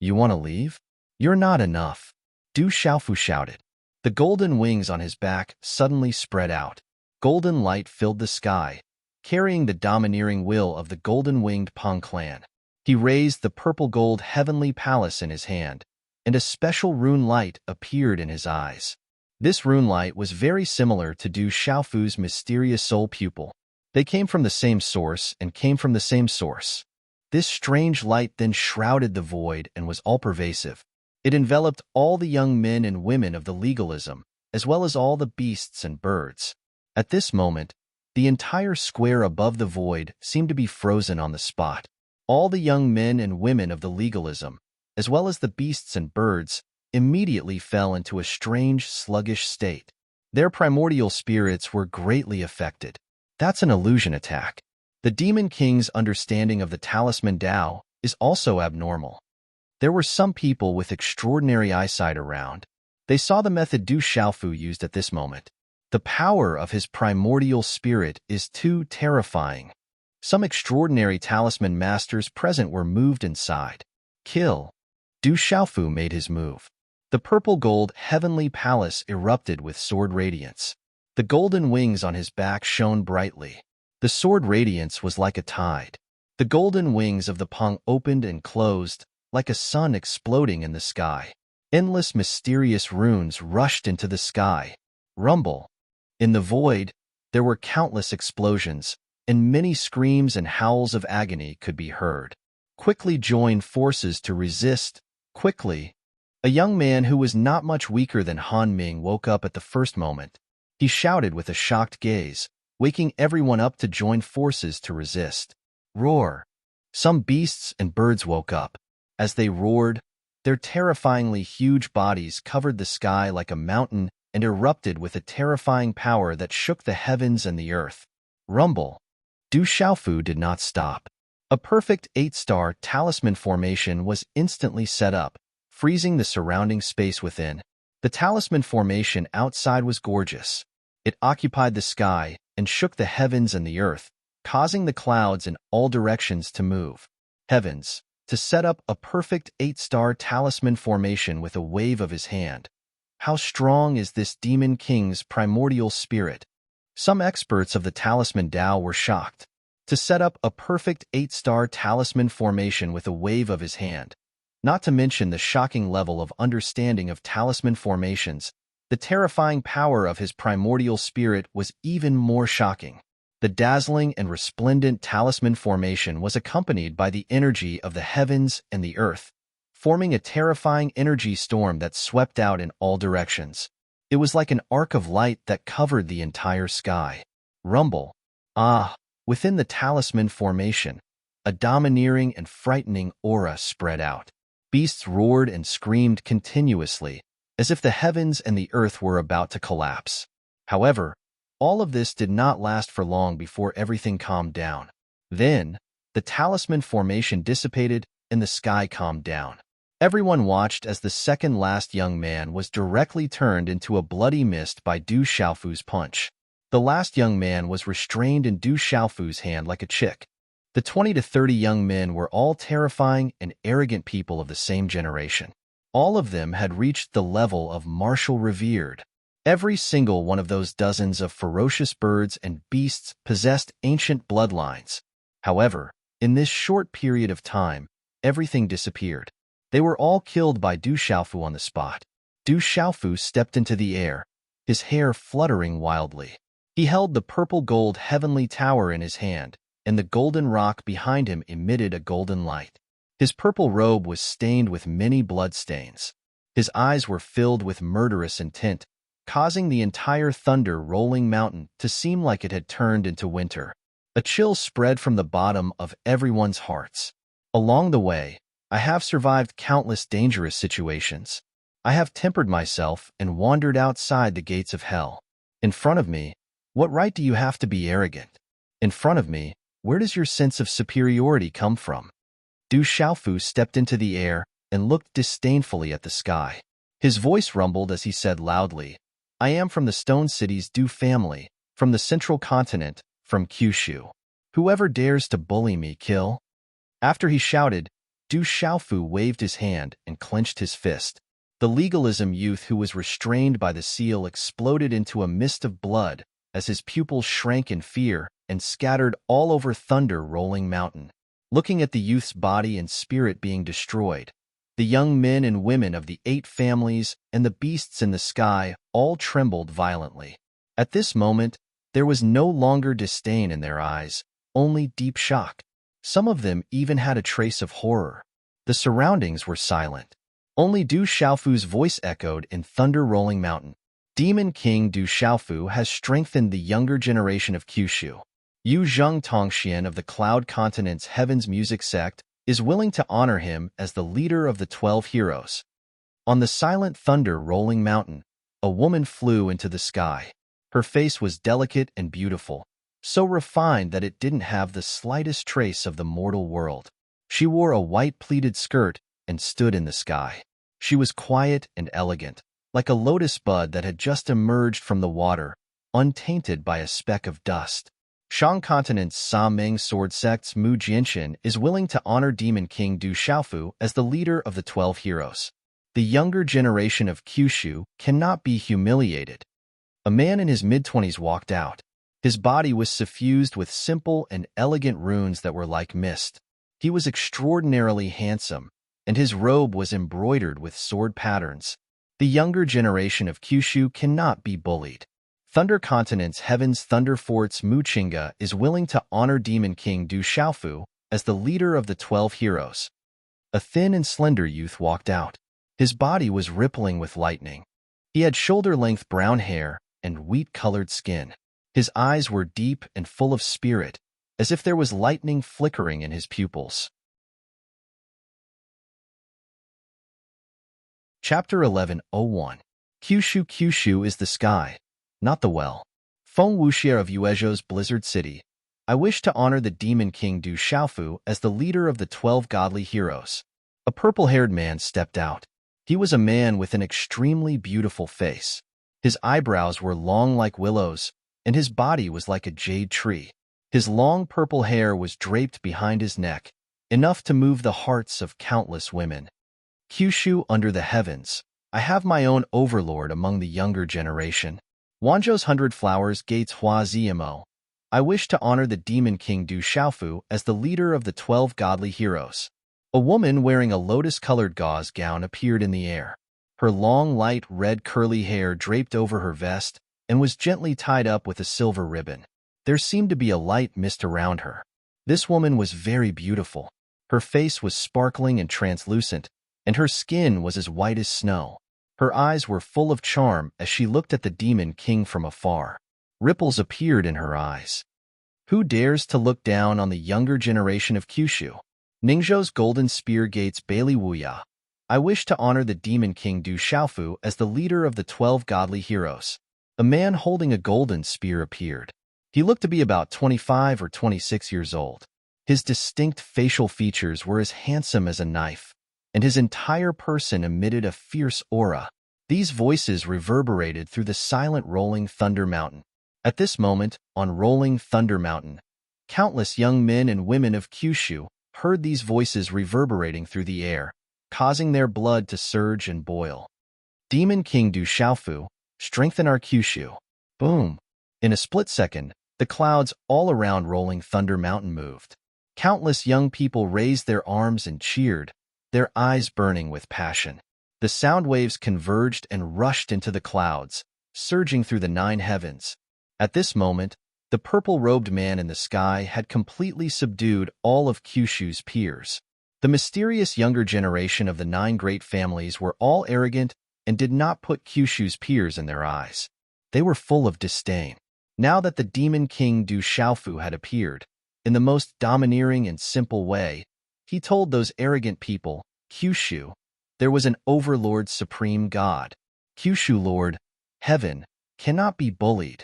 You want to leave? You're not enough. Du Xiaofu shouted. The golden wings on his back suddenly spread out. Golden light filled the sky, carrying the domineering will of the golden-winged Peng clan. He raised the purple-gold heavenly palace in his hand, and a special rune light appeared in his eyes. This rune light was very similar to Du Xiaofu's mysterious soul pupil. They came from the same source and came from the same source. This strange light then shrouded the void and was all-pervasive. It enveloped all the young men and women of the legalism, as well as all the beasts and birds. At this moment, the entire square above the void seemed to be frozen on the spot. All the young men and women of the legalism, as well as the beasts and birds, immediately fell into a strange, sluggish state. Their primordial spirits were greatly affected. That's an illusion attack. The Demon King's understanding of the Talisman Tao is also abnormal. There were some people with extraordinary eyesight around. They saw the method Du Xiaofu used at this moment. The power of his primordial spirit is too terrifying. Some extraordinary talisman masters present were moved inside. Kill. Du Xiaofu made his move. The purple-gold heavenly palace erupted with sword radiance. The golden wings on his back shone brightly. The sword radiance was like a tide. The golden wings of the Peng opened and closed, like a sun exploding in the sky. Endless mysterious runes rushed into the sky. Rumble. In the void, there were countless explosions, and many screams and howls of agony could be heard. Quickly join forces to resist. Quickly. A young man who was not much weaker than Han Ming woke up at the first moment. He shouted with a shocked gaze, waking everyone up to join forces to resist. Roar. Some beasts and birds woke up. As they roared, their terrifyingly huge bodies covered the sky like a mountain and erupted with a terrifying power that shook the heavens and the earth. Rumble. Du Xiaofu did not stop. A perfect 8-star talisman formation was instantly set up, freezing the surrounding space within. The talisman formation outside was gorgeous. It occupied the sky and shook the heavens and the earth, causing the clouds in all directions to move. Heavens, to set up a perfect 8-star talisman formation with a wave of his hand. How strong is this Demon King's primordial spirit? Some experts of the Talisman Tao were shocked. To set up a perfect 8-star talisman formation with a wave of his hand. Not to mention the shocking level of understanding of talisman formations, the terrifying power of his primordial spirit was even more shocking. The dazzling and resplendent talisman formation was accompanied by the energy of the heavens and the earth, forming a terrifying energy storm that swept out in all directions. It was like an arc of light that covered the entire sky. Rumble. Ah, within the talisman formation, a domineering and frightening aura spread out. Beasts roared and screamed continuously, as if the heavens and the earth were about to collapse. However, all of this did not last for long before everything calmed down. Then, the talisman formation dissipated and the sky calmed down. Everyone watched as the second-last young man was directly turned into a bloody mist by Du Xiaofu's punch. The last young man was restrained in Du Xiaofu's hand like a chick. The 20 to 30 young men were all terrifying and arrogant people of the same generation. All of them had reached the level of martial revered. Every single one of those dozens of ferocious birds and beasts possessed ancient bloodlines. However, in this short period of time, everything disappeared. They were all killed by Du Xiaofu on the spot. Du Xiaofu stepped into the air, his hair fluttering wildly. He held the purple-gold heavenly tower in his hand, and the golden rock behind him emitted a golden light. His purple robe was stained with many bloodstains. His eyes were filled with murderous intent, causing the entire thunder-rolling mountain to seem like it had turned into winter. A chill spread from the bottom of everyone's hearts. Along the way, I have survived countless dangerous situations. I have tempered myself and wandered outside the gates of hell. In front of me, what right do you have to be arrogant? In front of me, where does your sense of superiority come from? Du Xiaofu stepped into the air and looked disdainfully at the sky. His voice rumbled as he said loudly, I am from the Stone City's Du family, from the central continent, from Kyushu. Whoever dares to bully me, kill. After he shouted, Du Xiaofu waved his hand and clenched his fist. The legalism youth who was restrained by the seal exploded into a mist of blood as his pupils shrank in fear and scattered all over Thunder Rolling Mountain. Looking at the youth's body and spirit being destroyed, the young men and women of the 8 families and the beasts in the sky all trembled violently. At this moment, there was no longer disdain in their eyes, only deep shock. Some of them even had a trace of horror. The surroundings were silent. Only Du Xiaofu's voice echoed in Thunder Rolling Mountain. Demon King Du Xiaofu has strengthened the younger generation of Kyushu. Yu Zheng Tongxian of the Cloud Continent's Heaven's Music sect is willing to honor him as the leader of the 12 heroes. On the silent Thunder Rolling Mountain, a woman flew into the sky. Her face was delicate and beautiful, so refined that it didn't have the slightest trace of the mortal world. She wore a white pleated skirt and stood in the sky. She was quiet and elegant, like a lotus bud that had just emerged from the water, untainted by a speck of dust. Shang Continent's Sa Meng Sword Sect's Mu Jianxin is willing to honor Demon King Du Xiaofu as the leader of the 12 heroes. The younger generation of Kyushu cannot be humiliated. A man in his mid-20s walked out. His body was suffused with simple and elegant runes that were like mist. He was extraordinarily handsome, and his robe was embroidered with sword patterns. The younger generation of Kyushu cannot be bullied. Thunder Continent's Heaven's Thunder Fort's Mu Qingge is willing to honor Demon King Du Xiaofu as the leader of the 12 heroes. A thin and slender youth walked out. His body was rippling with lightning. He had shoulder-length brown hair and wheat-colored skin. His eyes were deep and full of spirit, as if there was lightning flickering in his pupils. Chapter 11:01 Kyushu Kyushu is the sky, not the well. Feng Wuxie of Yuezhou's Blizzard City. I wish to honor the Demon King Du Xiaofu as the leader of the 12 godly heroes. A purple-haired man stepped out. He was a man with an extremely beautiful face. His eyebrows were long like willows, and his body was like a jade tree. His long purple hair was draped behind his neck, enough to move the hearts of countless women. Kyushu under the heavens. I have my own overlord among the younger generation. Wanzhou's 100 Flowers Gates Hua Zimo. I wish to honor the Demon King Du Xiaofu as the leader of the 12 godly heroes. A woman wearing a lotus-colored gauze gown appeared in the air. Her long, light red curly hair draped over her vest and was gently tied up with a silver ribbon. There seemed to be a light mist around her. This woman was very beautiful. Her face was sparkling and translucent, and her skin was as white as snow. Her eyes were full of charm as she looked at the Demon King from afar. Ripples appeared in her eyes. Who dares to look down on the younger generation of Kyushu? Ningzhou's Golden Spear Gates Bailey Wuya. I wish to honor the Demon King Du Xiaofu as the leader of the 12 godly heroes. A man holding a golden spear appeared. He looked to be about 25 or 26 years old. His distinct facial features were as handsome as a knife, and his entire person emitted a fierce aura. These voices reverberated through the silent Rolling Thunder Mountain. At this moment, on Rolling Thunder Mountain, countless young men and women of Kyushu heard these voices reverberating through the air, causing their blood to surge and boil. Demon King Du Xiaofu, strengthen our Kyushu. Boom! In a split second, the clouds all around Rolling Thunder Mountain moved. Countless young people raised their arms and cheered, their eyes burning with passion. The sound waves converged and rushed into the clouds, surging through the 9 heavens. At this moment, the purple-robed man in the sky had completely subdued all of Kyushu's peers. The mysterious younger generation of the 9 great families were all arrogant and did not put Kyushu's peers in their eyes. They were full of disdain. Now that the demon king Du Xiaofu had appeared, in the most domineering and simple way, he told those arrogant people, Kyushu, there was an overlord supreme god. Kyushu Lord, heaven, cannot be bullied.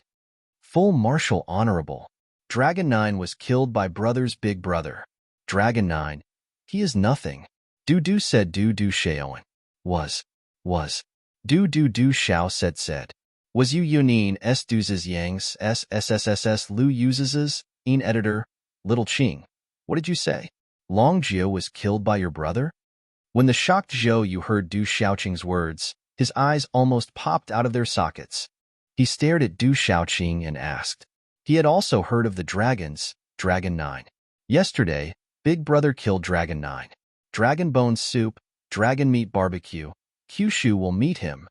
Full martial honorable. Dragon 9 was killed by brother's big brother. Dragon 9, he is nothing. Du said Du Xiaoan. Was. Du Xiao said. Was you Yunin S duzes Yangs SSSSS Lu uses in editor, Little Qing. What did you say? Long Jio was killed by your brother? When the shocked Zhou Yu heard Du Xiaoqing's words, his eyes almost popped out of their sockets. He stared at Du Xiaoqing and asked. He had also heard of the dragons, Dragon 9. Yesterday, Big Brother killed Dragon 9. Dragon bone soup, dragon meat barbecue. Kyushu will meet him.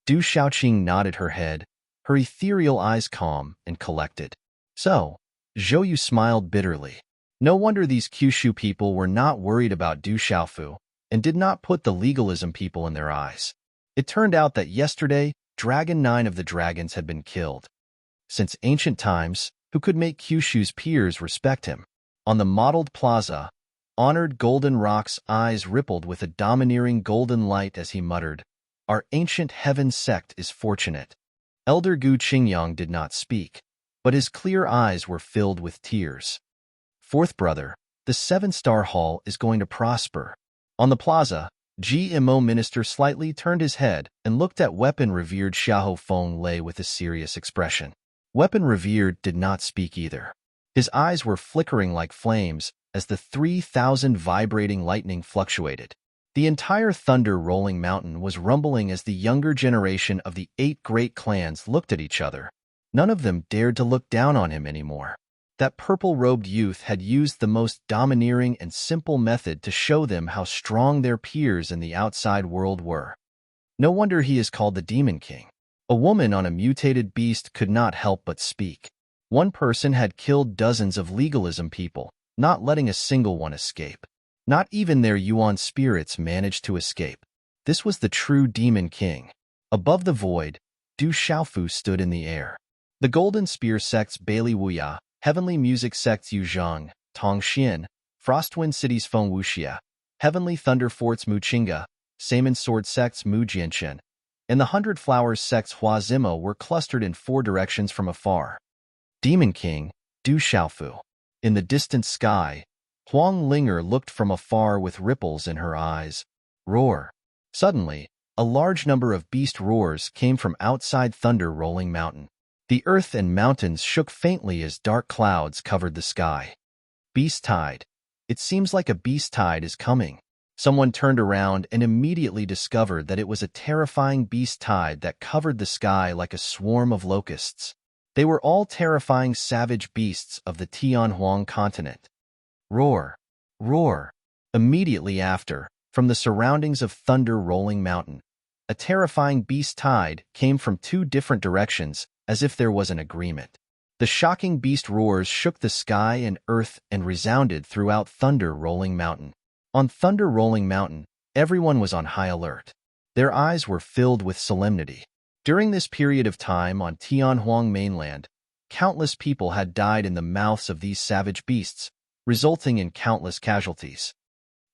Du Xiaoqing nodded her head, her ethereal eyes calm and collected. So, Zhou Yu smiled bitterly. No wonder these Kyushu people were not worried about Du Xiaofu and did not put the legalism people in their eyes. It turned out that yesterday, Dragon 9 of the dragons had been killed. Since ancient times, who could make Kyushu's peers respect him? On the mottled plaza, honored Golden Rock's eyes rippled with a domineering golden light as he muttered, Our ancient heaven sect is fortunate. Elder Gu Qingyang did not speak, but his clear eyes were filled with tears. Fourth brother, the 7-star hall is going to prosper. On the plaza, GMO minister slightly turned his head and looked at Weapon Revered Xiahou Feng Lei with a serious expression. Weapon Revered did not speak either. His eyes were flickering like flames as the 3,000 vibrating lightning fluctuated. The entire thunder-rolling mountain was rumbling as the younger generation of the 8 great clans looked at each other. None of them dared to look down on him anymore. That purple-robed youth had used the most domineering and simple method to show them how strong their peers in the outside world were. No wonder he is called the Demon King. A woman on a mutated beast could not help but speak. One person had killed dozens of legalism people, not letting a single one escape. Not even their Yuan spirits managed to escape. This was the true Demon King. Above the void, Du Xiaofu stood in the air. The Golden Spear sect's Bailey Wuya, Heavenly Music sect's Yuzhang, Tong Xian, Frostwind City's Feng Wuxia, Heavenly Thunder Fort's Mu Qingga, Saman Sword sect's Mu Jianchen, and the 100 Flowers sect's Hua Zimo were clustered in 4 directions from afar. Demon King, Du Xiaofu. In the distant sky, Huang Linger looked from afar with ripples in her eyes. Roar. Suddenly, a large number of beast roars came from outside thunder-rolling mountain. The earth and mountains shook faintly as dark clouds covered the sky. Beast tide. It seems like a beast tide is coming. Someone turned around and immediately discovered that it was a terrifying beast tide that covered the sky like a swarm of locusts. They were all terrifying savage beasts of the Tianhuang continent. Roar. Roar. Immediately after, from the surroundings of thunder-rolling mountain, a terrifying beast tide came from 2 different directions, as if there was an agreement. The shocking beast roars shook the sky and earth and resounded throughout Thunder-Rolling Mountain. On Thunder-Rolling Mountain, everyone was on high alert. Their eyes were filled with solemnity. During this period of time on Tianhuang mainland, countless people had died in the mouths of these savage beasts, resulting in countless casualties.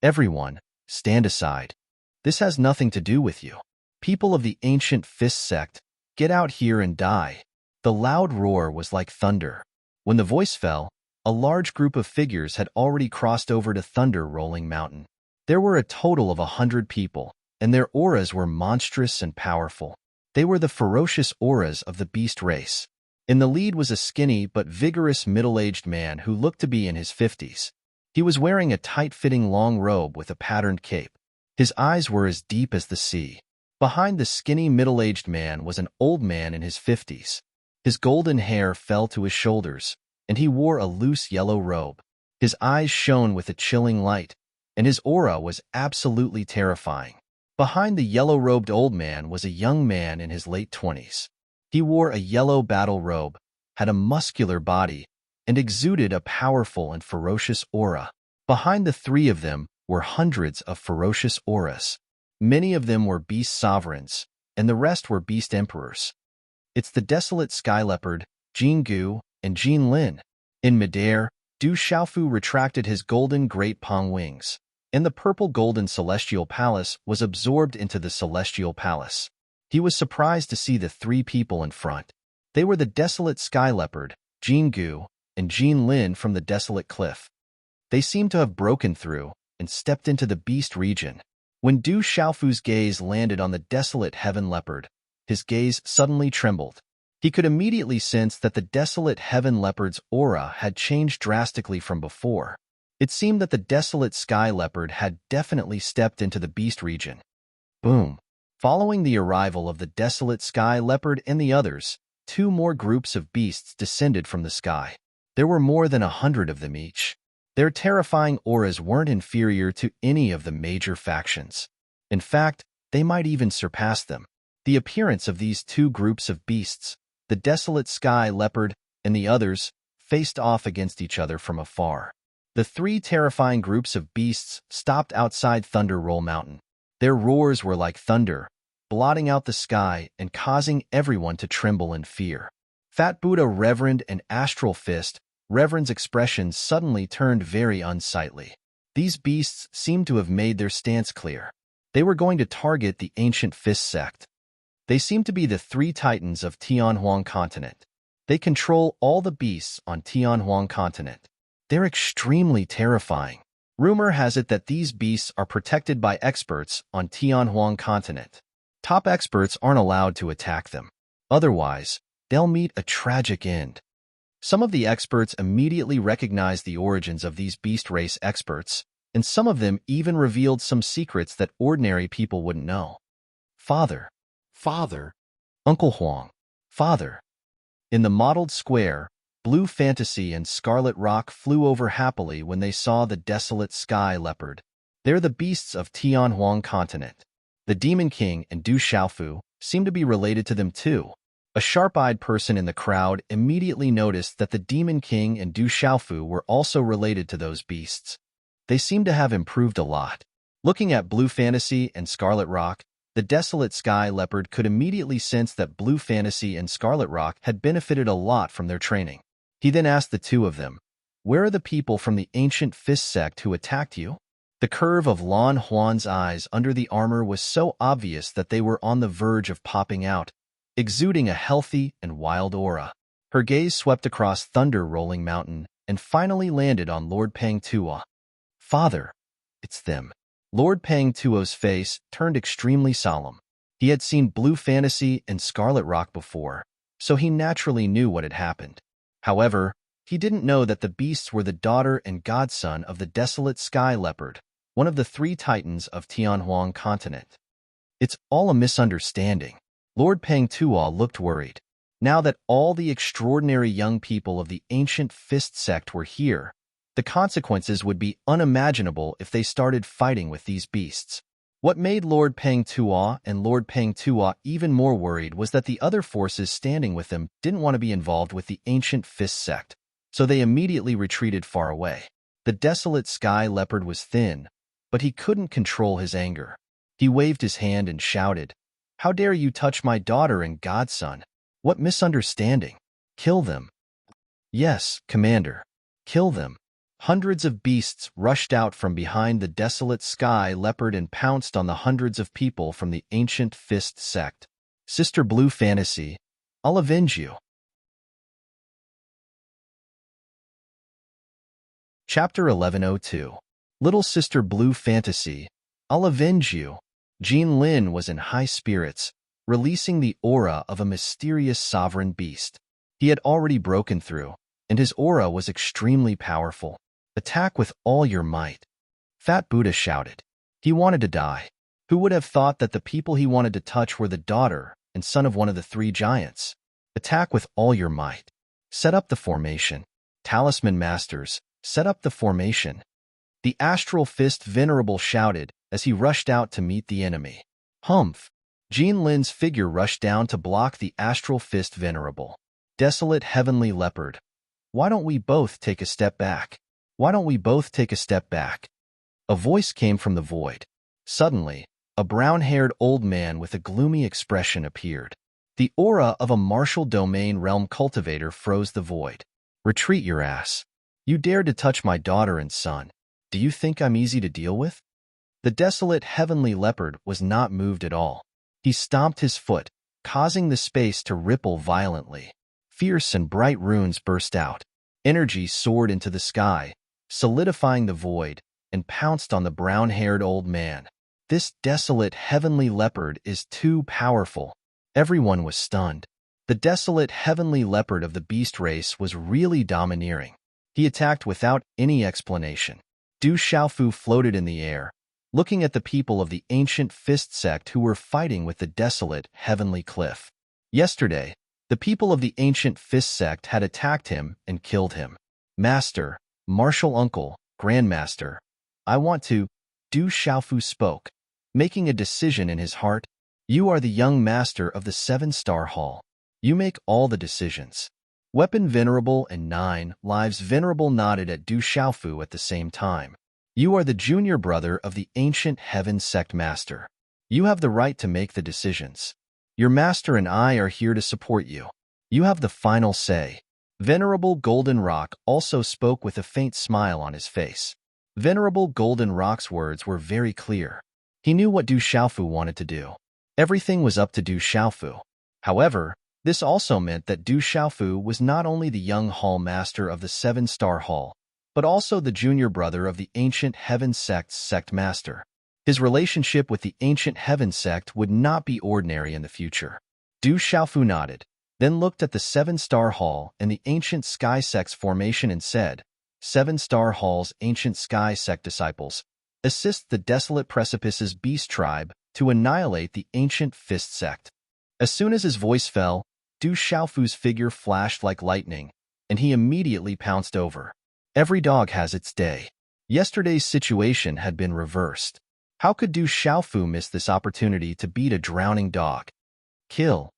Everyone, stand aside. This has nothing to do with you. People of the ancient Fist sect, get out here and die. The loud roar was like thunder. When the voice fell, a large group of figures had already crossed over to Thunder-Rolling Mountain. There were a total of 100 people, and their auras were monstrous and powerful. They were the ferocious auras of the beast race. In the lead was a skinny but vigorous middle-aged man who looked to be in his 50s. He was wearing a tight-fitting long robe with a patterned cape. His eyes were as deep as the sea. Behind the skinny middle-aged man was an old man in his 50s. His golden hair fell to his shoulders, and he wore a loose yellow robe. His eyes shone with a chilling light, and his aura was absolutely terrifying. Behind the yellow-robed old man was a young man in his late 20s. He wore a yellow battle robe, had a muscular body, and exuded a powerful and ferocious aura. Behind the 3 of them were hundreds of ferocious auras. Many of them were beast sovereigns, and the rest were beast emperors. It's the desolate sky leopard, Jingu, and Jinlin. In midair, Du Xiaofu retracted his golden great pong wings, and the purple-golden celestial palace was absorbed into the celestial palace. He was surprised to see the three people in front. They were the desolate sky leopard, Jingu, and Jinlin from the desolate cliff. They seemed to have broken through and stepped into the beast region. When Du Xiaofu's gaze landed on the desolate heaven leopard, his gaze suddenly trembled. He could immediately sense that the desolate heaven leopard's aura had changed drastically from before. It seemed that the desolate sky leopard had definitely stepped into the beast region. Boom! Following the arrival of the desolate sky leopard and the others, two more groups of beasts descended from the sky. There were more than 100 of them each. Their terrifying auras weren't inferior to any of the major factions. In fact, they might even surpass them. The appearance of these two groups of beasts, the desolate sky leopard and the others, faced off against each other from afar. The three terrifying groups of beasts stopped outside Thunder Roll Mountain. Their roars were like thunder, blotting out the sky and causing everyone to tremble in fear. Fat Buddha, Reverend, and Astral Fist, Reverend's expression suddenly turned very unsightly. These beasts seemed to have made their stance clear. They were going to target the Ancient Fist sect. They seem to be the three titans of Tianhuang continent. They control all the beasts on Tianhuang continent. They're extremely terrifying. Rumor has it that these beasts are protected by experts on Tianhuang continent. Top experts aren't allowed to attack them. Otherwise, they'll meet a tragic end. Some of the experts immediately recognized the origins of these beast race experts, and some of them even revealed some secrets that ordinary people wouldn't know. Father, Uncle Huang, Father. In the mottled square, Blue Fantasy and Scarlet Rock flew over happily when they saw the desolate sky leopard. They're the beasts of Tianhuang continent. The Demon King and Du Xiaofu seem to be related to them too. A sharp-eyed person in the crowd immediately noticed that the Demon King and Du Xiaofu were also related to those beasts. They seem to have improved a lot. Looking at Blue Fantasy and Scarlet Rock, the desolate sky leopard could immediately sense that Blue Fantasy and Scarlet Rock had benefited a lot from their training. He then asked the two of them, "Where are the people from the Ancient Fist sect who attacked you?" The curve of Lan Huan's eyes under the armor was so obvious that they were on the verge of popping out, exuding a healthy and wild aura. Her gaze swept across Thunder Rolling Mountain and finally landed on Lord Pang Tuo. "Father, it's them." Lord Pang Tuo's face turned extremely solemn. He had seen Blue Fantasy and Scarlet Rock before, so he naturally knew what had happened. However, he didn't know that the beasts were the daughter and godson of the desolate sky leopard, one of the three titans of Tianhuang continent. It's all a misunderstanding. Lord Pang Tuo looked worried. Now that all the extraordinary young people of the Ancient Fist sect were here, the consequences would be unimaginable if they started fighting with these beasts. What made Lord Pang Tuo and Lord Pang Tuo even more worried was that the other forces standing with them didn't want to be involved with the Ancient Fist sect, so they immediately retreated far away. The desolate sky leopard was thin, but he couldn't control his anger. He waved his hand and shouted, "How dare you touch my daughter and godson? What misunderstanding? Kill them." "Yes, Commander. Kill them." Hundreds of beasts rushed out from behind the desolate sky leopard and pounced on the hundreds of people from the Ancient Fist sect. "Sister Blue Fantasy, I'll avenge you." Chapter 1102. Little Sister Blue Fantasy, I'll avenge you. Jinlin was in high spirits, releasing the aura of a mysterious sovereign beast. He had already broken through, and his aura was extremely powerful. "Attack with all your might." Fat Buddha shouted. He wanted to die. Who would have thought that the people he wanted to touch were the daughter and son of one of the three giants? "Attack with all your might." Set up the formation. Talisman Masters, set up the formation. The Astral Fist Venerable shouted as he rushed out to meet the enemy. Humph! Jinlin's figure rushed down to block the Astral Fist Venerable. "Desolate Heavenly Leopard, why don't we both take a step back? Why don't we both take a step back?" A voice came from the void. Suddenly, a brown-haired old man with a gloomy expression appeared. The aura of a martial domain realm cultivator froze the void. Retreat your ass. You dared to touch my daughter and son. Do you think I'm easy to deal with? The desolate heavenly leopard was not moved at all. He stomped his foot, causing the space to ripple violently. Fierce and bright runes burst out. Energy soared into the sky, solidifying the void, and pounced on the brown-haired old man. This desolate heavenly leopard is too powerful. Everyone was stunned. The desolate heavenly leopard of the beast race was really domineering. He attacked without any explanation. Du Xiaofu floated in the air, looking at the people of the ancient fist sect who were fighting with the desolate heavenly cliff. Yesterday, the people of the ancient fist sect had attacked him and killed him. Master, martial uncle, grandmaster, I want to, Du Xiaofu spoke, making a decision in his heart. You are the young master of the 7-star hall. You make all the decisions. Weapon Venerable and 9 Lives Venerable nodded at Du Xiaofu at the same time. You are the junior brother of the ancient heaven sect master. You have the right to make the decisions. Your master and I are here to support you. You have the final say. Venerable Golden Rock also spoke with a faint smile on his face. Venerable Golden Rock's words were very clear. He knew what Du Xiaofu wanted to do. Everything was up to Du Xiaofu. However, this also meant that Du Xiaofu was not only the young hall master of the 7-star hall, but also the junior brother of the ancient heaven sect's sect master. His relationship with the ancient heaven sect would not be ordinary in the future. Du Xiaofu nodded, then looked at the 7-star hall and the ancient sky sect's formation and said, 7-star hall's ancient sky sect disciples, assist the desolate precipice's beast tribe to annihilate the ancient fist sect. As soon as his voice fell, Du Xiaofu's figure flashed like lightning, and he immediately pounced over. Every dog has its day. Yesterday's situation had been reversed. How could Du Xiaofu miss this opportunity to beat a drowning dog? Kill.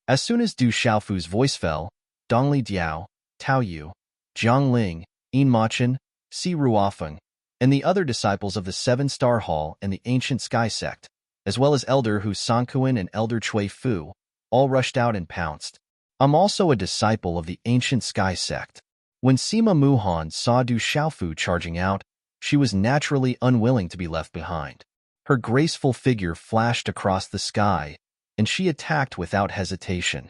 As soon as Du Xiaofu's voice fell, Dongli Diao, Tao Yu, Jiang Ling, Yin Machin, Si Ruofeng, and the other disciples of the 7-star hall and the ancient sky sect, as well as Elder Hu Sankuan and Elder Cui Fu, all rushed out and pounced. I'm also a disciple of the ancient sky sect. When Sima Muhan saw Du Xiaofu charging out, she was naturally unwilling to be left behind. Her graceful figure flashed across the sky, and she attacked without hesitation.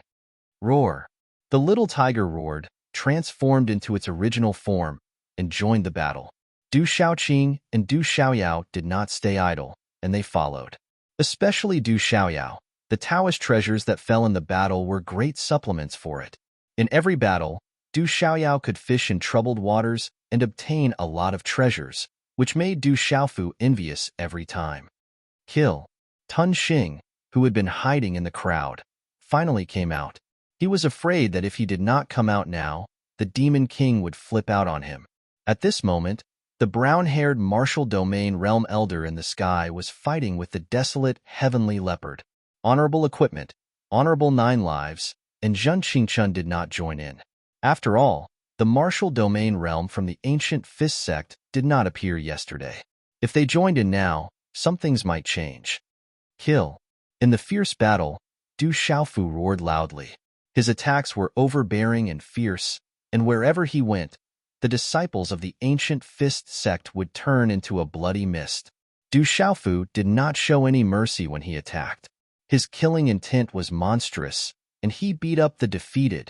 Roar! The little tiger roared, transformed into its original form, and joined the battle. Du Xiaoqing and Du Xiaoyao did not stay idle, and they followed. Especially Du Xiaoyao. The Taoist treasures that fell in the battle were great supplements for it. In every battle, Du Xiaoyao could fish in troubled waters and obtain a lot of treasures, which made Du Xiaofu envious every time. Kill. Tun Xing, who had been hiding in the crowd, finally came out. He was afraid that if he did not come out now, the Demon King would flip out on him. At this moment, the brown-haired martial domain realm elder in the sky was fighting with the desolate heavenly leopard. Honorable equipment, honorable 9 lives, and Zhen Qingchun did not join in. After all, the martial domain realm from the ancient fist sect did not appear yesterday. If they joined in now, some things might change. Kill. In the fierce battle, Du Xiaofu roared loudly. His attacks were overbearing and fierce, and wherever he went, the disciples of the ancient fist sect would turn into a bloody mist. Du Xiaofu did not show any mercy when he attacked. His killing intent was monstrous, and he beat up the defeated.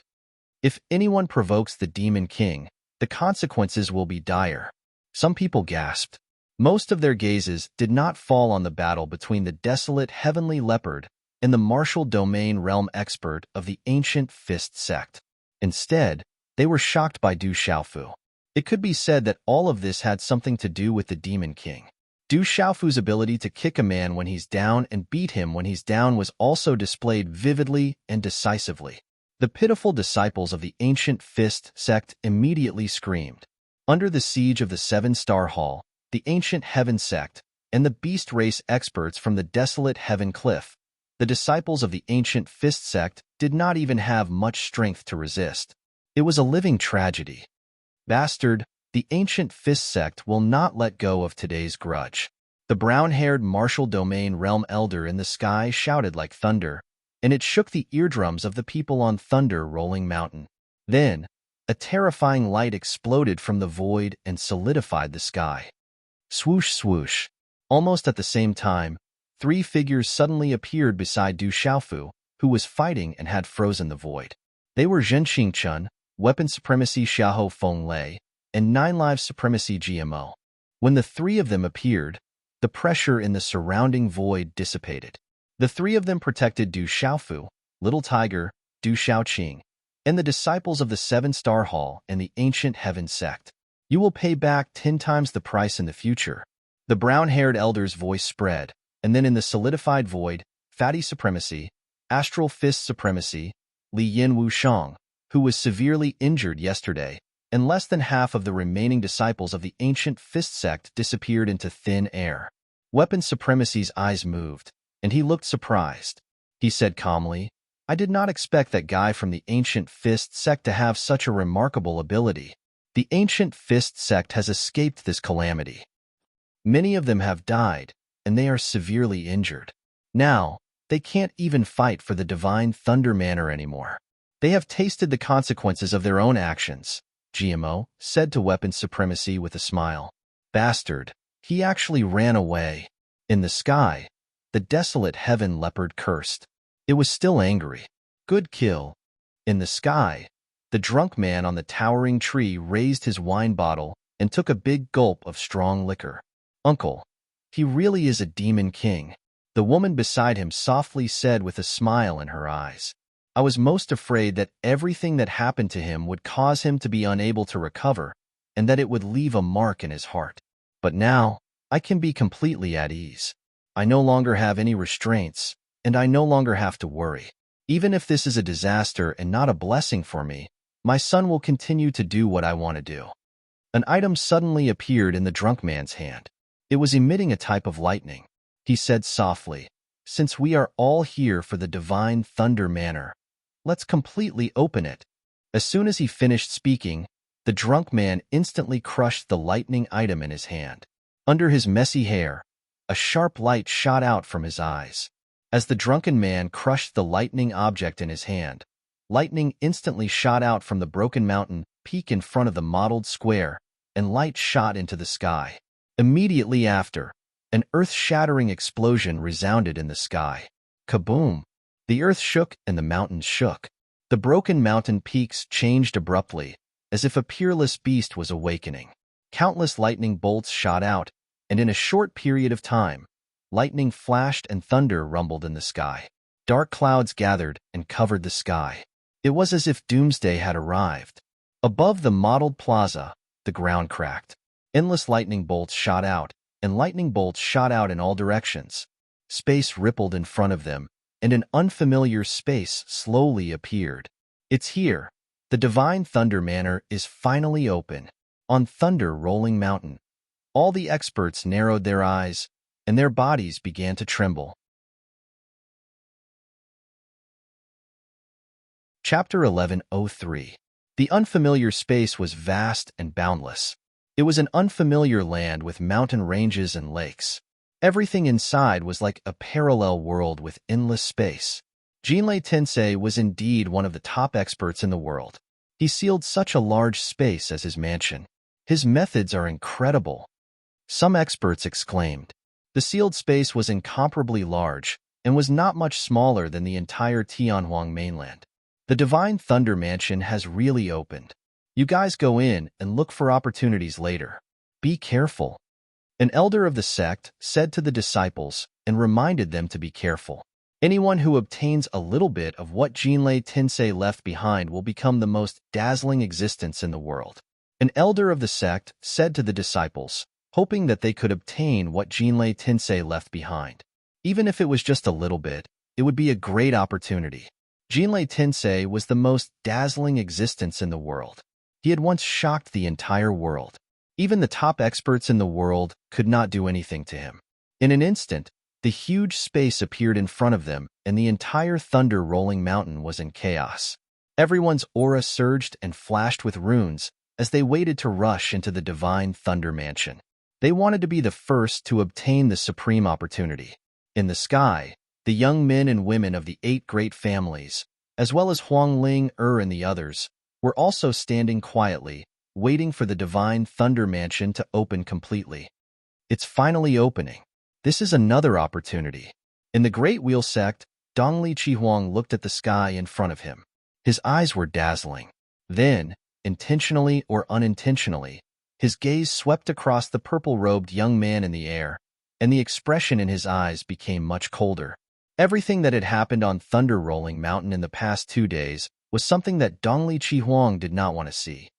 If anyone provokes the Demon King, the consequences will be dire. Some people gasped. Most of their gazes did not fall on the battle between the desolate heavenly leopard and the martial domain realm expert of the ancient fist sect. Instead, they were shocked by Du Xiaofu. It could be said that all of this had something to do with the Demon King. Du Xiaofu's ability to kick a man when he's down and beat him when he's down was also displayed vividly and decisively. The pitiful disciples of the ancient fist sect immediately screamed. Under the siege of the 7-star hall, the ancient heaven sect, and the beast race experts from the desolate heaven cliff, the disciples of the ancient fist sect did not even have much strength to resist. It was a living tragedy. Bastard, the ancient fist sect will not let go of today's grudge. The brown-haired martial domain realm elder in the sky shouted like thunder, and it shook the eardrums of the people on Thunder Rolling Mountain. Then, a terrifying light exploded from the void and solidified the sky. Swoosh, swoosh. Almost at the same time, 3 figures suddenly appeared beside Du Xiaofu, who was fighting and had frozen the void. They were Zhen Xingchun, Weapon Supremacy Xiahou Feng Lei, and 9 Lives Supremacy GMO. When the 3 of them appeared, the pressure in the surrounding void dissipated. The 3 of them protected Du Xiaofu, Little Tiger, Du Xiaoqing, and the disciples of the 7-Star Hall and the Ancient Heaven Sect. You will pay back 10 times the price in the future. The brown-haired elder's voice spread, and then in the solidified void, Fatty Supremacy, Astral Fist Supremacy, Li Yin Wushang, who was severely injured yesterday, and less than half of the remaining disciples of the Ancient Fist Sect disappeared into thin air. Weapon Supremacy's eyes moved, and he looked surprised. He said calmly, "I did not expect that guy from the Ancient Fist Sect to have such a remarkable ability. The Ancient Fist Sect has escaped this calamity. Many of them have died, and they are severely injured. Now, they can't even fight for the Divine Thunder Manor anymore. They have tasted the consequences of their own actions," GMO said to Weapon Supremacy with a smile. "Bastard, he actually ran away." In the sky, the desolate heaven leopard cursed. It was still angry. "Good kill." In the sky, the drunk man on the towering tree raised his wine bottle and took a big gulp of strong liquor. "Uncle, he really is a demon king," the woman beside him softly said with a smile in her eyes. "I was most afraid that everything that happened to him would cause him to be unable to recover and that it would leave a mark in his heart. But now, I can be completely at ease. I no longer have any restraints, and I no longer have to worry. Even if this is a disaster and not a blessing for me, my son will continue to do what I want to do." An item suddenly appeared in the drunk man's hand. It was emitting a type of lightning. He said softly, "Since we are all here for the Divine Thunder Manor, let's completely open it." As soon as he finished speaking, the drunk man instantly crushed the lightning item in his hand. Under his messy hair, a sharp light shot out from his eyes. As the drunken man crushed the lightning object in his hand, lightning instantly shot out from the broken mountain peak in front of the modeled square, and light shot into the sky. Immediately after, an earth-shattering explosion resounded in the sky. Kaboom! The earth shook and the mountains shook. The broken mountain peaks changed abruptly, as if a peerless beast was awakening. Countless lightning bolts shot out, and in a short period of time, lightning flashed and thunder rumbled in the sky. Dark clouds gathered and covered the sky. It was as if doomsday had arrived. Above the mottled plaza, the ground cracked. Endless lightning bolts shot out, and lightning bolts shot out in all directions. Space rippled in front of them, and an unfamiliar space slowly appeared. "It's here. The Divine Thunder Manor is finally open." On Thunder Rolling Mountain, all the experts narrowed their eyes, and their bodies began to tremble. Chapter 1103. The unfamiliar space was vast and boundless. It was an unfamiliar land with mountain ranges and lakes. Everything inside was like a parallel world with endless space. Jinlei Tensei was indeed one of the top experts in the world. He sealed such a large space as his mansion. His methods are incredible, some experts exclaimed. The sealed space was incomparably large and was not much smaller than the entire Tianhuang mainland. The Divine Thunder Mansion has really opened. You guys go in and look for opportunities later. Be careful. An elder of the sect said to the disciples and reminded them to be careful. Anyone who obtains a little bit of what Jinlei Tensei left behind will become the most dazzling existence in the world. An elder of the sect said to the disciples, hoping that they could obtain what Jinlei Tensei left behind. Even if it was just a little bit, it would be a great opportunity. Jinlei Tensei was the most dazzling existence in the world. He had once shocked the entire world. Even the top experts in the world could not do anything to him. In an instant, the huge space appeared in front of them, and the entire Thunder Rolling Mountain was in chaos. Everyone's aura surged and flashed with runes as they waited to rush into the Divine Thunder Mansion. They wanted to be the first to obtain the supreme opportunity. In the sky, The young men and women of the 8 great families, as well as Huang Ling, and the others, were also standing quietly, waiting for the divine Thunder Mansion to open completely. It's finally opening. This is another opportunity. In the Great Wheel sect, Dongli Chihuang looked at the sky in front of him. His eyes were dazzling. Then, intentionally or unintentionally, his gaze swept across the purple-robed young man in the air, and the expression in his eyes became much colder. Everything that had happened on Thunder Rolling Mountain in the past 2 days was something that Dongli Chihuang did not want to see.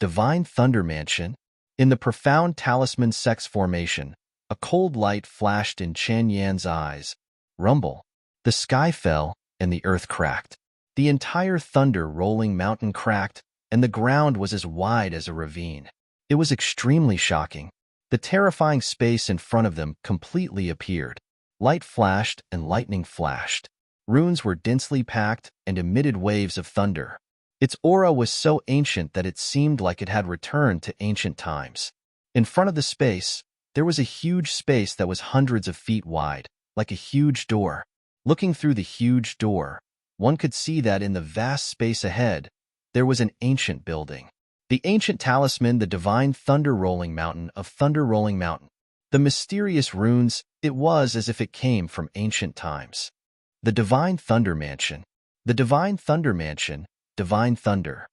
Divine Thunder Mansion? In the profound talisman sex formation, a cold light flashed in Chen Yan's eyes. Rumble. The sky fell, and the earth cracked. The entire Thunder Rolling Mountain cracked, and the ground was as wide as a ravine. It was extremely shocking. The terrifying space in front of them completely appeared. Light flashed and lightning flashed. Runes were densely packed and emitted waves of thunder. Its aura was so ancient that it seemed like it had returned to ancient times. In front of the space, there was a huge space that was hundreds of feet wide, like a huge door. Looking through the huge door, one could see that in the vast space ahead, there was an ancient building. The ancient talisman, the divine Thunder Rolling Mountain of Thunder Rolling Mountain. The mysterious runes, it was as if it came from ancient times. The divine Thunder Mansion. The divine Thunder Mansion, divine thunder.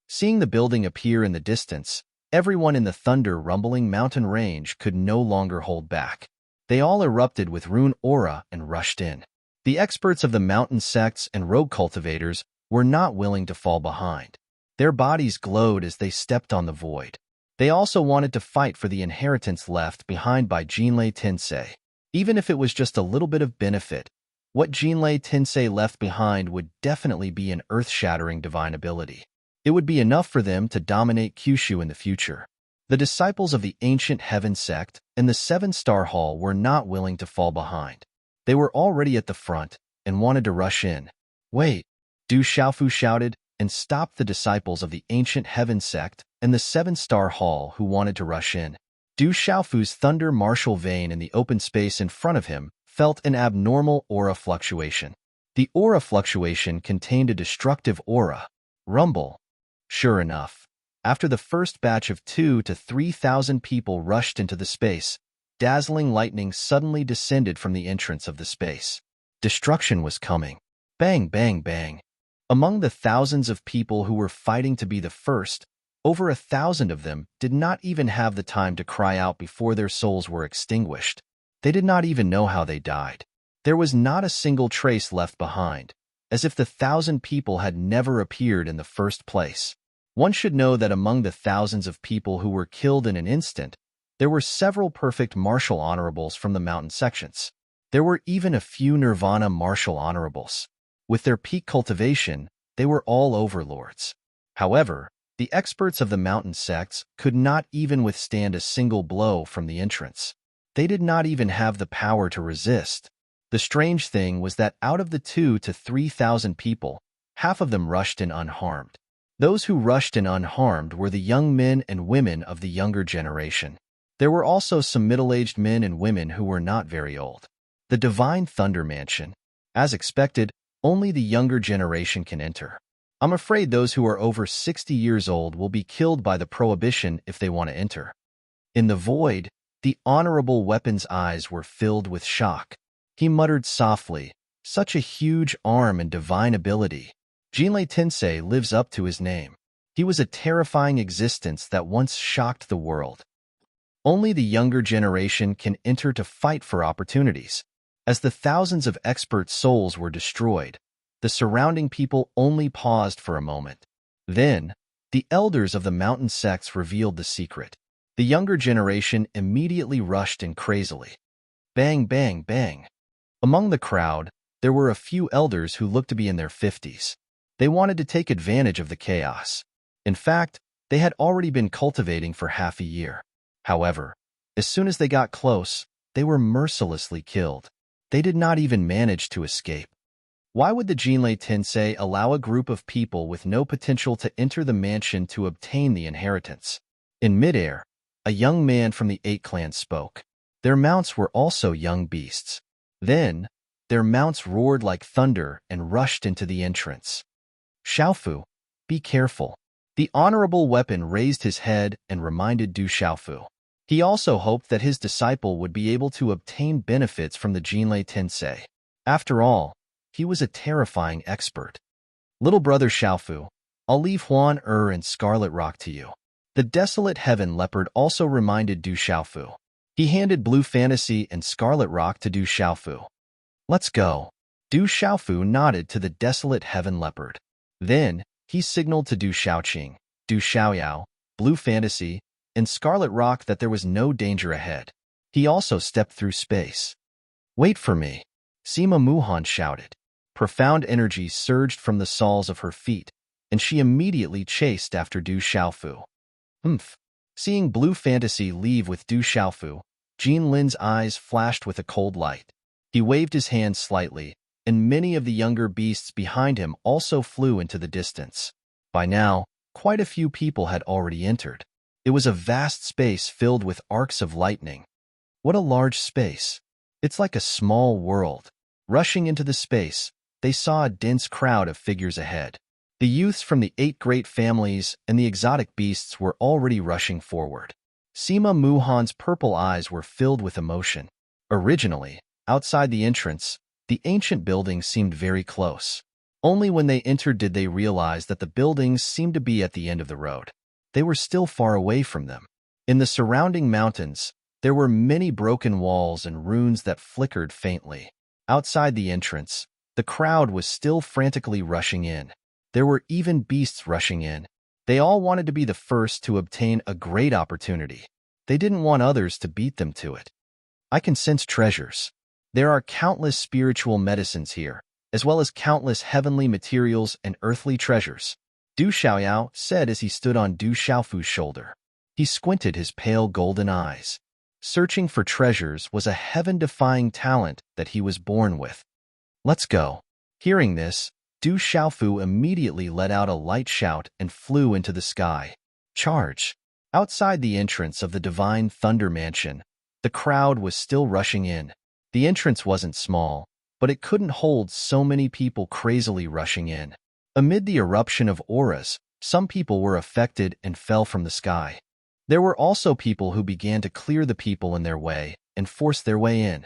Seeing the building appear in the distance, everyone in the Thunder Rumbling Mountain range could no longer hold back. They all erupted with rune aura and rushed in. The experts of the mountain sects and rogue cultivators were not willing to fall behind. Their bodies glowed as they stepped on the void. They also wanted to fight for the inheritance left behind by Jinlei Tensei. Even if it was just a little bit of benefit, what Jinlei Tensei left behind would definitely be an earth-shattering divine ability. It would be enough for them to dominate Kyushu in the future. The disciples of the ancient Heaven sect and the 7-Star Hall were not willing to fall behind. They were already at the front and wanted to rush in. Wait, Du Xiaofu shouted, and stopped the disciples of the ancient Heaven sect and the 7-Star Hall who wanted to rush in. Du Xiaofu's thunder martial vein in the open space in front of him felt an abnormal aura fluctuation. The aura fluctuation contained a destructive aura. Rumble. Sure enough, after the first batch of 2,000 to 3,000 people rushed into the space, dazzling lightning suddenly descended from the entrance of the space. Destruction was coming. Bang, bang, bang. Among the thousands of people who were fighting to be the first, over 1,000 of them did not even have the time to cry out before their souls were extinguished. They did not even know how they died. There was not a single trace left behind, as if the 1,000 people had never appeared in the first place. One should know that among the thousands of people who were killed in an instant, there were several perfect martial honorables from the mountain sections. There were even a few nirvana martial honorables. With their peak cultivation, they were all overlords. However, the experts of the mountain sects could not even withstand a single blow from the entrance. They did not even have the power to resist. The strange thing was that out of the 2,000 to 3,000 people, half of them rushed in unharmed. Those who rushed in unharmed were the young men and women of the younger generation. There were also some middle-aged men and women who were not very old. The divine Thunder Mansion. As expected, only the younger generation can enter. I'm afraid those who are over 60 years old will be killed by the prohibition if they want to enter. In the void, the Honorable Weapon's eyes were filled with shock. He muttered softly, "Such a huge arm and divine ability. Jinlei Tensei lives up to his name. He was a terrifying existence that once shocked the world. Only the younger generation can enter to fight for opportunities." As the thousands of expert souls were destroyed, the surrounding people only paused for a moment. Then, the elders of the mountain sects revealed the secret. The younger generation immediately rushed in crazily. Bang, bang, bang. Among the crowd, there were a few elders who looked to be in their 50s. They wanted to take advantage of the chaos. In fact, they had already been cultivating for half a year. However, as soon as they got close, they were mercilessly killed. They did not even manage to escape. Why would the Jinlei Tensei allow a group of people with no potential to enter the mansion to obtain the inheritance? In midair, a young man from the 8 clans spoke. Their mounts were also young beasts. Then, Their mounts roared like thunder and rushed into the entrance. Xiaofu, be careful. The honorable weapon raised his head and reminded Du Xiaofu. He also hoped that his disciple would be able to obtain benefits from the Jinlei Tensei. After all, he was a terrifying expert. Little brother Xiaofu, I'll leave Huan and Scarlet Rock to you. The desolate heaven leopard also reminded Du Xiaofu. He handed Blue Fantasy and Scarlet Rock to Du Xiaofu. Let's go. Du Xiaofu nodded to the desolate heaven leopard. Then, he signaled to Du Xiaoqing, Du Xiaoyao, Blue Fantasy, and Scarlet Rock that there was no danger ahead. He also stepped through space. Wait for me, Sima Muhan shouted. Profound energy surged from the soles of her feet, and she immediately chased after Du Xiaofu. Humph. Seeing Blue Fantasy leave with Du Xiaofu, Jin Lin's eyes flashed with a cold light. He waved his hand slightly, and many of the younger beasts behind him also flew into the distance. By now, quite a few people had already entered. It was a vast space filled with arcs of lightning. What a large space. It's like a small world. Rushing into the space, they saw a dense crowd of figures ahead. The youths from the 8 great families and the exotic beasts were already rushing forward. Sima Muhan's purple eyes were filled with emotion. Originally, outside the entrance, the ancient buildings seemed very close. Only when they entered did they realize that the buildings seemed to be at the end of the road. They were still far away from them. In the surrounding mountains, there were many broken walls and ruins that flickered faintly. Outside the entrance, the crowd was still frantically rushing in. There were even beasts rushing in. They all wanted to be the first to obtain a great opportunity. They didn't want others to beat them to it. I can sense treasures. There are countless spiritual medicines here, as well as countless heavenly materials and earthly treasures, Du Xiaoyao said as he stood on Du Xiaofu's shoulder. He squinted his pale golden eyes. Searching for treasures was a heaven-defying talent that he was born with. Let's go. Hearing this, Du Xiaofu immediately let out a light shout and flew into the sky. Charge! Outside the entrance of the Divine Thunder Mansion, the crowd was still rushing in. The entrance wasn't small, but it couldn't hold so many people crazily rushing in. Amid the eruption of auras, some people were affected and fell from the sky. There were also people who began to clear the people in their way and force their way in.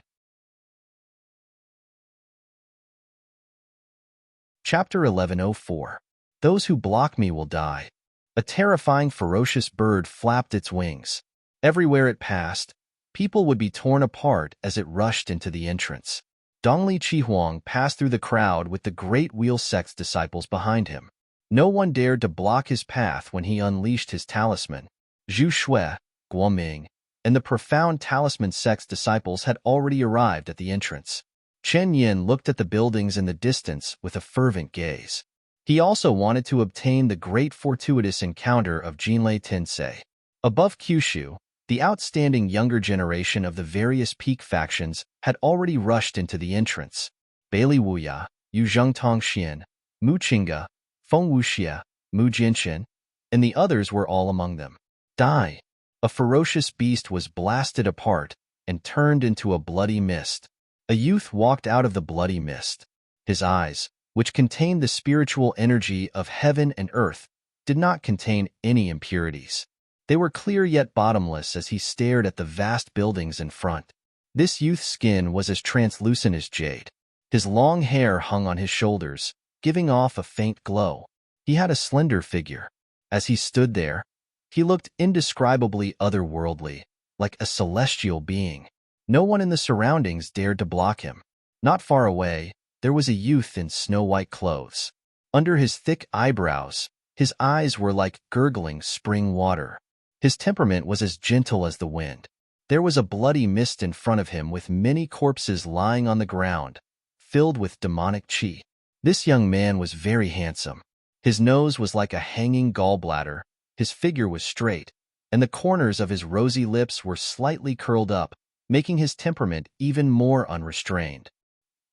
Chapter 1104. Those who block me will die. A terrifying, ferocious bird flapped its wings. Everywhere it passed, people would be torn apart as it rushed into the entrance. Dongli Chihuang passed through the crowd with the great wheel sect's disciples behind him. No one dared to block his path when he unleashed his talisman. Zhu Shui, Guoming, and the profound talisman sect's disciples had already arrived at the entrance. Chen Yin looked at the buildings in the distance with a fervent gaze. He also wanted to obtain the great fortuitous encounter of Jinlei Tensei. Above Kyushu, the outstanding younger generation of the various peak factions had already rushed into the entrance. Bailey Wuya, Yu Zhengtong Xian, Mu Qingge, Feng Wuxie, Mu Jinshin, and the others were all among them. Die! A ferocious beast was blasted apart and turned into a bloody mist. A youth walked out of the bloody mist. His eyes, which contained the spiritual energy of heaven and earth, did not contain any impurities. They were clear yet bottomless as he stared at the vast buildings in front. This youth's skin was as translucent as jade. His long hair hung on his shoulders, giving off a faint glow. He had a slender figure. As he stood there, he looked indescribably otherworldly, like a celestial being. No one in the surroundings dared to block him. Not far away, there was a youth in snow-white clothes. Under his thick eyebrows, his eyes were like gurgling spring water. His temperament was as gentle as the wind. There was a bloody mist in front of him with many corpses lying on the ground, filled with demonic qi. This young man was very handsome. His nose was like a hanging gallbladder, his figure was straight, and the corners of his rosy lips were slightly curled up, making his temperament even more unrestrained.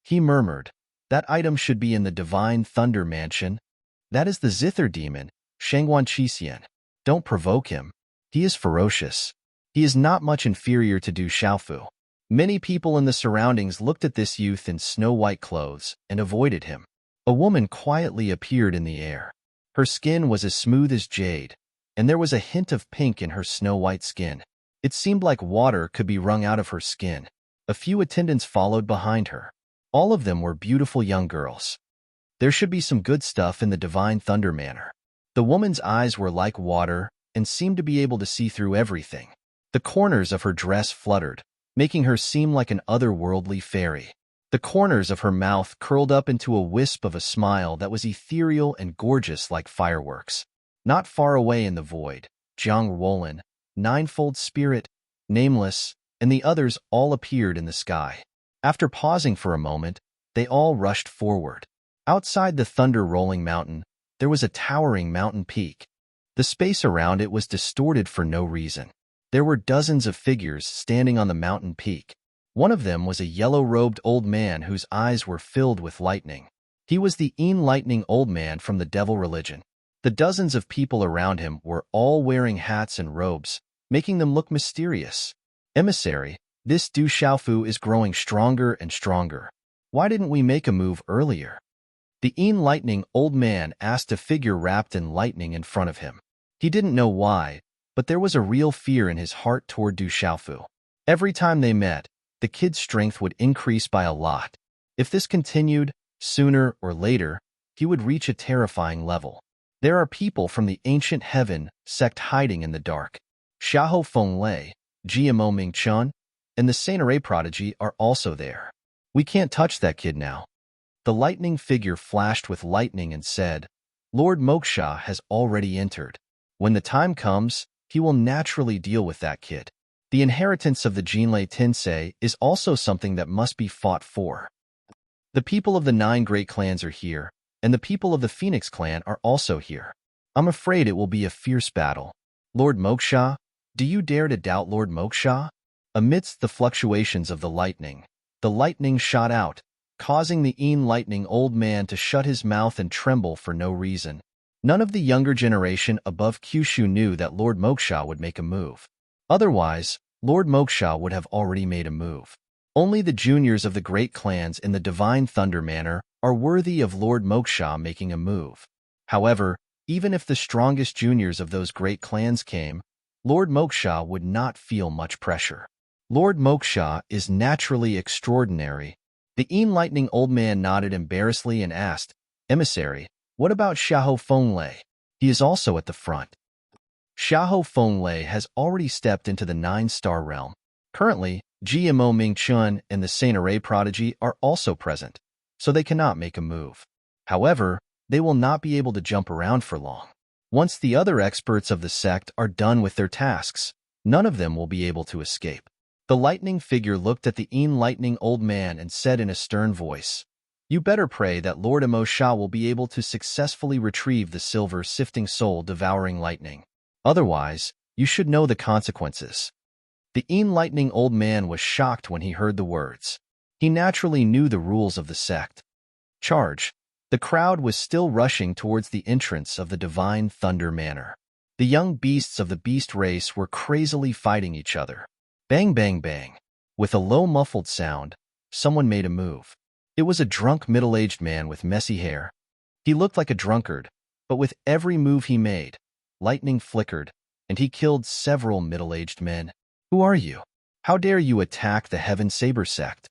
He murmured, "That item should be in the Divine Thunder Mansion. That is the Zither demon, Shangguan Qixien. Don't provoke him. He is ferocious. He is not much inferior to Du Xiaofu." Many people in the surroundings looked at this youth in snow-white clothes and avoided him. A woman quietly appeared in the air. Her skin was as smooth as jade, and there was a hint of pink in her snow-white skin. It seemed like water could be wrung out of her skin. A few attendants followed behind her. All of them were beautiful young girls. There should be some good stuff in the Divine Thunder Manor. The woman's eyes were like water and seemed to be able to see through everything. The corners of her dress fluttered, making her seem like an otherworldly fairy. The corners of her mouth curled up into a wisp of a smile that was ethereal and gorgeous like fireworks. Not far away in the void, Jiang Wolin, Ninefold Spirit, Nameless, and the others all appeared in the sky. After pausing for a moment, they all rushed forward. Outside the thunder-rolling mountain, there was a towering mountain peak. The space around it was distorted for no reason. There were dozens of figures standing on the mountain peak. One of them was a yellow-robed old man whose eyes were filled with lightning. He was the enlightening old man from the devil religion. The dozens of people around him were all wearing hats and robes, making them look mysterious. Emissary, this Du Xiaofu is growing stronger and stronger. Why didn't we make a move earlier? The enlightening old man asked a figure wrapped in lightning in front of him. He didn't know why, but there was a real fear in his heart toward Du Xiaofu. Every time they met, the kid's strength would increase by a lot. If this continued, sooner or later, he would reach a terrifying level. There are people from the ancient heaven sect hiding in the dark. Xiahou Fenglei, GMO Mingchun, and the Saint prodigy are also there. We can't touch that kid now. The lightning figure flashed with lightning and said, Lord Moksha has already entered. When the time comes, he will naturally deal with that kid. The inheritance of the Jinlei Tensei is also something that must be fought for. The people of the 9 great clans are here, and the people of the Phoenix clan are also here. I'm afraid it will be a fierce battle. Lord Moksha, do you dare to doubt Lord Moksha? Amidst the fluctuations of the lightning shot out, causing the enlightening old man to shut his mouth and tremble for no reason. None of the younger generation above Kyushu knew that Lord Moksha would make a move. Otherwise, Lord Moksha would have already made a move. Only the juniors of the great clans in the Divine Thunder Manor are worthy of Lord Moksha making a move. However, even if the strongest juniors of those great clans came, Lord Moksha would not feel much pressure. Lord Moksha is naturally extraordinary. The enlightening old man nodded embarrassedly and asked, Emissary, what about Xiahou Fenglei? He is also at the front. Xiahou Fenglei has already stepped into the 9-star realm. Currently, GMO Mingchun and the Saint prodigy are also present, so they cannot make a move. However, they will not be able to jump around for long. Once the other experts of the sect are done with their tasks, none of them will be able to escape. The lightning figure looked at the enlightening old man and said in a stern voice, You better pray that Lord Emo Sha will be able to successfully retrieve the silver sifting soul devouring lightning. Otherwise, you should know the consequences. The enlightening old man was shocked when he heard the words. He naturally knew the rules of the sect. Charge. The crowd was still rushing towards the entrance of the Divine Thunder Manor. The young beasts of the beast race were crazily fighting each other. Bang, bang, bang. With a low muffled sound, someone made a move. It was a drunk middle-aged man with messy hair. He looked like a drunkard, but with every move he made, lightning flickered, and he killed several middle-aged men. Who are you? How dare you attack the Heaven Saber sect?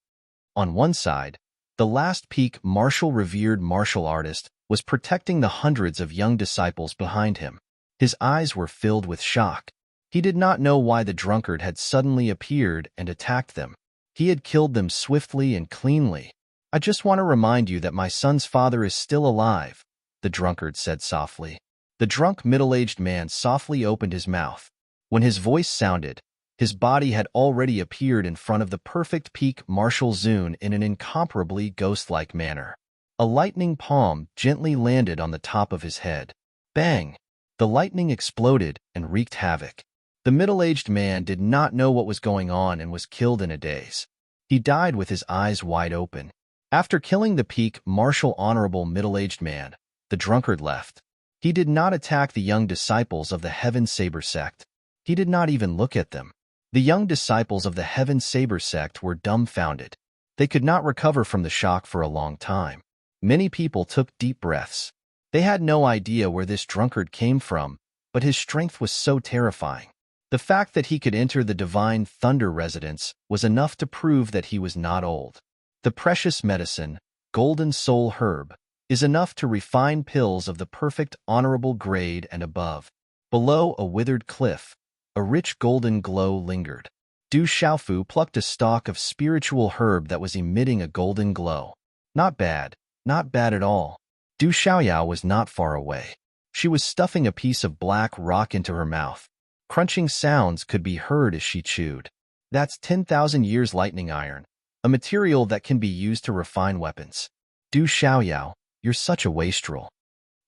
On one side, the last peak revered martial artist was protecting the hundreds of young disciples behind him. His eyes were filled with shock. He did not know why the drunkard had suddenly appeared and attacked them. He had killed them swiftly and cleanly. I just want to remind you that my son's father is still alive, the drunkard said softly. The drunk middle-aged man softly opened his mouth. When his voice sounded, his body had already appeared in front of the perfect peak martial Zune in an incomparably ghost-like manner. A lightning palm gently landed on the top of his head. Bang! The lightning exploded and wreaked havoc. The middle-aged man did not know what was going on and was killed in a daze. He died with his eyes wide open. After killing the peak martial honorable middle-aged man, the drunkard left. He did not attack the young disciples of the Heaven Saber sect. He did not even look at them. The young disciples of the Heaven Saber sect were dumbfounded. They could not recover from the shock for a long time. Many people took deep breaths. They had no idea where this drunkard came from, but his strength was so terrifying. The fact that he could enter the divine thunder residence was enough to prove that he was not old. The precious medicine, golden soul herb, is enough to refine pills of the perfect honorable grade and above. Below a withered cliff, a rich golden glow lingered. Du Xiaofu plucked a stalk of spiritual herb that was emitting a golden glow. Not bad at all. Du Xiaoyao was not far away. She was stuffing a piece of black rock into her mouth. Crunching sounds could be heard as she chewed. That's 10,000 years lightning iron, a material that can be used to refine weapons. Du Xiaoyao, you're such a wastrel.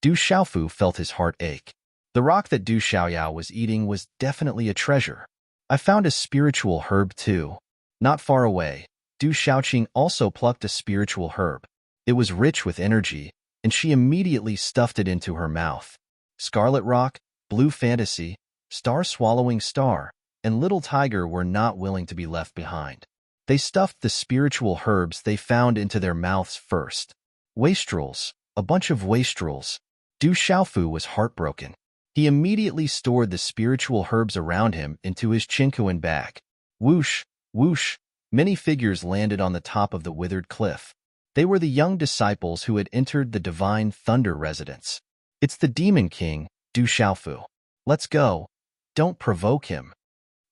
Du Xiaofu felt his heart ache. The rock that Du Xiaoyao was eating was definitely a treasure. I found a spiritual herb too. Not far away, Du Xiaoqing also plucked a spiritual herb. It was rich with energy, and she immediately stuffed it into her mouth. Scarlet Rock, Blue Fantasy, Star-Swallowing Star, and Little Tiger were not willing to be left behind. They stuffed the spiritual herbs they found into their mouths first. Wastrels, a bunch of wastrels. Du Xiaofu was heartbroken. He immediately stored the spiritual herbs around him into his Qingquan bag. Whoosh, whoosh, many figures landed on the top of the withered cliff. They were the young disciples who had entered the divine thunder residence. It's the Demon King, Du Xiaofu. Let's go. Don't provoke him.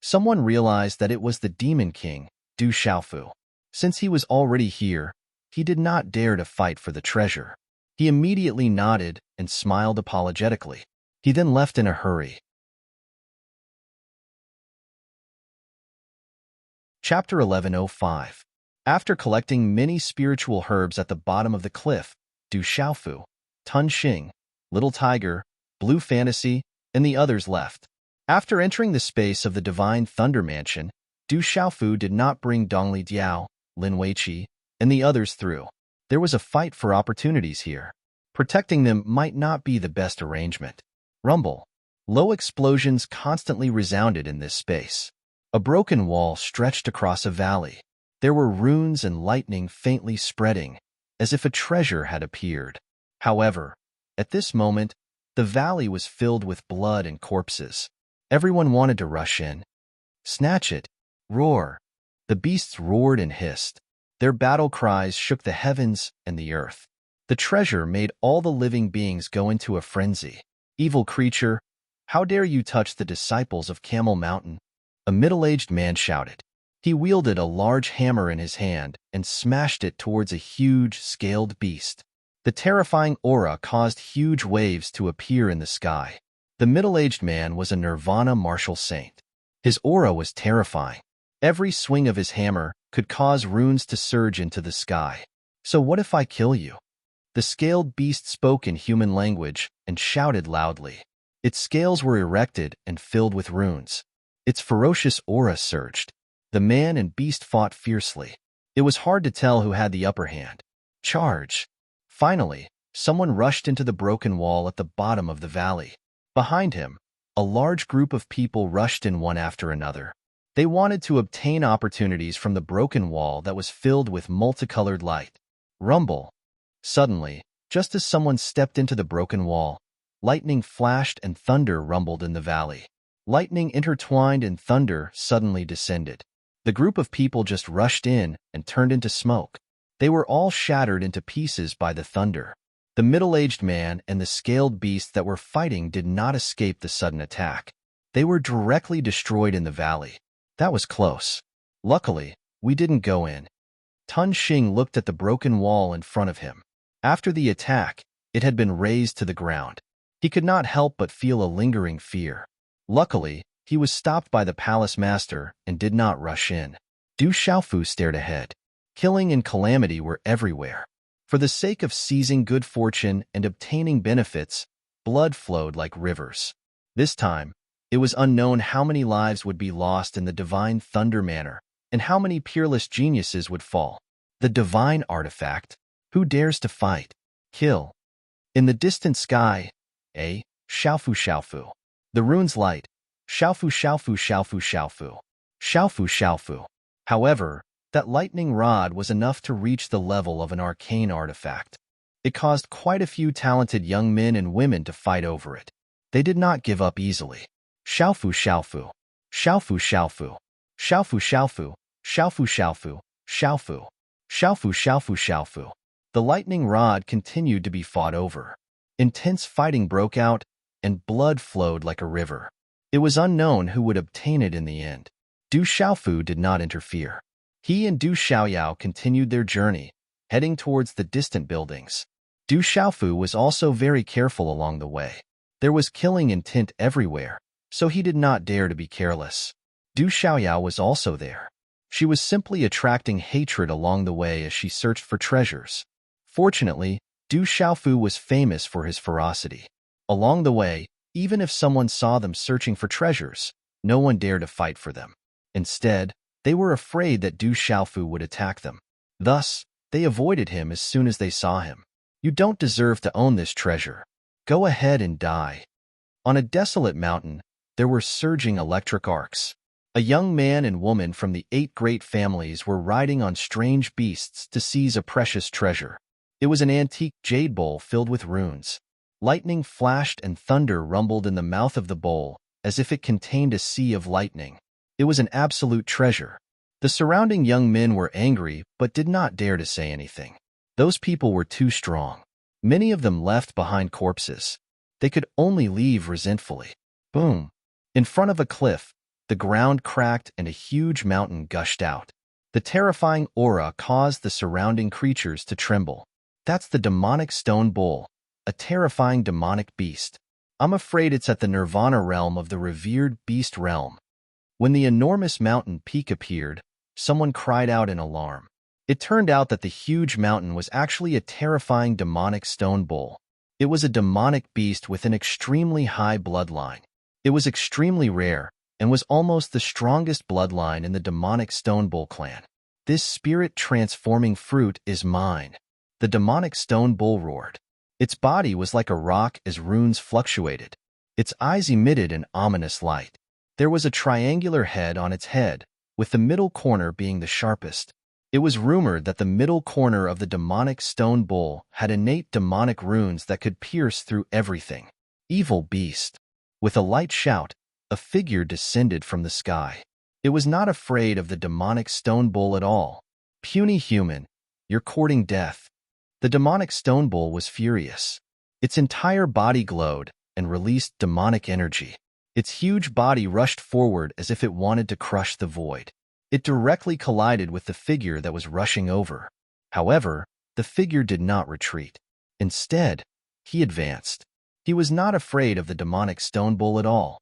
Someone realized that it was the Demon King, Du Xiaofu. Since he was already here, he did not dare to fight for the treasure. He immediately nodded and smiled apologetically. He then left in a hurry. Chapter 1105. After collecting many spiritual herbs at the bottom of the cliff, Du Xiaofu, Tun Xing, Little Tiger, Blue Fantasy, and the others left. After entering the space of the Divine Thunder Mansion, Du Xiaofu did not bring Dongli Diao, Lin Weiqi, and the others through. There was a fight for opportunities here. Protecting them might not be the best arrangement. Rumble. Low explosions constantly resounded in this space. A broken wall stretched across a valley. There were runes and lightning faintly spreading, as if a treasure had appeared. However, at this moment, the valley was filled with blood and corpses. Everyone wanted to rush in. Snatch it! Roar! The beasts roared and hissed. Their battle cries shook the heavens and the earth. The treasure made all the living beings go into a frenzy. Evil creature, how dare you touch the disciples of Camel Mountain? A middle-aged man shouted. He wielded a large hammer in his hand and smashed it towards a huge, scaled beast. The terrifying aura caused huge waves to appear in the sky. The middle-aged man was a Nirvana martial saint. His aura was terrifying. Every swing of his hammer could cause runes to surge into the sky. So what if I kill you? The scaled beast spoke in human language and shouted loudly. Its scales were erected and filled with runes. Its ferocious aura surged. The man and beast fought fiercely. It was hard to tell who had the upper hand. Charge! Finally, someone rushed into the broken wall at the bottom of the valley. Behind him, a large group of people rushed in one after another. They wanted to obtain opportunities from the broken wall that was filled with multicolored light. Rumble! Suddenly, just as someone stepped into the broken wall, lightning flashed and thunder rumbled in the valley. Lightning intertwined and thunder suddenly descended. The group of people just rushed in and turned into smoke. They were all shattered into pieces by the thunder. The middle-aged man and the scaled beast that were fighting did not escape the sudden attack. They were directly destroyed in the valley. That was close. Luckily, we didn't go in. Tun Xing looked at the broken wall in front of him. After the attack, it had been razed to the ground. He could not help but feel a lingering fear. Luckily, he was stopped by the palace master and did not rush in. Du Xiaofu stared ahead. Killing and calamity were everywhere. For the sake of seizing good fortune and obtaining benefits, blood flowed like rivers. This time, it was unknown how many lives would be lost in the divine thunder manor, and how many peerless geniuses would fall. The divine artifact. Who dares to fight? Kill. In the distant sky, Xiaofu Xiaofu. The runes light. Xiaofu Xiaofu Xiaofu Xiaofu. Xiaofu Xiaofu. However, that lightning rod was enough to reach the level of an arcane artifact. It caused quite a few talented young men and women to fight over it. They did not give up easily. Xiaofu Xiaofu. Xiaofu Xiaofu. Xiaofu Xiaofu. Xiaofu Xiaofu. Xiaofu. Xiaofu Xiaofu Xiaofu. The lightning rod continued to be fought over. Intense fighting broke out, and blood flowed like a river. It was unknown who would obtain it in the end. Du Xiaofu did not interfere. He and Du Xiaoyao continued their journey, heading towards the distant buildings. Du Xiaofu was also very careful along the way. There was killing intent everywhere, so he did not dare to be careless. Du Xiaoyao was also there. She was simply attracting hatred along the way as she searched for treasures. Fortunately, Du Xiaofu was famous for his ferocity. Along the way, even if someone saw them searching for treasures, no one dared to fight for them. Instead, they were afraid that Du Xiaofu would attack them. Thus, they avoided him as soon as they saw him. You don't deserve to own this treasure. Go ahead and die. On a desolate mountain, there were surging electric arcs. A young man and woman from the 8 great families were riding on strange beasts to seize a precious treasure. It was an antique jade bowl filled with runes. Lightning flashed and thunder rumbled in the mouth of the bowl, as if it contained a sea of lightning. It was an absolute treasure. The surrounding young men were angry but did not dare to say anything. Those people were too strong. Many of them left behind corpses. They could only leave resentfully. Boom! In front of a cliff, the ground cracked and a huge mountain gushed out. The terrifying aura caused the surrounding creatures to tremble. That's the demonic stone bull, a terrifying demonic beast. I'm afraid it's at the nirvana realm of the revered beast realm. When the enormous mountain peak appeared, someone cried out in alarm. It turned out that the huge mountain was actually a terrifying demonic stone bull. It was a demonic beast with an extremely high bloodline. It was extremely rare and was almost the strongest bloodline in the demonic stone bull clan. This spirit-transforming fruit is mine. The demonic stone bull roared. Its body was like a rock as runes fluctuated. Its eyes emitted an ominous light. There was a triangular head on its head, with the middle corner being the sharpest. It was rumored that the middle corner of the demonic stone bull had innate demonic runes that could pierce through everything. Evil beast. With a light shout, a figure descended from the sky. It was not afraid of the demonic stone bull at all. Puny human, you're courting death. The demonic stone bull was furious. Its entire body glowed and released demonic energy. Its huge body rushed forward as if it wanted to crush the void. It directly collided with the figure that was rushing over. However, the figure did not retreat. Instead, he advanced. He was not afraid of the demonic stone bull at all.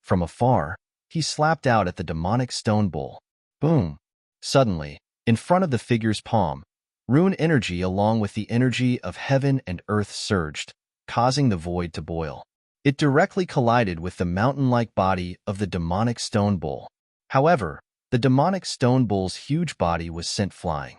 From afar, he slapped out at the demonic stone bull. Boom! Suddenly, in front of the figure's palm, rune energy along with the energy of heaven and earth surged, causing the void to boil. It directly collided with the mountain-like body of the demonic stone bull. However, the demonic stone bull's huge body was sent flying.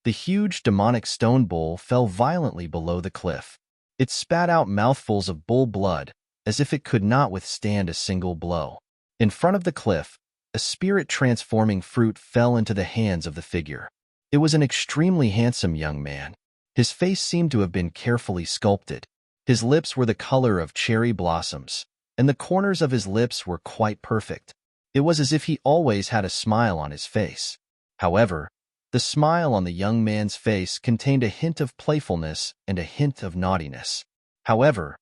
The huge demonic stone bull fell violently below the cliff. It spat out mouthfuls of bull blood, as if it could not withstand a single blow. In front of the cliff, a spirit-transforming fruit fell into the hands of the figure. It was an extremely handsome young man. His face seemed to have been carefully sculpted. His lips were the color of cherry blossoms, and the corners of his lips were quite perfect. It was as if he always had a smile on his face. However, the smile on the young man's face contained a hint of playfulness and a hint of naughtiness. However,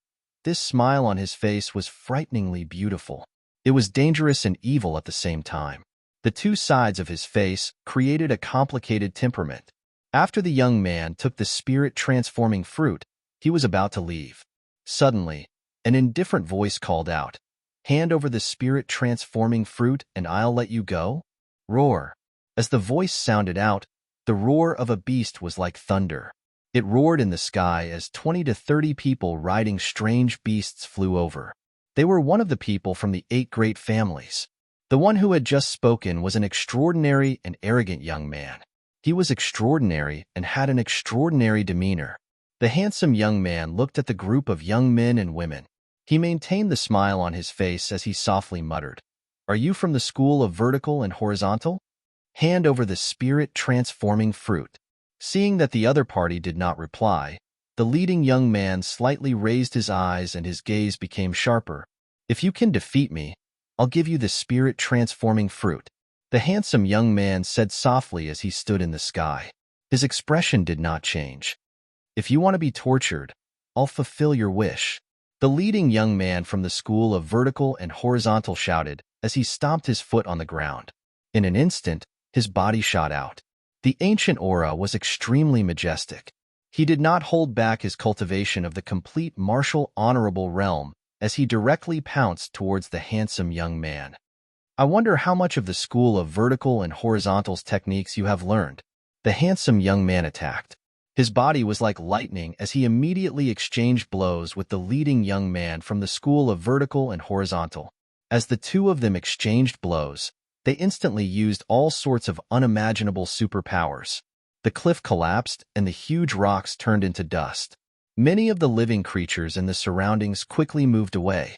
this smile on his face was frighteningly beautiful. It was dangerous and evil at the same time. The two sides of his face created a complicated temperament. After the young man took the spirit-transforming fruit, he was about to leave. Suddenly, an indifferent voice called out, "Hand over the spirit-transforming fruit and I'll let you go." Roar. As the voice sounded out, the roar of a beast was like thunder. It roared in the sky as 20 to 30 people riding strange beasts flew over. They were one of the people from the 8 great families. The one who had just spoken was an extraordinary and arrogant young man. He was extraordinary and had an extraordinary demeanor. The handsome young man looked at the group of young men and women. He maintained the smile on his face as he softly muttered, Are you from the school of vertical and horizontal? Hand over the spirit-transforming fruit. Seeing that the other party did not reply, the leading young man slightly raised his eyes and his gaze became sharper. If you can defeat me, I'll give you the spirit-transforming fruit. The handsome young man said softly as he stood in the sky. His expression did not change. If you want to be tortured, I'll fulfill your wish. The leading young man from the school of vertical and horizontal shouted as he stomped his foot on the ground. In an instant, his body shot out. The ancient aura was extremely majestic. He did not hold back his cultivation of the complete martial honorable realm as he directly pounced towards the handsome young man. I wonder how much of the school of vertical and horizontals techniques you have learned. The handsome young man attacked. His body was like lightning as he immediately exchanged blows with the leading young man from the school of vertical and horizontal. As the two of them exchanged blows, they instantly used all sorts of unimaginable superpowers. The cliff collapsed and the huge rocks turned into dust. Many of the living creatures in the surroundings quickly moved away.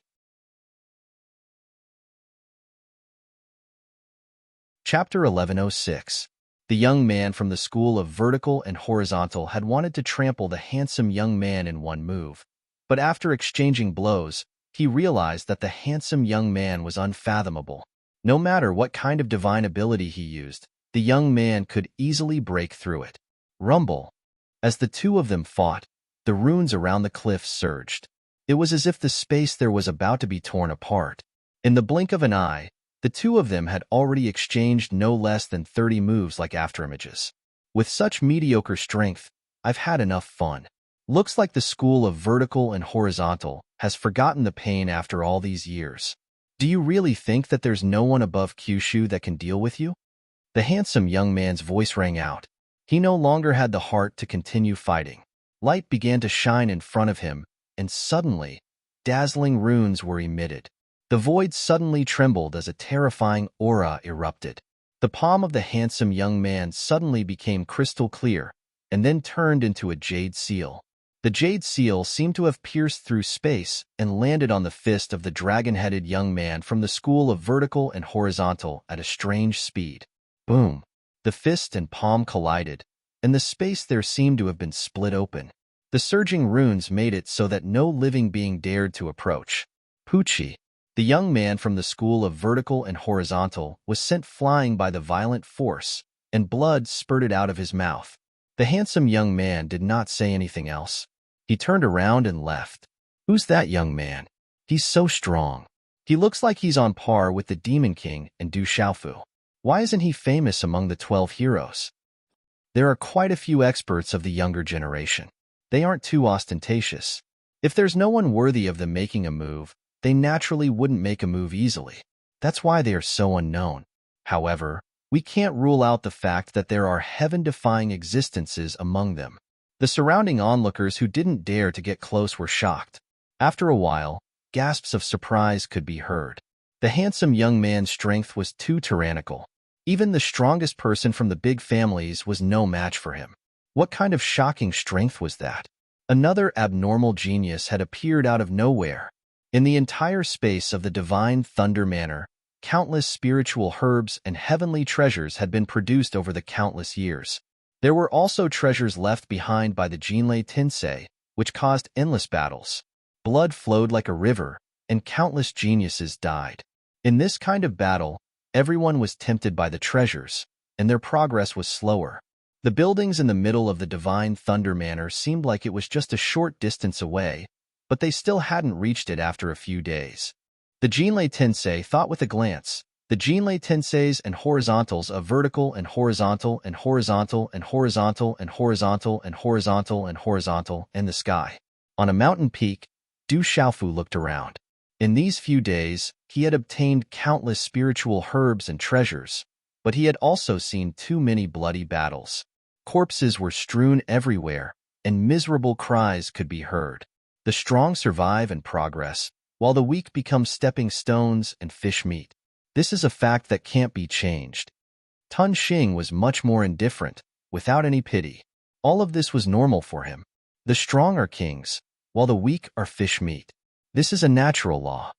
Chapter 1106. The young man from the school of vertical and horizontal had wanted to trample the handsome young man in one move, but after exchanging blows, he realized that the handsome young man was unfathomable. No matter what kind of divine ability he used, the young man could easily break through it. Rumble. As the two of them fought, the runes around the cliffs surged. It was as if the space there was about to be torn apart. In the blink of an eye, the two of them had already exchanged no less than 30 moves like afterimages. With such mediocre strength, I've had enough fun. Looks like the school of vertical and horizontal has forgotten the pain after all these years. Do you really think that there's no one above Kyushu that can deal with you? The handsome young man's voice rang out. He no longer had the heart to continue fighting. Light began to shine in front of him, and suddenly, dazzling runes were emitted. The void suddenly trembled as a terrifying aura erupted. The palm of the handsome young man suddenly became crystal clear, and then turned into a jade seal. The jade seal seemed to have pierced through space and landed on the fist of the dragon-headed young man from the school of vertical and horizontal at a strange speed. Boom! The fist and palm collided, and the space there seemed to have been split open. The surging runes made it so that no living being dared to approach. Poochie, the young man from the school of vertical and horizontal, was sent flying by the violent force, and blood spurted out of his mouth. The handsome young man did not say anything else. He turned around and left. Who's that young man? He's so strong. He looks like he's on par with the Demon King and Du Xiaofu. Why isn't he famous among the 12 heroes? There are quite a few experts of the younger generation. They aren't too ostentatious. If there's no one worthy of them making a move, they naturally wouldn't make a move easily. That's why they are so unknown. However, we can't rule out the fact that there are heaven-defying existences among them. The surrounding onlookers who didn't dare to get close were shocked. After a while, gasps of surprise could be heard. The handsome young man's strength was too tyrannical. Even the strongest person from the big families was no match for him. What kind of shocking strength was that? Another abnormal genius had appeared out of nowhere. In the entire space of the divine Thunder Manor, countless spiritual herbs and heavenly treasures had been produced over the countless years. There were also treasures left behind by the Jinlei Tensei, which caused endless battles. Blood flowed like a river, and countless geniuses died. In this kind of battle, everyone was tempted by the treasures, and their progress was slower. The buildings in the middle of the divine Thunder Manor seemed like it was just a short distance away, but they still hadn't reached it after a few days. The Jinlei Tensei thought with a glance. The Jinlei Tenseis and horizontals of vertical and horizontal and horizontal and horizontal and horizontal and horizontal and horizontal in the sky. On a mountain peak, Du Xiaofu looked around. In these few days, he had obtained countless spiritual herbs and treasures, but he had also seen too many bloody battles. Corpses were strewn everywhere, and miserable cries could be heard. The strong survive and progress, while the weak become stepping stones and fish meat. This is a fact that can't be changed. Tun Xing was much more indifferent, without any pity. All of this was normal for him. The strong are kings, while the weak are fish meat. This is a natural law.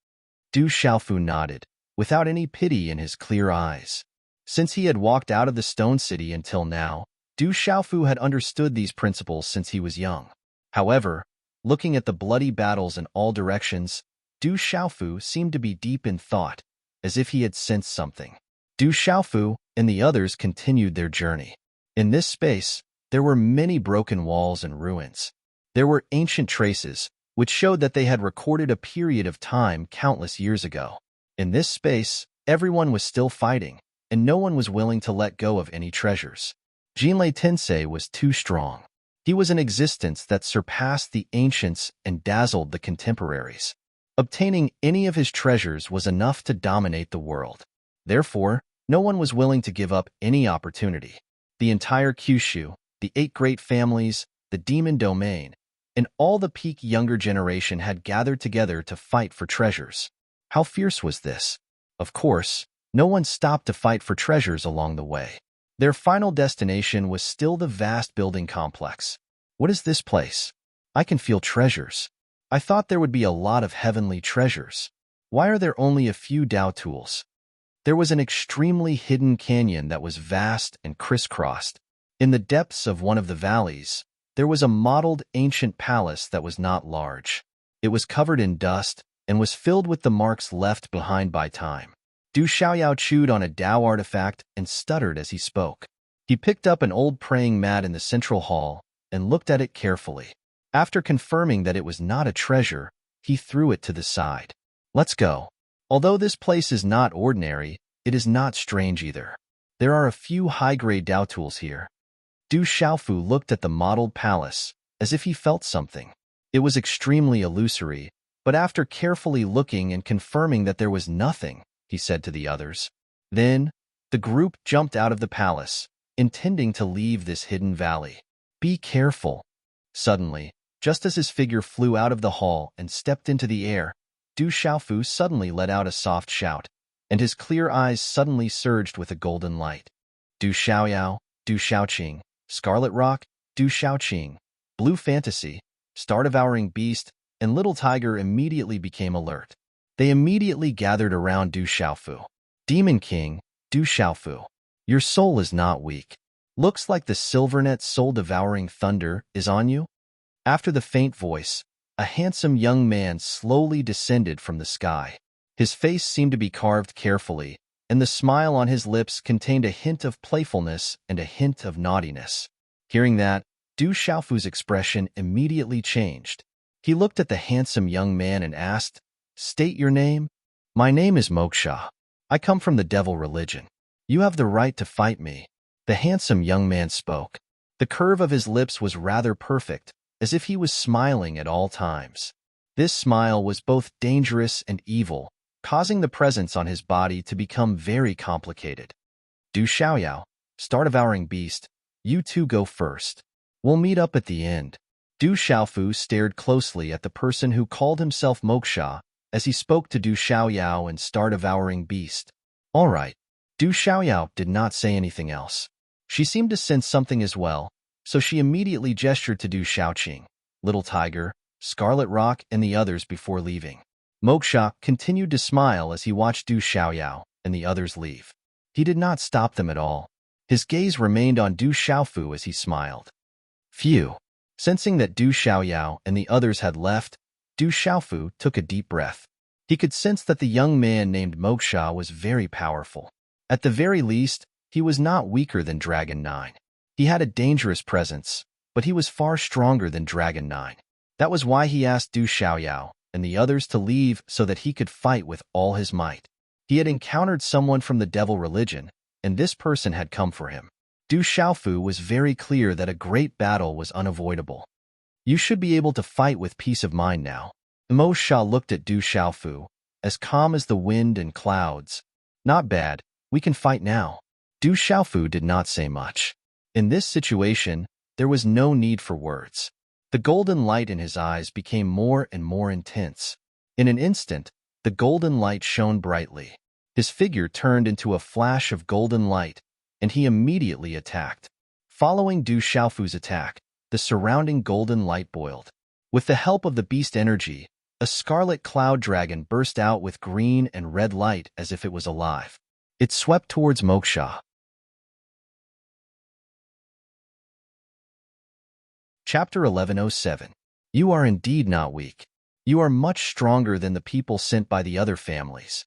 Du Xiaofu nodded. without any pity in his clear eyes. Since he had walked out of the Stone City until now, Du Xiaofu had understood these principles since he was young. However, looking at the bloody battles in all directions, Du Xiaofu seemed to be deep in thought, as if he had sensed something. Du Xiaofu and the others continued their journey. In this space, there were many broken walls and ruins. There were ancient traces, which showed that they had recorded a period of time countless years ago. In this space, everyone was still fighting, and no one was willing to let go of any treasures. Jinlei Tensei was too strong. He was an existence that surpassed the ancients and dazzled the contemporaries. Obtaining any of his treasures was enough to dominate the world. Therefore, no one was willing to give up any opportunity. The entire Kyushu, the 8 great families, the demon domain, and all the peak younger generation had gathered together to fight for treasures. How fierce was this? Of course, no one stopped to fight for treasures along the way. Their final destination was still the vast building complex. What is this place? I can feel treasures. I thought there would be a lot of heavenly treasures. Why are there only a few Dao tools? There was an extremely hidden canyon that was vast and crisscrossed. In the depths of one of the valleys, there was a modeled ancient palace that was not large. It was covered in dust and was filled with the marks left behind by time. Du Xiaoyao chewed on a Dao artifact and stuttered as he spoke. He picked up an old praying mat in the central hall and looked at it carefully. After confirming that it was not a treasure, he threw it to the side. Let's go. Although this place is not ordinary, it is not strange either. There are a few high-grade Dao tools here. Du Xiaofu looked at the modeled palace, as if he felt something. It was extremely illusory, but after carefully looking and confirming that there was nothing, he said to the others. Then, the group jumped out of the palace, intending to leave this hidden valley. Be careful. Suddenly, just as his figure flew out of the hall and stepped into the air, Du Xiaofu suddenly let out a soft shout, and his clear eyes suddenly surged with a golden light. Du Xiaoyao, Du Xiaoqing, Scarlet Rock, Du Xiaoqing, Blue Fantasy, Star-Devouring Beast, and Little Tiger immediately became alert. They immediately gathered around Du Xiaofu. Demon King, Du Xiaofu, your soul is not weak. Looks like the Silvernet soul-devouring thunder is on you? After the faint voice, a handsome young man slowly descended from the sky. His face seemed to be carved carefully, and the smile on his lips contained a hint of playfulness and a hint of naughtiness. Hearing that, Du Xiaofu's expression immediately changed. He looked at the handsome young man and asked, "State your name?" "My name is Moksha. I come from the devil religion. You have the right to fight me." The handsome young man spoke. The curve of his lips was rather perfect, as if he was smiling at all times. This smile was both dangerous and evil, causing the presence on his body to become very complicated. Du Xiaoyao, Star-Devouring Beast, you two go first. We'll meet up at the end. Du Xiaofu stared closely at the person who called himself Moksha as he spoke to Du Xiaoyao and Star-Devouring Beast. All right. Du Xiaoyao did not say anything else. She seemed to sense something as well, so she immediately gestured to Du Xiaoqing, Little Tiger, Scarlet Rock, and the others before leaving. Moksha continued to smile as he watched Du Xiaoyao and the others leave. He did not stop them at all. His gaze remained on Du Xiaofu as he smiled. Phew. Sensing that Du Xiaoyao and the others had left, Du Xiaofu took a deep breath. He could sense that the young man named Moksha was very powerful. At the very least, he was not weaker than Dragon 9. He had a dangerous presence, but he was far stronger than Dragon 9. That was why he asked Du Xiaoyao and the others to leave so that he could fight with all his might. He had encountered someone from the devil religion, and this person had come for him. Du Xiaofu was very clear that a great battle was unavoidable. You should be able to fight with peace of mind now. Mo Sha looked at Du Xiaofu, as calm as the wind and clouds. Not bad, we can fight now. Du Xiaofu did not say much. In this situation, there was no need for words. The golden light in his eyes became more and more intense. In an instant, the golden light shone brightly. His figure turned into a flash of golden light, and he immediately attacked. Following Du Xiaofu's attack, the surrounding golden light boiled. With the help of the beast energy, A scarlet cloud dragon burst out with green and red light as if it was alive. It swept towards Moksha. Chapter 1107. You are indeed not weak. You are much stronger than the people sent by the other families.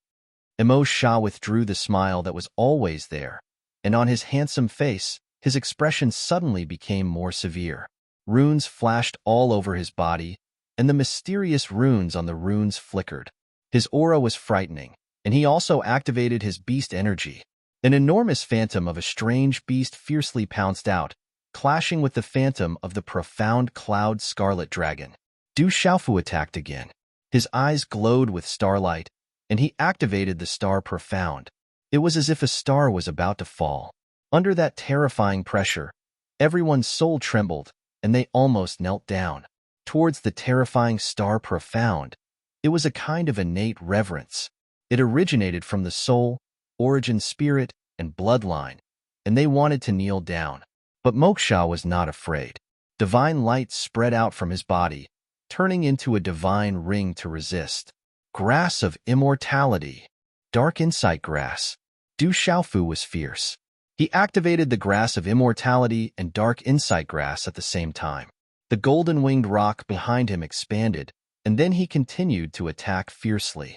Moksha withdrew the smile that was always there, and on his handsome face, his expression suddenly became more severe. Runes flashed all over his body, and the mysterious runes on the runes flickered. His aura was frightening, and he also activated his beast energy. An enormous phantom of a strange beast fiercely pounced out, clashing with the phantom of the profound cloud scarlet dragon. Du Xiaofu attacked again. His eyes glowed with starlight, and he activated the star profound. It was as if a star was about to fall. Under that terrifying pressure, everyone's soul trembled, and they almost knelt down. Towards the terrifying star profound, it was a kind of innate reverence. It originated from the soul, origin spirit, and bloodline, and they wanted to kneel down. But Moksha was not afraid. Divine light spread out from his body, turning into a divine ring to resist. Grass of immortality. Dark insight grass. Du Xiaofu was fierce. He activated the grass of immortality and dark insight grass at the same time. The golden-winged rock behind him expanded, and then he continued to attack fiercely.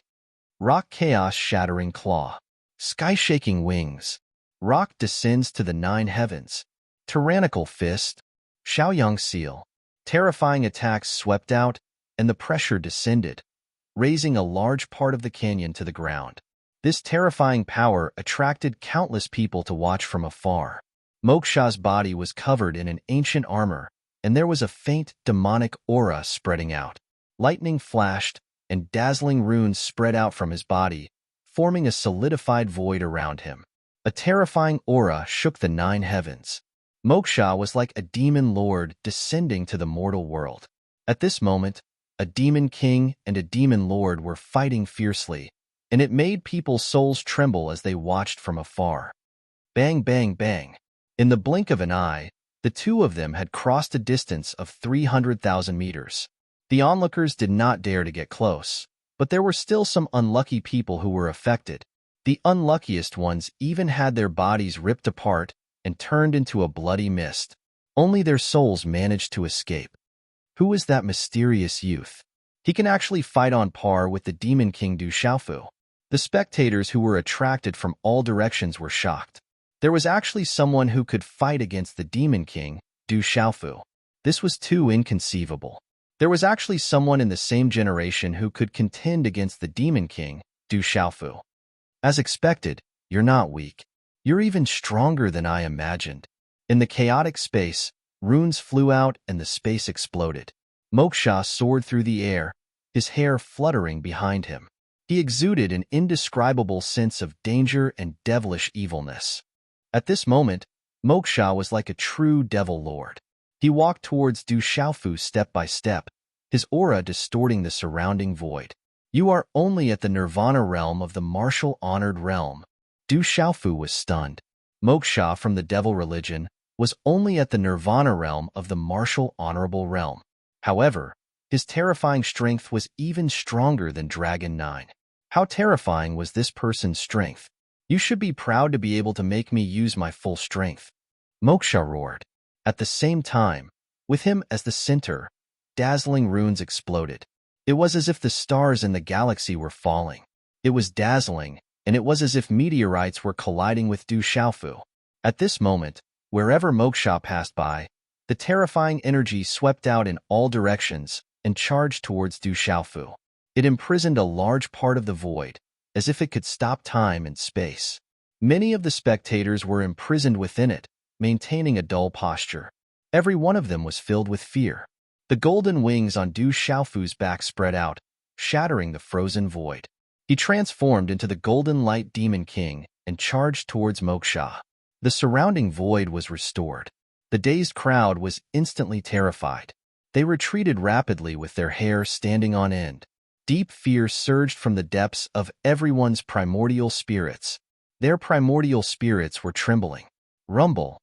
Rock chaos shattering claw. Sky-shaking wings. Rock descends to the 9 heavens. Tyrannical fist. Xiaoyang seal. Terrifying attacks swept out, and the pressure descended, raising a large part of the canyon to the ground. This terrifying power attracted countless people to watch from afar. Moksha's body was covered in an ancient armor, and there was a faint, demonic aura spreading out. Lightning flashed, and dazzling runes spread out from his body, forming a solidified void around him. A terrifying aura shook the 9 heavens. Moksha was like a demon lord descending to the mortal world. At this moment, a demon king and a demon lord were fighting fiercely, and it made people's souls tremble as they watched from afar. Bang, bang, bang. In the blink of an eye, the two of them had crossed a distance of 300,000 meters. The onlookers did not dare to get close, but there were still some unlucky people who were affected. The unluckiest ones even had their bodies ripped apart and turned into a bloody mist. Only their souls managed to escape. Who is that mysterious youth? He can actually fight on par with the Demon King Du Xiaofu. The spectators who were attracted from all directions were shocked. There was actually someone who could fight against the Demon King, Du Xiaofu. This was too inconceivable. There was actually someone in the same generation who could contend against the Demon King, Du Xiaofu. As expected, you're not weak. You're even stronger than I imagined. In the chaotic space, runes flew out and the space exploded. Moksha soared through the air, his hair fluttering behind him. He exuded an indescribable sense of danger and devilish evilness. At this moment, Moksha was like a true devil lord. He walked towards Du Xiaofu step by step, his aura distorting the surrounding void. You are only at the nirvana realm of the martial honored realm. Du Xiaofu was stunned. Moksha from the devil religion was only at the nirvana realm of the martial honorable realm. However, his terrifying strength was even stronger than Dragon 9. How terrifying was this person's strength? You should be proud to be able to make me use my full strength. Moksha roared. At the same time, with him as the center, dazzling runes exploded. It was as if the stars in the galaxy were falling. It was dazzling, and it was as if meteorites were colliding with Du Xiaofu. At this moment, wherever Moksha passed by, the terrifying energy swept out in all directions and charged towards Du Xiaofu. It imprisoned a large part of the void, as if it could stop time and space. Many of the spectators were imprisoned within it, maintaining a dull posture. Every one of them was filled with fear. The golden wings on Du Xiaofu's back spread out, shattering the frozen void. He transformed into the golden light demon king and charged towards Moksha. The surrounding void was restored. The dazed crowd was instantly terrified. They retreated rapidly with their hair standing on end. Deep fear surged from the depths of everyone's primordial spirits. Their primordial spirits were trembling. Rumble.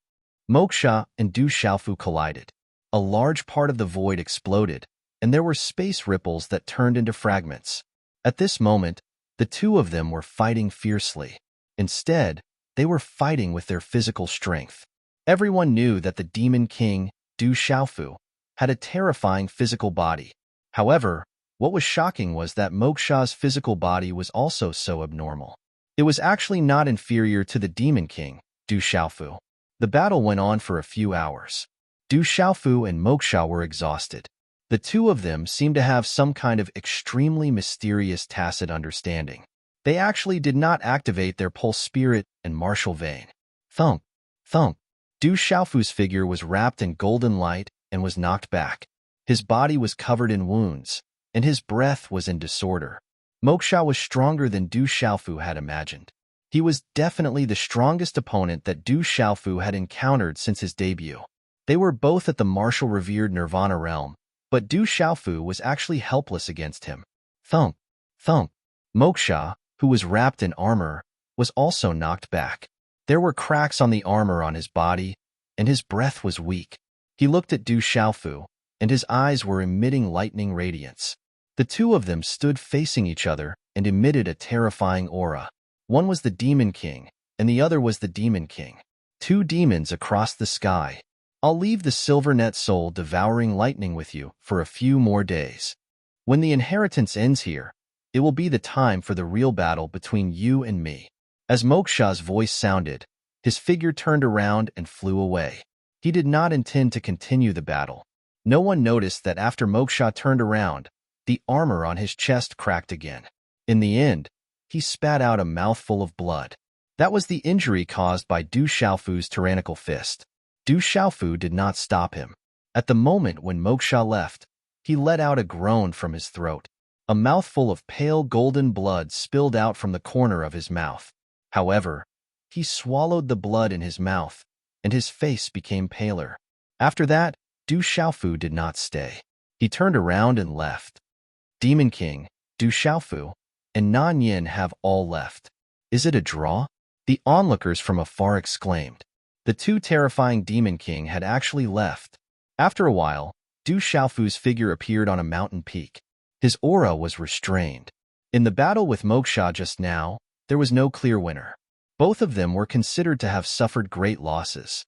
Moksha and Du Xiaofu collided. A large part of the void exploded, and there were space ripples that turned into fragments. At this moment, the two of them were fighting fiercely. Instead, they were fighting with their physical strength. Everyone knew that the Demon King, Du Xiaofu, had a terrifying physical body. However, what was shocking was that Moksha's physical body was also so abnormal. It was actually not inferior to the Demon King, Du Xiaofu. The battle went on for a few hours. Du Xiaofu and Moksha were exhausted. The two of them seemed to have some kind of extremely mysterious tacit understanding. They actually did not activate their pulse spirit and martial vein. Thump, thump. Du Xiaofu's figure was wrapped in golden light and was knocked back. His body was covered in wounds, and his breath was in disorder. Moksha was stronger than Du Xiaofu had imagined. He was definitely the strongest opponent that Du Xiaofu had encountered since his debut. They were both at the martial revered Nirvana realm, but Du Xiaofu was actually helpless against him. Thump, thump. Moksha, who was wrapped in armor, was also knocked back. There were cracks on the armor on his body, and his breath was weak. He looked at Du Xiaofu, and his eyes were emitting lightning radiance. The two of them stood facing each other and emitted a terrifying aura. One was the Demon King, and the other was the Demon King. Two demons across the sky. I'll leave the silver net soul devouring lightning with you for a few more days. When the inheritance ends here, it will be the time for the real battle between you and me. As Moksha's voice sounded, his figure turned around and flew away. He did not intend to continue the battle. No one noticed that after Moksha turned around, the armor on his chest cracked again. In the end, he spat out a mouthful of blood. That was the injury caused by Du Xiaofu's tyrannical fist. Du Xiaofu did not stop him. At the moment when Moksha left, he let out a groan from his throat. A mouthful of pale golden blood spilled out from the corner of his mouth. However, he swallowed the blood in his mouth, and his face became paler. After that, Du Xiaofu did not stay. He turned around and left. Demon King, Du Xiaofu, and Nan Yin have all left. Is it a draw? The onlookers from afar exclaimed. The two terrifying Demon King had actually left. After a while, Du Xiaofu's figure appeared on a mountain peak. His aura was restrained. In the battle with Moksha just now, there was no clear winner. Both of them were considered to have suffered great losses.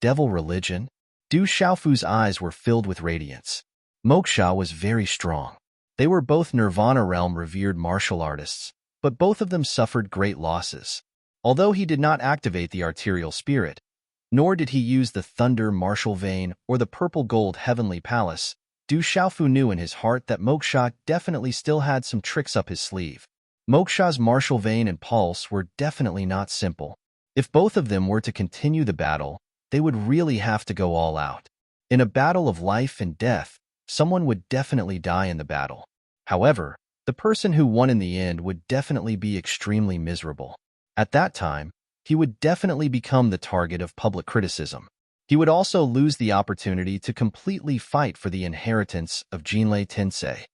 Devil religion? Du Xiaofu's eyes were filled with radiance. Moksha was very strong. They were both Nirvana realm revered martial artists, but both of them suffered great losses. Although he did not activate the arterial spirit, nor did he use the thunder martial vein or the purple gold heavenly palace, Du Xiaofu knew in his heart that Moksha definitely still had some tricks up his sleeve. Moksha's martial vein and pulse were definitely not simple. If both of them were to continue the battle, they would really have to go all out. In a battle of life and death, someone would definitely die in the battle. However, the person who won in the end would definitely be extremely miserable. At that time, he would definitely become the target of public criticism. He would also lose the opportunity to completely fight for the inheritance of Jinlei Tensei.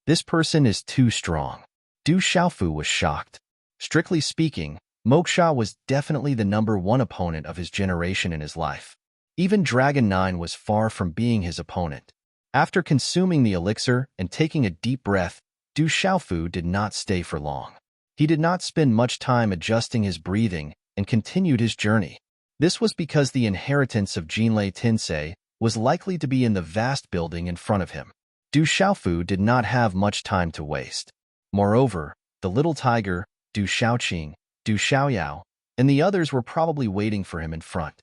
This person is too strong. Du Xiaofu was shocked. Strictly speaking, Moksha was definitely the #1 opponent of his generation in his life. Even Dragon 9 was far from being his opponent. After consuming the elixir and taking a deep breath, Du Xiaofu did not stay for long. He did not spend much time adjusting his breathing and continued his journey. This was because the inheritance of Jinlei Tensei was likely to be in the vast building in front of him. Du Xiaofu did not have much time to waste. Moreover, the little tiger, Du Xiaoqing, Du Xiaoyao, and the others were probably waiting for him in front.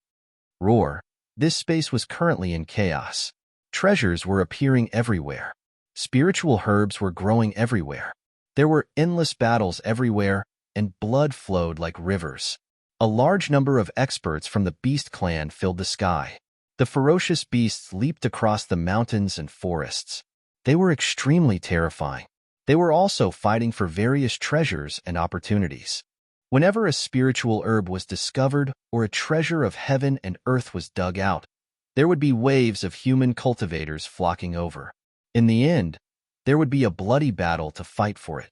Roar. This space was currently in chaos. Treasures were appearing everywhere. Spiritual herbs were growing everywhere. There were endless battles everywhere, and blood flowed like rivers. A large number of experts from the Beast clan filled the sky. The ferocious beasts leaped across the mountains and forests. They were extremely terrifying. They were also fighting for various treasures and opportunities. Whenever a spiritual herb was discovered or a treasure of heaven and earth was dug out, there would be waves of human cultivators flocking over. In the end, there would be a bloody battle to fight for it.